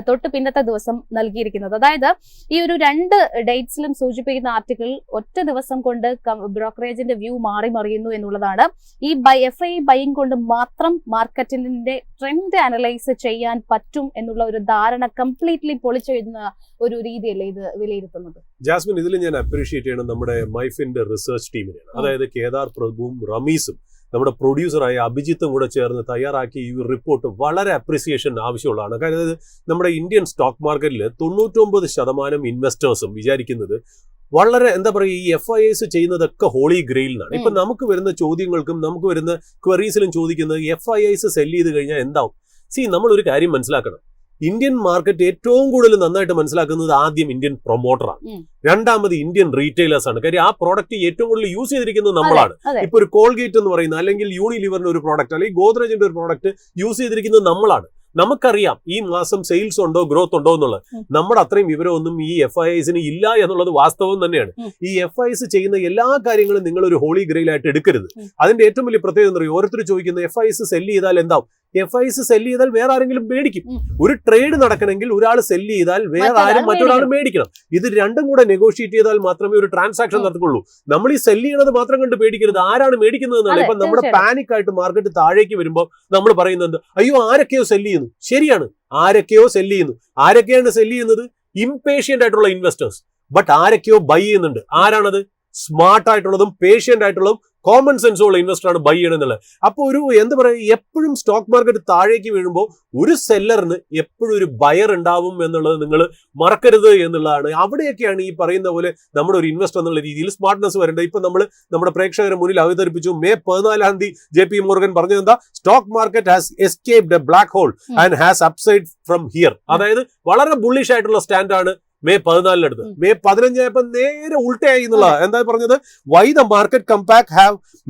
തൊട്ട് പിന്നത്തെ ദിവസം നൽകിയിരിക്കുന്നത്. അതായത് ഈ ഒരു 2 ഡേറ്റ്സിലും സൂചിപ്പിക്കുന്ന ആർട്ടിക്കിൾ ഒറ്റ ദിവസം കൊണ്ട് ബ്രോക്കറേജിന്റെ വ്യൂ മാറി മറിയുന്നു എന്നുള്ളതാണ്. ഈ FII ബൈയിങ് കൊണ്ട് മാത്രം മാർക്കറ്റിന്റെ ട്രെൻഡ് അനലൈസ് ചെയ്യാൻ പറ്റും എന്നുള്ള ഒരു ധാരണ കംപ്ലീറ്റ്ലി പൊളിച്ചെഴുതുന്ന ഒരു രീതിയല്ലേ ഇത് വിലയിരുത്തുന്നത്? ജാസ്മിൻ, ഇതിൽ ഞാൻ അപ്രീഷിയേറ്റ് ചെയ്യണം നമ്മുടെ മൈഫിന്റെ റിസർച്ച് ടീമിനെയാണ്. അതായത് കേദാർ പ്രഭുവും റമീസും നമ്മുടെ പ്രൊഡ്യൂസറായ അഭിജിത്തും കൂടെ ചേർന്ന് തയ്യാറാക്കിയ ഈ റിപ്പോർട്ട് വളരെ അപ്രിസിയേഷൻ ആവശ്യമുള്ളതാണ്. കാരണം നമ്മുടെ ഇന്ത്യൻ സ്റ്റോക്ക് മാർക്കറ്റിൽ 99% ഇൻവെസ്റ്റേഴ്സും വിചാരിക്കുന്നത് വളരെ എന്താ പറയുക, ഈ FIIs ചെയ്യുന്നതൊക്കെ ഹോളി ഗ്രെയിൽ എന്നാണ്. ഇപ്പൊ നമുക്ക് വരുന്ന ചോദ്യങ്ങൾക്കും നമുക്ക് വരുന്ന ക്വറീസിലും ചോദിക്കുന്നത് FIIs സെല് ചെയ്ത് കഴിഞ്ഞാൽ എന്താവും? നമ്മൾ ഒരു കാര്യം മനസ്സിലാക്കണം. ഇന്ത്യൻ മാർക്കറ്റ് ഏറ്റവും കൂടുതൽ നന്നായിട്ട് മനസ്സിലാക്കുന്നത് ആദ്യം ഇന്ത്യൻ പ്രൊമോട്ടറാണ്, രണ്ടാമത് ഇന്ത്യൻ റീറ്റെയിലേഴ്സ് ആണ്. കാര്യം ആ പ്രോഡക്റ്റ് ഏറ്റവും കൂടുതൽ യൂസ് ചെയ്തിരിക്കുന്നത് നമ്മളാണ്. ഇപ്പൊ ഒരു കോൾഗേറ്റ് എന്ന് പറയുന്ന അല്ലെങ്കിൽ യൂണിലിവറിന്റെ ഒരു പ്രോഡക്റ്റ് അല്ലെങ്കിൽ ഗോദ്രേജിന്റെ ഒരു പ്രോഡക്റ്റ് യൂസ് ചെയ്തിരിക്കുന്നത് നമ്മളാണ്. നമുക്കറിയാം ഈ മാസം സെയിൽസ് ഉണ്ടോ ഗ്രോത്ത് ഉണ്ടോ എന്നുള്ളത്. നമ്മുടെ അത്രയും വിവരമൊന്നും ഈ FIIsന് ഇല്ല എന്നുള്ളത് വാസ്തവം തന്നെയാണ്. ഈ FIIs ചെയ്യുന്ന എല്ലാ കാര്യങ്ങളും നിങ്ങൾ ഒരു ഹോളി ഗ്രെയിലായിട്ട് എടുക്കരുത്. അതിന്റെ ഏറ്റവും വലിയ പ്രത്യേകത എന്താ പറയുക, ഓരോരുത്തർ ചോദിക്കുന്നത് FIIs സെല് ചെയ്താൽ എന്താവും? FIIs സെല് ചെയ്താൽ വേറെ ആരെങ്കിലും മേടിക്കും. ഒരു ട്രേഡ് നടക്കണമെങ്കിൽ ഒരാൾ സെല് ചെയ്താൽ വേറെ ആരും മറ്റൊരാൾ മേടിക്കണം. ഇത് രണ്ടും കൂടെ നെഗോഷിയേറ്റ് ചെയ്താൽ മാത്രമേ ഒരു ട്രാൻസാക്ഷൻ നടക്കുള്ളൂ. നമ്മൾ ഈ സെല് ചെയ്യുന്നത് മാത്രം കണ്ട് പേടിക്കരുത്, ആരാണ് മേടിക്കുന്നത് എന്നാണ്. ഇപ്പൊ നമ്മുടെ പാനിക് ആയിട്ട് മാർക്കറ്റ് താഴേക്ക് വരുമ്പോൾ നമ്മൾ പറയുന്നത് അയ്യോ ആരൊക്കെയോ സെല് ചെയ്യുന്നു. ശരിയാണ്, ആരൊക്കെയോ സെല് ചെയ്യുന്നു. ആരൊക്കെയാണ് സെല് ചെയ്യുന്നത്? ഇംപേഷ്യന്റ് ആയിട്ടുള്ള ഇൻവെസ്റ്റേഴ്സ്. ബട്ട് ആരൊക്കെയോ ബൈ ചെയ്യുന്നുണ്ട്. ആരാണത്? സ്മാർട്ട് ആയിട്ടുള്ളതും പേഷ്യന്റ് ആയിട്ടുള്ളതും കോമൺ സെൻസ് ഉള്ള ഇൻവെസ്റ്റർ ആണ് ബൈ ചെയ്യണമെന്നുള്ളത്. അപ്പോൾ ഒരു എന്താ പറയുക, എപ്പോഴും സ്റ്റോക്ക് മാർക്കറ്റ് താഴേക്ക് വീഴുമ്പോൾ ഒരു സെല്ലറിന് എപ്പോഴും ഒരു ബയർ ഉണ്ടാവും എന്നുള്ളത് നിങ്ങൾ മറക്കരുത് എന്നുള്ളതാണ്. അവിടെയൊക്കെയാണ് ഈ പറയുന്ന പോലെ നമ്മുടെ ഒരു ഇൻവെസ്റ്റർ എന്നുള്ള രീതിയിൽ സ്മാർട്ട്നെസ് വരേണ്ടത്. ഇപ്പൊ നമ്മൾ നമ്മുടെ പ്രേക്ഷകരെ മുന്നിൽ അവതരിപ്പിച്ചു. May 14 JP Morgan പറഞ്ഞത് എന്താ? Stock market has escaped a black hole and has upside from here. അതായത് വളരെ ബുള്ളിഷ് ആയിട്ടുള്ള സ്റ്റാൻഡാണ് May 14 എടുത്ത്. May 15 ആയപ്പോ നേരെ ഉൾട്ടയായി എന്നുള്ള എന്താ പറഞ്ഞത്? Why the market comeback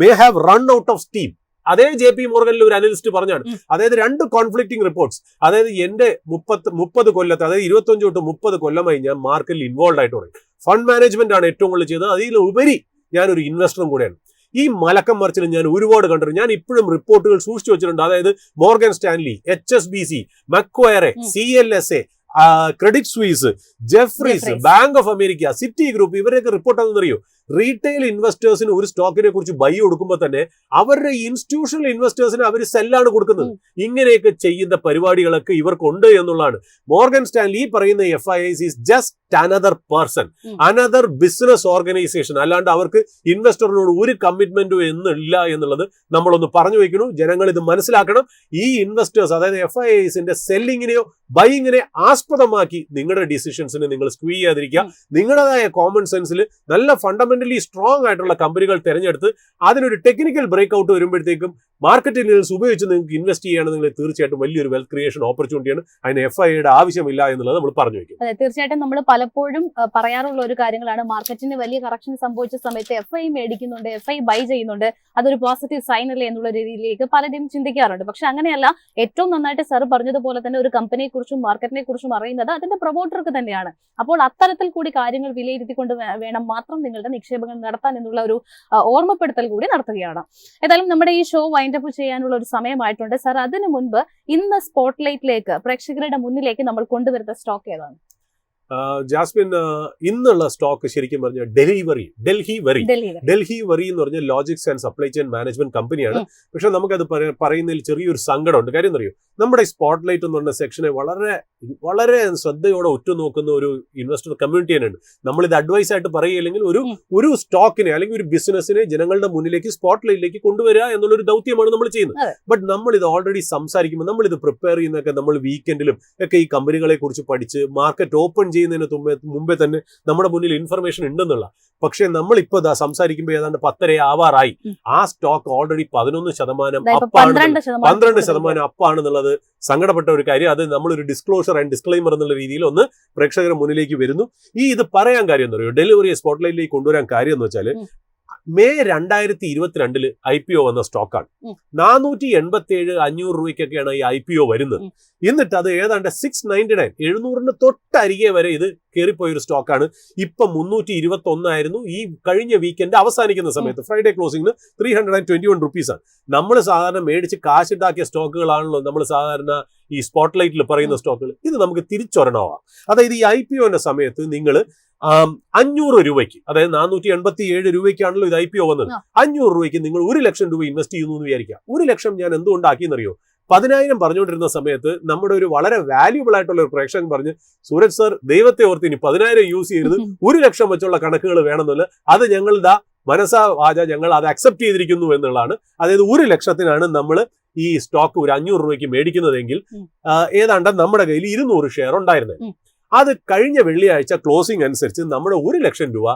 may have run out of steam. അതേ JP Morganൽ ഒരു അനലിസ്റ്റ് പറഞ്ഞാണ്. അതായത് 2 കോൺഫ്ലിക്റ്റിംഗ് റിപ്പോർട്ട്സ്. അതായത് എന്റെ 30 കൊല്ലത്തെ, അതായത് 25 തൊട്ട് 30 കൊല്ലമായി ഞാൻ മാർക്കറ്റിൽ ഇൻവോൾവ് ആയിട്ട് തുടങ്ങി. ഫണ്ട് മാനേജ്മെന്റ് ആണ് ഏറ്റവും കൂടുതൽ ചെയ്തത്. അതിലുപരി ഞാനൊരു ഇൻവെസ്റ്ററും കൂടെയാണ്. ഈ മലക്കം മറിച്ചിൽ ഞാൻ ഒരുപാട് കണ്ടിട്ടുണ്ട്. ഞാൻ ഇപ്പോഴും റിപ്പോർട്ടുകൾ സൂക്ഷിച്ചു വെച്ചിട്ടുണ്ട്. അതായത് Morgan Stanley, HSBC, മക്വയറെ, CLSA, credit Swiss, Jefferies, bank of America, city group, ഇവരെയൊക്കെ റിപ്പോർട്ട് ആണെന്നറിയോ? റീറ്റെയിൽ ഇൻവെസ്റ്റേഴ്സിന് ഒരു സ്റ്റോക്കിനെ കുറിച്ച് ബൈ കൊടുക്കുമ്പോൾ തന്നെ അവരുടെ ഇൻസ്റ്റിറ്റ്യൂഷണൽ ഇൻവെസ്റ്റേഴ്സിന് അവർ സെല്ലാണ് കൊടുക്കുന്നത്. ഇങ്ങനെയൊക്കെ ചെയ്യുന്ന പരിപാടികളൊക്കെ ഇവർക്കുണ്ട് എന്നുള്ളതാണ്. മോർഗൻ സ്റ്റാൻലി ഈ പറയുന്ന FIIs is just another person, another business organisation. അല്ലാണ്ട് അവർക്ക് ഇൻവെസ്റ്ററിനോട് ഒരു കമ്മിറ്റ്മെന്റും എന്നില്ല എന്നുള്ളത് നമ്മളൊന്ന് പറഞ്ഞു വെക്കണം. ജനങ്ങൾ ഇത് മനസ്സിലാക്കണം. ഈ ഇൻവെസ്റ്റേഴ്സ്, അതായത് FIIസിന്റെ സെല്ലിങ്ങിനെയോ ബൈയിങ്ങിനെ ആസ്പദമാക്കി നിങ്ങളുടെ ഡിസിഷൻസിനെ നിങ്ങൾ സ്ക്വീ ചെയ്യാതിരിക്കുക. നിങ്ങളുടേതായ കോമൺ സെൻസിൽ നല്ല ഫണ്ടമെന്റലി സ്ട്രോങ് ആയിട്ടുള്ള കമ്പനികൾ തിരഞ്ഞെടുത്ത് അതിനൊരു ടെക്നിക്കൽ ബ്രേക്ക് ഔട്ട് വരുമ്പോഴത്തേക്കും മാർക്കറ്റ് ഇന്റലിജൻസ് ഉപയോഗിച്ച് നിങ്ങൾക്ക് ഇൻവെസ്റ്റ് ചെയ്യുകയാണെങ്കിൽ തീർച്ചയായിട്ടും വലിയൊരു വെൽത്ത് ക്രിയേഷൻ ഓപ്പർച്യൂണിറ്റിയാണ്. അതിന് FIIയുടെ ആവശ്യമില്ല എന്നുള്ളത് നമ്മൾ പറഞ്ഞു വെക്കും. അതെ, തീർച്ചയായിട്ടും നമ്മൾ പലപ്പോഴും പറയാറുള്ള ഒരു കാര്യങ്ങളാണ്, മാർക്കറ്റിന് വലിയ കറക്ഷൻ സംഭവിച്ച സമയത്ത് FII മേടിക്കുന്നുണ്ട്, FII ബൈ ചെയ്യുന്നുണ്ട്, അതൊരു പോസിറ്റീവ് സൈൻ അല്ലേ എന്നുള്ള രീതിയിലേക്ക് പലരും ചിന്തിക്കാറുണ്ട്. പക്ഷെ അങ്ങനെയല്ല. ഏറ്റവും നന്നായിട്ട് സർ പറഞ്ഞതുപോലെ തന്നെ ഒരു കമ്പനിയെ കുറിച്ചും മാർക്കറ്റിനെ കുറിച്ചും അറിയുന്നത് അതിന്റെ പ്രൊമോട്ടർക്ക് തന്നെയാണ്. അപ്പോൾ അത്തരത്തിൽ കൂടി കാര്യങ്ങൾ വിലയിരുത്തിക്കൊണ്ട് വേണം മാത്രം നിങ്ങളുടെ നിക്ഷേപങ്ങൾ നടത്താൻ എന്നുള്ള ഒരു ഓർമ്മപ്പെടുത്തൽ കൂടി നടത്തുകയാണ്. ഏതായാലും നമ്മുടെ ഈ ഷോ വൈൻഡ് അപ്പ് ചെയ്യാനുള്ള ഒരു സമയമായിട്ടുണ്ട്. സർ, അതിനു മുൻപ് ഇന്ന് സ്പോട്ട്ലൈറ്റിലേക്ക് പ്രേക്ഷകരുടെ മുന്നിലേക്ക് നമ്മൾ കൊണ്ടുവരുന്ന സ്റ്റോക്ക് ഏതാണ്? ജാസ്മിൻ, ഇന്നുള്ള സ്റ്റോക്ക് ശരിക്കും പറഞ്ഞാൽ ഡൽഹി വറി എന്ന് പറഞ്ഞ Logix and supply chain management കമ്പനിയാണ്. പക്ഷെ നമുക്കത് പറയുന്നതിൽ ചെറിയൊരു സങ്കടമുണ്ട്. കാര്യം എന്നറിയോ, നമ്മുടെ സ്പോട്ട്ലൈറ്റ് എന്ന് പറഞ്ഞ സെക്ഷനെ വളരെ വളരെ ശ്രദ്ധയോടെ ഉറ്റുനോക്കുന്ന ഒരു ഇൻവെസ്റ്റർ കമ്മ്യൂണിറ്റി തന്നെയുണ്ട്. നമ്മളിത് അഡ്വൈസ് ആയിട്ട് പറയുകയില്ലെങ്കിൽ ഒരു സ്റ്റോക്കിനെ അല്ലെങ്കിൽ ഒരു ബിസിനസിനെ ജനങ്ങളുടെ മുന്നിലേക്ക് സ്പോട്ട്ലൈറ്റിലേക്ക് കൊണ്ടുവരിക എന്നുള്ളൊരു ദൗത്യമാണ് നമ്മൾ ചെയ്യുന്നത്. ബട്ട് നമ്മൾ ഇത് ഓൾറെഡി സംസാരിക്കുമ്പോൾ, നമ്മൾ ഇത് പ്രിപ്പയർ ചെയ്യുന്നതൊക്കെ നമ്മൾ വീക്കെൻഡിലും ഒക്കെ ഈ കമ്പനികളെ കുറിച്ച് പഠിച്ച് മാർക്കറ്റ് ഓപ്പൺ ചെയ്യുന്നതിന് മുമ്പേ തന്നെ നമ്മുടെ മുന്നിൽ ഇൻഫർമേഷൻ ഉണ്ടെന്നുള്ള. പക്ഷെ നമ്മളിപ്പോ സംസാരിക്കുമ്പോൾ ഏതാണ്ട് 10:30 ആവാറായി. ആ സ്റ്റോക്ക് ഓൾറെഡി 11% അപ്പാണ്, 12% അപ്പാണെന്നുള്ളത് സങ്കടപ്പെട്ട ഒരു കാര്യം. അത് നമ്മളൊരു ഡിസ്ക്ലോഷർ ആൻഡ് ഡിസ്ക്ലൈമർ എന്നുള്ള രീതിയിൽ ഒന്ന് പ്രേക്ഷകരുടെ മുന്നിലേക്ക് വരുന്നു. ഇത് പറയാൻ കാര്യം എന്ന് പറയുമോ, ഡെലിവറിയെ സ്പോട്ട്ലൈറ്റിലേക്ക് കൊണ്ടുവരാൻ കാര്യം എന്ന് വെച്ചാൽ മെയ് 2022 IPO വന്ന സ്റ്റോക്കാണ്. 487-500 രൂപയ്ക്കൊക്കെയാണ് ഈ IPO വരുന്നത്. എന്നിട്ട് അത് ഏതാണ്ട് 699 700-ന് തൊട്ടരികെ വരെ ഇത് കയറിപ്പോയൊരു സ്റ്റോക്കാണ്. ഇപ്പം 321 ആയിരുന്നു ഈ കഴിഞ്ഞ വീക്കെൻഡ് അവസാനിക്കുന്ന സമയത്ത്. ഫ്രൈഡേ ക്ലോസിംഗിന് 321 റുപ്പീസാണ്. നമ്മൾ സാധാരണ മേടിച്ച് കാശുണ്ടാക്കിയ സ്റ്റോക്കുകളാണല്ലോ നമ്മൾ സാധാരണ ഈ സ്പോട്ട്ലൈറ്റിൽ പറയുന്ന സ്റ്റോക്കുകൾ. ഇത് നമുക്ക് തിരിച്ചൊരെണ്ണമാവാം. അതായത് ഈ IPOന്റെ സമയത്ത് നിങ്ങൾ 500 രൂപയ്ക്ക്, അതായത് 487 രൂപയ്ക്കാണല്ലോ ഇത് IPO വന്നത്. 500 രൂപയ്ക്ക് നിങ്ങൾ 1 ലക്ഷം രൂപ ഇൻവെസ്റ്റ് ചെയ്യുന്നു എന്ന് വിചാരിക്കുക. 1 ലക്ഷം ഞാൻ എന്തുകൊണ്ടാക്കിയെന്നറിയോ, 10,000 പറഞ്ഞുകൊണ്ടിരുന്ന സമയത്ത് നമ്മുടെ ഒരു വളരെ വാല്യൂബിൾ ആയിട്ടുള്ള ഒരു പ്രേക്ഷകൻ പറഞ്ഞ്, സൂരജ് സർ ദൈവത്തെ ഓർത്ത് ഇനി 10,000 യൂസ് ചെയ്യരുത്, 1 ലക്ഷം വെച്ചുള്ള കണക്കുകൾ വേണമെന്നില്ല. അത് ഞങ്ങൾ മനസ്സാ വാച ഞങ്ങൾ അത് അക്സെപ്റ്റ് ചെയ്തിരിക്കുന്നു എന്നുള്ളതാണ്. അതായത് 1 ലക്ഷത്തിനാണ് നമ്മൾ ഈ സ്റ്റോക്ക് ഒരു 500 രൂപയ്ക്ക് മേടിക്കുന്നതെങ്കിൽ ഏതാണ്ട് നമ്മുടെ കയ്യിൽ 200 ഷെയർ ഉണ്ടായിരുന്നത്. അത് കഴിഞ്ഞ വെള്ളിയാഴ്ച ക്ലോസിംഗ് അനുസരിച്ച് നമ്മുടെ 1 ലക്ഷം രൂപ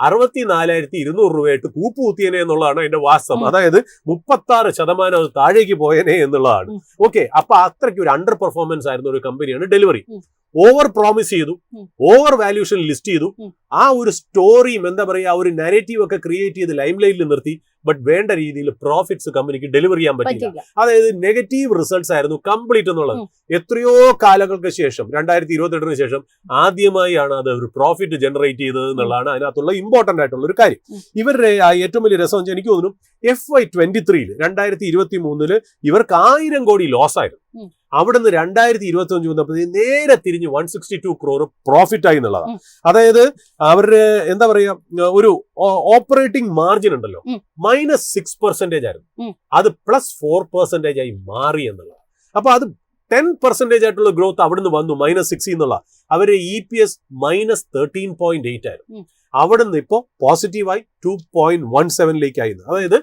64,200 രൂപയായിട്ട് കൂപ്പുകുത്തിയനെ എന്നുള്ളതാണ് അതിന്റെ വാസ്തവം. അതായത് 36% അത് താഴേക്ക് പോയനെ എന്നുള്ളതാണ്. ഓക്കെ, അപ്പൊ അത്രയ്ക്ക് ഒരു അണ്ടർ പെർഫോമൻസ് ആയിരുന്ന ഒരു കമ്പനിയാണ് ഡെലിവറി. ഓവർ പ്രോമിസ് ചെയ്തു, ഓവർ വാല്യൂഷൻ ലിസ്റ്റ് ചെയ്തു. ആ ഒരു സ്റ്റോറിയും എന്താ പറയുക, ഒരു നാരേറ്റീവ് ഒക്കെ ക്രിയേറ്റ് ചെയ്ത് ലൈം ലൈറ്റിൽ നിർത്തി. ബട്ട് വേണ്ട രീതിയിൽ പ്രോഫിറ്റ്സ് കമ്പനിക്ക് ഡെലിവർ ചെയ്യാൻ പറ്റില്ല. അതായത് നെഗറ്റീവ് റിസൾട്ട്സ് ആയിരുന്നു കംപ്ലീറ്റ് എന്നുള്ളത്. എത്രയോ കാലങ്ങൾക്ക് ശേഷം 2022 ശേഷം ആദ്യമായാണ് അത് ഒരു പ്രോഫിറ്റ് ജനറേറ്റ് ചെയ്തത് എന്നുള്ളതാണ് അതിനകത്തുള്ള ഇമ്പോർട്ടന്റ് ആയിട്ടുള്ള ഒരു കാര്യം. ഇവരുടെ ഏറ്റവും വലിയ രസം വെച്ചാൽ എനിക്ക് തോന്നുന്നു FY23 2023 ഇവർക്ക് 1000 കോടി ലോസ് ആയിരുന്നു. അവിടുന്ന് 2025 വന്നപ്പോൾ നേരെ തിരിഞ്ഞ് 162 crore പ്രോഫിറ്റ് ആയി എന്നുള്ളതാണ്. അതായത് അവരുടെ എന്താ പറയാ, ഒരു ഓപ്പറേറ്റിംഗ് മാർജിൻ ഉണ്ടല്ലോ, -6% ആയിരുന്നു. അത് +4% ആയി മാറി എന്നുള്ളതാണ്. അപ്പൊ അത് 10% ആയിട്ടുള്ള ഗ്രോത്ത് അവിടുന്ന് വന്നു, -6 എന്നുള്ള. അവരുടെ EPS -13.8 ആയിരുന്നു. അവിടുന്ന് ഇപ്പോ പോസിറ്റീവായി 2.17 അതായത്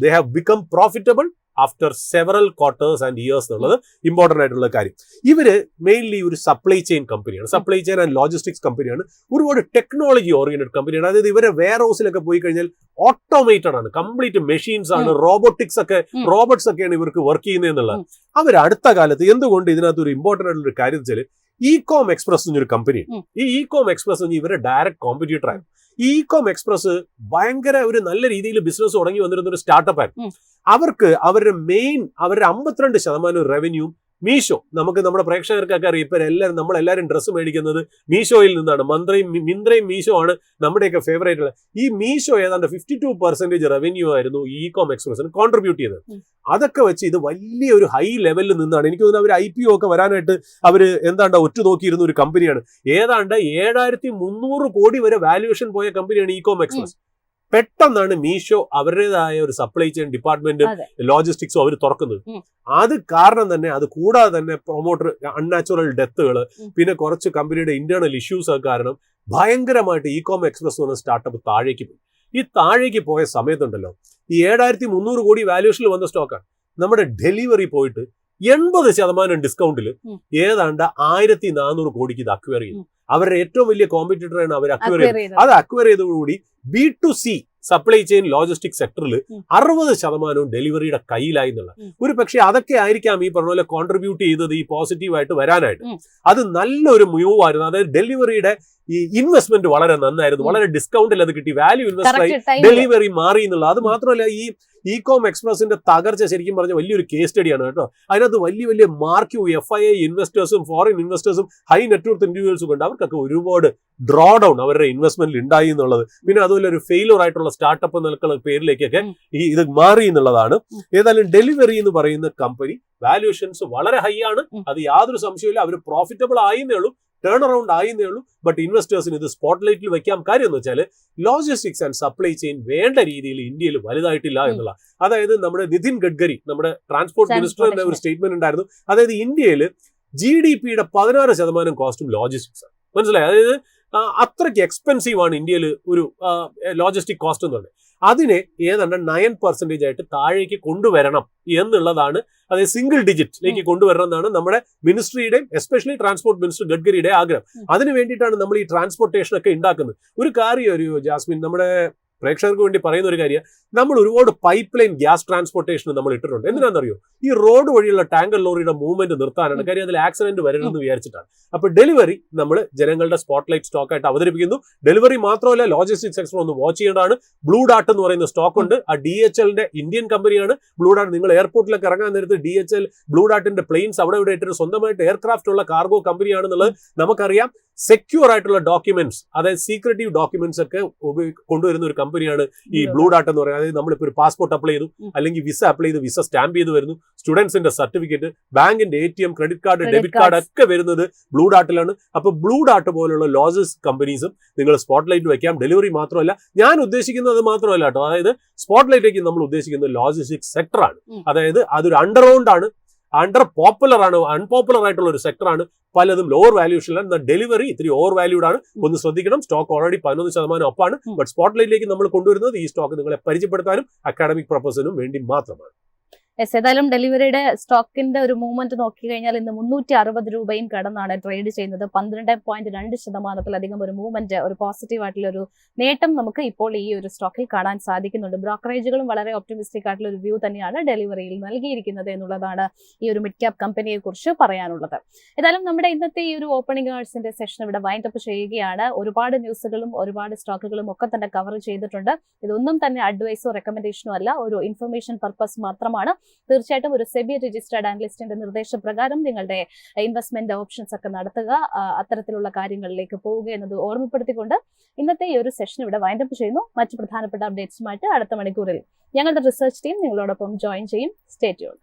they have become profitable after several quarters and years എന്നുള്ളത് ഇമ്പോർട്ടന്റ് ആയിട്ടുള്ള കാര്യം. ഇവര് മെയിൻലി ഒരു സപ്ലൈ ചെയിൻ കമ്പനിയാണ്, സപ്ലൈ ചെയിൻ ആൻഡ് ലോജിസ്റ്റിക്സ് കമ്പനിയാണ്. ഒരുപാട് ടെക്നോളജി ഓറിയന്റഡ് കമ്പനിയാണ്. അതായത് ഇവരെ വെയർ ഹൗസിലൊക്കെ പോയി കഴിഞ്ഞാൽ ഓട്ടോമേറ്റഡ് ആണ്, കംപ്ലീറ്റ് മെഷീൻസ് ആണ്, റോബോട്ട്സ് ഒക്കെയാണ് ഇവർക്ക് വർക്ക് ചെയ്യുന്നത് എന്നുള്ളത്. അവർ അടുത്ത കാലത്ത് എന്തുകൊണ്ട് ഇതിനകത്ത് ഒരു ഇമ്പോർട്ടന്റ് ആയിട്ടുള്ള ഒരു കാര്യം വെച്ചാൽ ഇകോം എക്സ്പ്രസ് എന്നൊരു കമ്പനിയാണ്. ഈ ഇകോം എക്സ്പ്രസ് ഇവരെ ഡയറക്റ്റ് കോമ്പറ്റീറ്റർ ആയിരുന്നു. ഈ ഇകോം എക്സ്പ്രസ് ഭയങ്കര ഒരു നല്ല രീതിയിൽ ബിസിനസ് തുടങ്ങി വന്നിരുന്ന ഒരു സ്റ്റാർട്ടപ്പ് ആയിരുന്നു. അവർക്ക് അവരുടെ 52% റവന്യൂ മീഷോ, നമുക്ക് നമ്മുടെ പ്രേക്ഷകർക്കൊക്കെ അറിയാം, ഇപ്പൊ നമ്മളെല്ലാവരും ഡ്രസ്സ് മേടിക്കുന്നത് മീഷോയിൽ നിന്നാണ്. മിന്ത്രയും മീഷോ ആണ് നമ്മുടെയൊക്കെ ഫേവറേറ്റ്. ഈ മീഷോ ഏതാണ്ട് 52% റവന്യൂ ആയിരുന്നു ഈ ഇ-കോം എക്സ്പ്രസിന് കോൺട്രിബ്യൂട്ട് ചെയ്തത്. അതൊക്കെ വെച്ച് ഇത് വലിയൊരു ഹൈ ലെവലിൽ നിന്നാണ്. എനിക്ക് തോന്നുന്നു അവർ IPO ഒക്കെ വരാനായിട്ട് അവർ ഒറ്റുനോക്കിയിരുന്ന ഒരു കമ്പനിയാണ്. ഏതാണ്ട് 7300 കോടി വരെ വാല്യുവേഷൻ പോയ കമ്പനിയാണ് ഇ-കോം എക്സ്പ്രസ്. പെട്ടെന്നാണ് മീഷോ അവരുടേതായ ഒരു സപ്ലൈ ചെയിൻ ഡിപ്പാർട്ട്മെന്റും ലോജിസ്റ്റിക്സും അവർ തുറക്കുന്നത്. അത് കാരണം തന്നെ, അത് കൂടാതെ തന്നെ പ്രൊമോട്ടർ അൺനാച്ചുറൽ ഡെത്തുകൾ, പിന്നെ കുറച്ച് കമ്പനിയുടെ ഇന്റേണൽ ഇഷ്യൂസ് ഒക്കെ കാരണം ഭയങ്കരമായിട്ട് ഇ-കോം എക്സ്പ്രസ് എന്ന സ്റ്റാർട്ടപ്പ് താഴേക്ക് പോയി. ഈ താഴേക്ക് പോയ സമയത്തുണ്ടല്ലോ, ഈ 7300 കോടി വാല്യൂഷനിൽ വന്ന സ്റ്റോക്കാണ്. നമ്മുടെ ഡെലിവറി പോയിട്ട് 80% ഡിസ്കൗണ്ടിൽ ഏതാണ്ട് 1400 കോടിക്ക് ഇത് അക്വയർ ചെയ്തു. അവരുടെ ഏറ്റവും വലിയ കോമ്പറ്റീറ്ററാണ് അവർ അക്വയർ ചെയ്തത്. അത് അക്വയർ ചെയ്തതോടുകൂടി B2C സപ്ലൈ ചെയിൻ ലോജിസ്റ്റിക് സെക്ടറിൽ 60% ഡെലിവറിയുടെ കയ്യിലായി എന്നുള്ള ഒരു പക്ഷേ അതൊക്കെ ആയിരിക്കാം ഈ പറഞ്ഞ പോലെ കോൺട്രിബ്യൂട്ട് ചെയ്തത് ഈ പോസിറ്റീവായിട്ട് വരാനായിട്ട്. അത് നല്ലൊരു മൂവ് ആയിരുന്നു. അതായത് ഡെലിവറിയുടെ ഈ ഇൻവെസ്റ്റ്മെന്റ് വളരെ നന്നായിരുന്നു, വളരെ ഡിസ്കൗണ്ടിൽ അത് കിട്ടി, വാല്യൂ ഇൻവെസ്റ്റ് ആയി ഡെലിവറി മാറി എന്നുള്ള. അത് മാത്രമല്ല, ഈ ഇ-കോം എക്സ്പ്രസിന്റെ തകർച്ച ശരിക്കും പറഞ്ഞ വലിയൊരു കേസ് സ്റ്റഡിയാണ് കേട്ടോ. അതിനകത്ത് വലിയ മാർക്യൂ FII ഇൻവെസ്റ്റേഴ്സും ഫോറിൻ ഇൻവെസ്റ്റേഴ്സും ഹൈ നെറ്റ്വർത്ത് ഇൻഡിവിജ്വൽസും ഉണ്ട്. അവർക്കൊക്കെ ഒരുപാട് ഡ്രോ ഡൗൺ അവരുടെ ഇൻവെസ്റ്റ്മെന്റിൽ ഉണ്ടായി എന്നുള്ളത്, പിന്നെ അതുപോലെ ഒരു ഫെയിലർ ആയിട്ടുള്ള സ്റ്റാർട്ടപ്പ് എന്നുള്ള പേരിലേക്കൊക്കെ ഇത് മാറി എന്നുള്ളതാണ്. ഏതായാലും ഡെലിവറി എന്ന് പറയുന്ന കമ്പനി വാല്യൂഷൻസ് വളരെ ഹൈ ആണ്, അത് യാതൊരു സംശയമില്ല. അവർ പ്രോഫിറ്റബിൾ ആയിന്നേ ഉള്ളൂ, ടേൺ അറൗണ്ട് ആയിന്നേ ഉള്ളൂ. ബട്ട് ഇൻവെസ്റ്റേഴ്സിന് ഇത് സ്പോട്ട്ലൈറ്റിൽ വെക്കാൻ കാര്യം എന്ന് വെച്ചാൽ ലോജിസ്റ്റിക്സ് ആൻഡ് സപ്ലൈ ചെയിൻ വേണ്ട രീതിയിൽ ഇന്ത്യയിൽ വലുതായിട്ടില്ല എന്നുള്ള. അതായത് നമ്മുടെ നിതിൻ ഗഡ്കരി, നമ്മുടെ ട്രാൻസ്പോർട്ട് മിനിസ്റ്ററിന്റെ ഒരു സ്റ്റേറ്റ്മെന്റ് ഉണ്ടായിരുന്നു. അതായത് ഇന്ത്യയിൽ GDP-യുടെ 16% കോസ്റ്റും ലോജിസ്റ്റിക്സ് ആണ്. മനസ്സിലായി? അതായത് അത്രയ്ക്ക് എക്സ്പെൻസീവ് ആണ് ഇന്ത്യയിൽ ഒരു ലോജിസ്റ്റിക് കോസ്റ്റ് എന്ന് പറയുന്നത്. അതിനെ ഏതാണ്ട് 9% ആയിട്ട് താഴേക്ക് കൊണ്ടുവരണം എന്നുള്ളതാണ്, അതായത് സിംഗിൾ ഡിജിറ്റിലേക്ക് കൊണ്ടുവരണം എന്നാണ് നമ്മുടെ മിനിസ്ട്രിയുടെയും എസ്പെഷ്യലി ട്രാൻസ്പോർട്ട് മിനിസ്റ്റർ ഗഡ്കരിയുടെ ആഗ്രഹം. അതിന് വേണ്ടിയിട്ടാണ് നമ്മൾ ഈ ട്രാൻസ്പോർട്ടേഷൻ ഒക്കെ ഉണ്ടാക്കുന്നത്. ഒരു കാര്യം ജാസ്മിൻ, നമ്മുടെ പ്രേക്ഷകർക്ക് വേണ്ടി പറയുന്ന ഒരു കാര്യം, നമ്മൾ ഒരുപാട് പൈപ്പ് ലൈൻ ഗ്യാസ് ട്രാൻസ്പോർട്ടേഷൻ നമ്മൾ ഇട്ടിട്ടുണ്ട്. എന്തിനാണെന്നറിയോ? ഈ റോഡ് വഴിയുള്ള ടാങ്കർ ലോറിയുടെ മൂവ്മെന്റ് നിർത്താനാണ്. കാര്യം അതിൽ ആക്സിഡന്റ് വരരുതെന്ന് വിചാരിച്ചിട്ടാണ്. അപ്പൊ ഡെലിവറി നമ്മൾ ജനങ്ങളുടെ സ്പോട്ട്ലൈറ്റ് സ്റ്റോക്ക് ആയിട്ട് അവതരിപ്പിക്കുന്നു. ഡെലിവറി മാത്രമല്ല, ലോജിസ്റ്റിക്സ് സെക്ടർ ഒന്ന് വാച്ച് ചെയ്യേണ്ടതാണ്. ബ്ലൂ ഡാർട്ട് എന്ന് പറയുന്ന സ്റ്റോക്ക് ഉണ്ട്. ആ DHLന്റെ ഇന്ത്യൻ കമ്പനിയാണ് ബ്ലൂ ഡാർട്ട്. നിങ്ങൾ എയർപോർട്ടിലൊക്കെ ഇറങ്ങാൻ നേരത്ത് DHL ബ്ലൂ ഡാർട്ടിന്റെ പ്ലെയിൻസ് അവിടെ ഇവിടെ ഇട്ടിട്ട് സ്വന്തമായിട്ട് എയർക്രാഫ്റ്റ് ഉള്ള കാർഗോ കമ്പനിയാണെന്നുള്ളത് നമുക്കറിയാം. സെക്യൂർ ആയിട്ടുള്ള ഡോക്യുമെന്റ്സ്, അതായത് സീക്രട്ടീവ് ഡോക്യുമെന്റ്സ് ഒക്കെ കൊണ്ടുവരുന്ന ഒരു കമ്പനിയാണ് ഈ ബ്ലൂ ഡാർട്ട് എന്ന് പറയുന്നത്. അതായത് നമ്മളിപ്പോൾ ഒരു പാസ്പോർട്ട് അപ്ലൈ ചെയ്തു, അല്ലെങ്കിൽ വിസ അപ്ലൈ ചെയ്ത് വിസ സ്റ്റാമ്പ് ചെയ്ത് വരുന്നു, സ്റ്റുഡൻസിന്റെ സർട്ടിഫിക്കറ്റ്, ബാങ്കിന്റെ ATM, credit card, debit card ഒക്കെ വരുന്നത് ബ്ലൂ ഡാർട്ടിലാണ്. അപ്പൊ ബ്ലൂ ഡാർട്ട് പോലുള്ള ലോജിസ്റ്റിക്സ് കമ്പനീസും നിങ്ങൾ സ്പോട്ട്ലൈറ്റ് വെക്കാം. ഡെലിവറി മാത്രമല്ല, ഞാൻ ഉദ്ദേശിക്കുന്നത് മാത്രമല്ല കേട്ടോ, അതായത് സ്പോട്ട്ലൈറ്റിലേക്ക് നമ്മൾ ഉദ്ദേശിക്കുന്നത് ലോജിസ്റ്റിക്സ് സെക്ടറാണ്. അതായത് അതൊരു അണ്ടർ പോപ്പുലർ ആണ്, അൺപോപ്പുലർ ആയിട്ടുള്ള ഒരു സെക്ടറാണ്. പലതും ലോവർ വാല്യൂഷനിലാണ്. എന്നാൽ ഡെലിവറി ഇത്തിരി ഓവർ വാല്യൂഡ് ആണ്. ഒന്ന് ശ്രദ്ധിക്കണം. Stock already 11% ഒപ്പാണ്. ബട്ട് സ്പോട്ട്ലൈറ്റിലേക്ക് നമ്മൾ കൊണ്ടുവരുന്നത് ഈ സ്റ്റോക്ക് നിങ്ങളെ പരിചയപ്പെടുത്താനും അക്കാഡമിക് പർപ്പസിനും വേണ്ടി മാത്രമാണ്. ഏതായാലും ഡെലിവറിയുടെ സ്റ്റോക്കിന്റെ ഒരു മൂവ്മെന്റ് നോക്കി കഴിഞ്ഞാൽ ഇന്ന് 360 രൂപയും കടന്നാണ് ട്രേഡ് ചെയ്യുന്നത്. 12.2% ഒരു മൂവ്മെന്റ്, ഒരു പോസിറ്റീവ് ആയിട്ടുള്ള ഒരു നേട്ടം നമുക്ക് ഇപ്പോൾ ഈ ഒരു സ്റ്റോക്കിൽ കാണാൻ സാധിക്കുന്നുണ്ട്. ബ്രോക്കറേജുകളും വളരെ ഒപ്റ്റിമിസ്റ്റിക് ആയിട്ടുള്ള ഒരു വ്യൂ തന്നെയാണ് ഡെലിവറിയിൽ നൽകിയിരിക്കുന്നത് എന്നുള്ളതാണ് ഈ ഒരു മിഡ് ക്യാപ് കമ്പനിയെ കുറിച്ച് പറയാനുള്ളത്. ഏതായാലും നമ്മുടെ ഇന്നത്തെ ഈ ഒരു ഓപ്പണിംഗ് അവേഴ്സിന്റെ സെഷൻ ഇവിടെ വൈൻഡ് അപ്പ് ചെയ്യുകയാണ്. ഒരുപാട് ന്യൂസുകളും ഒരുപാട് സ്റ്റോക്കുകളും ഒക്കെ തന്നെ കവർ ചെയ്തിട്ടുണ്ട്. ഇതൊന്നും തന്നെ അഡ്വൈസോ റെക്കമെൻഡേഷനോ അല്ല, ഒരു ഇൻഫർമേഷൻ പർപ്പസ് മാത്രമാണ്. തീർച്ചയായിട്ടും ഒരു സെബി രജിസ്റ്റേർഡ് അനലിസ്റ്റിന്റെ നിർദ്ദേശപ്രകാരം നിങ്ങളുടെ ഇൻവെസ്റ്റ്മെന്റ് ഓപ്ഷൻസ് ഒക്കെ നടത്തുക, അത്തരത്തിലുള്ള കാര്യങ്ങളിലേക്ക് പോവുക എന്നത് ഓർമ്മപ്പെടുത്തിക്കൊണ്ട് ഇന്നത്തെ ഈ ഒരു സെഷൻ ഇവിടെ വൈൻഡ് അപ്പ് ചെയ്യുന്നു. മറ്റു പ്രധാനപ്പെട്ട അപ്ഡേറ്റ്സുമായിട്ട് അടുത്ത മണിക്കൂറിൽ ഞങ്ങളുടെ റിസർച്ച് ടീം നിങ്ങളോടൊപ്പം ജോയിൻ ചെയ്യും. Stay tuned.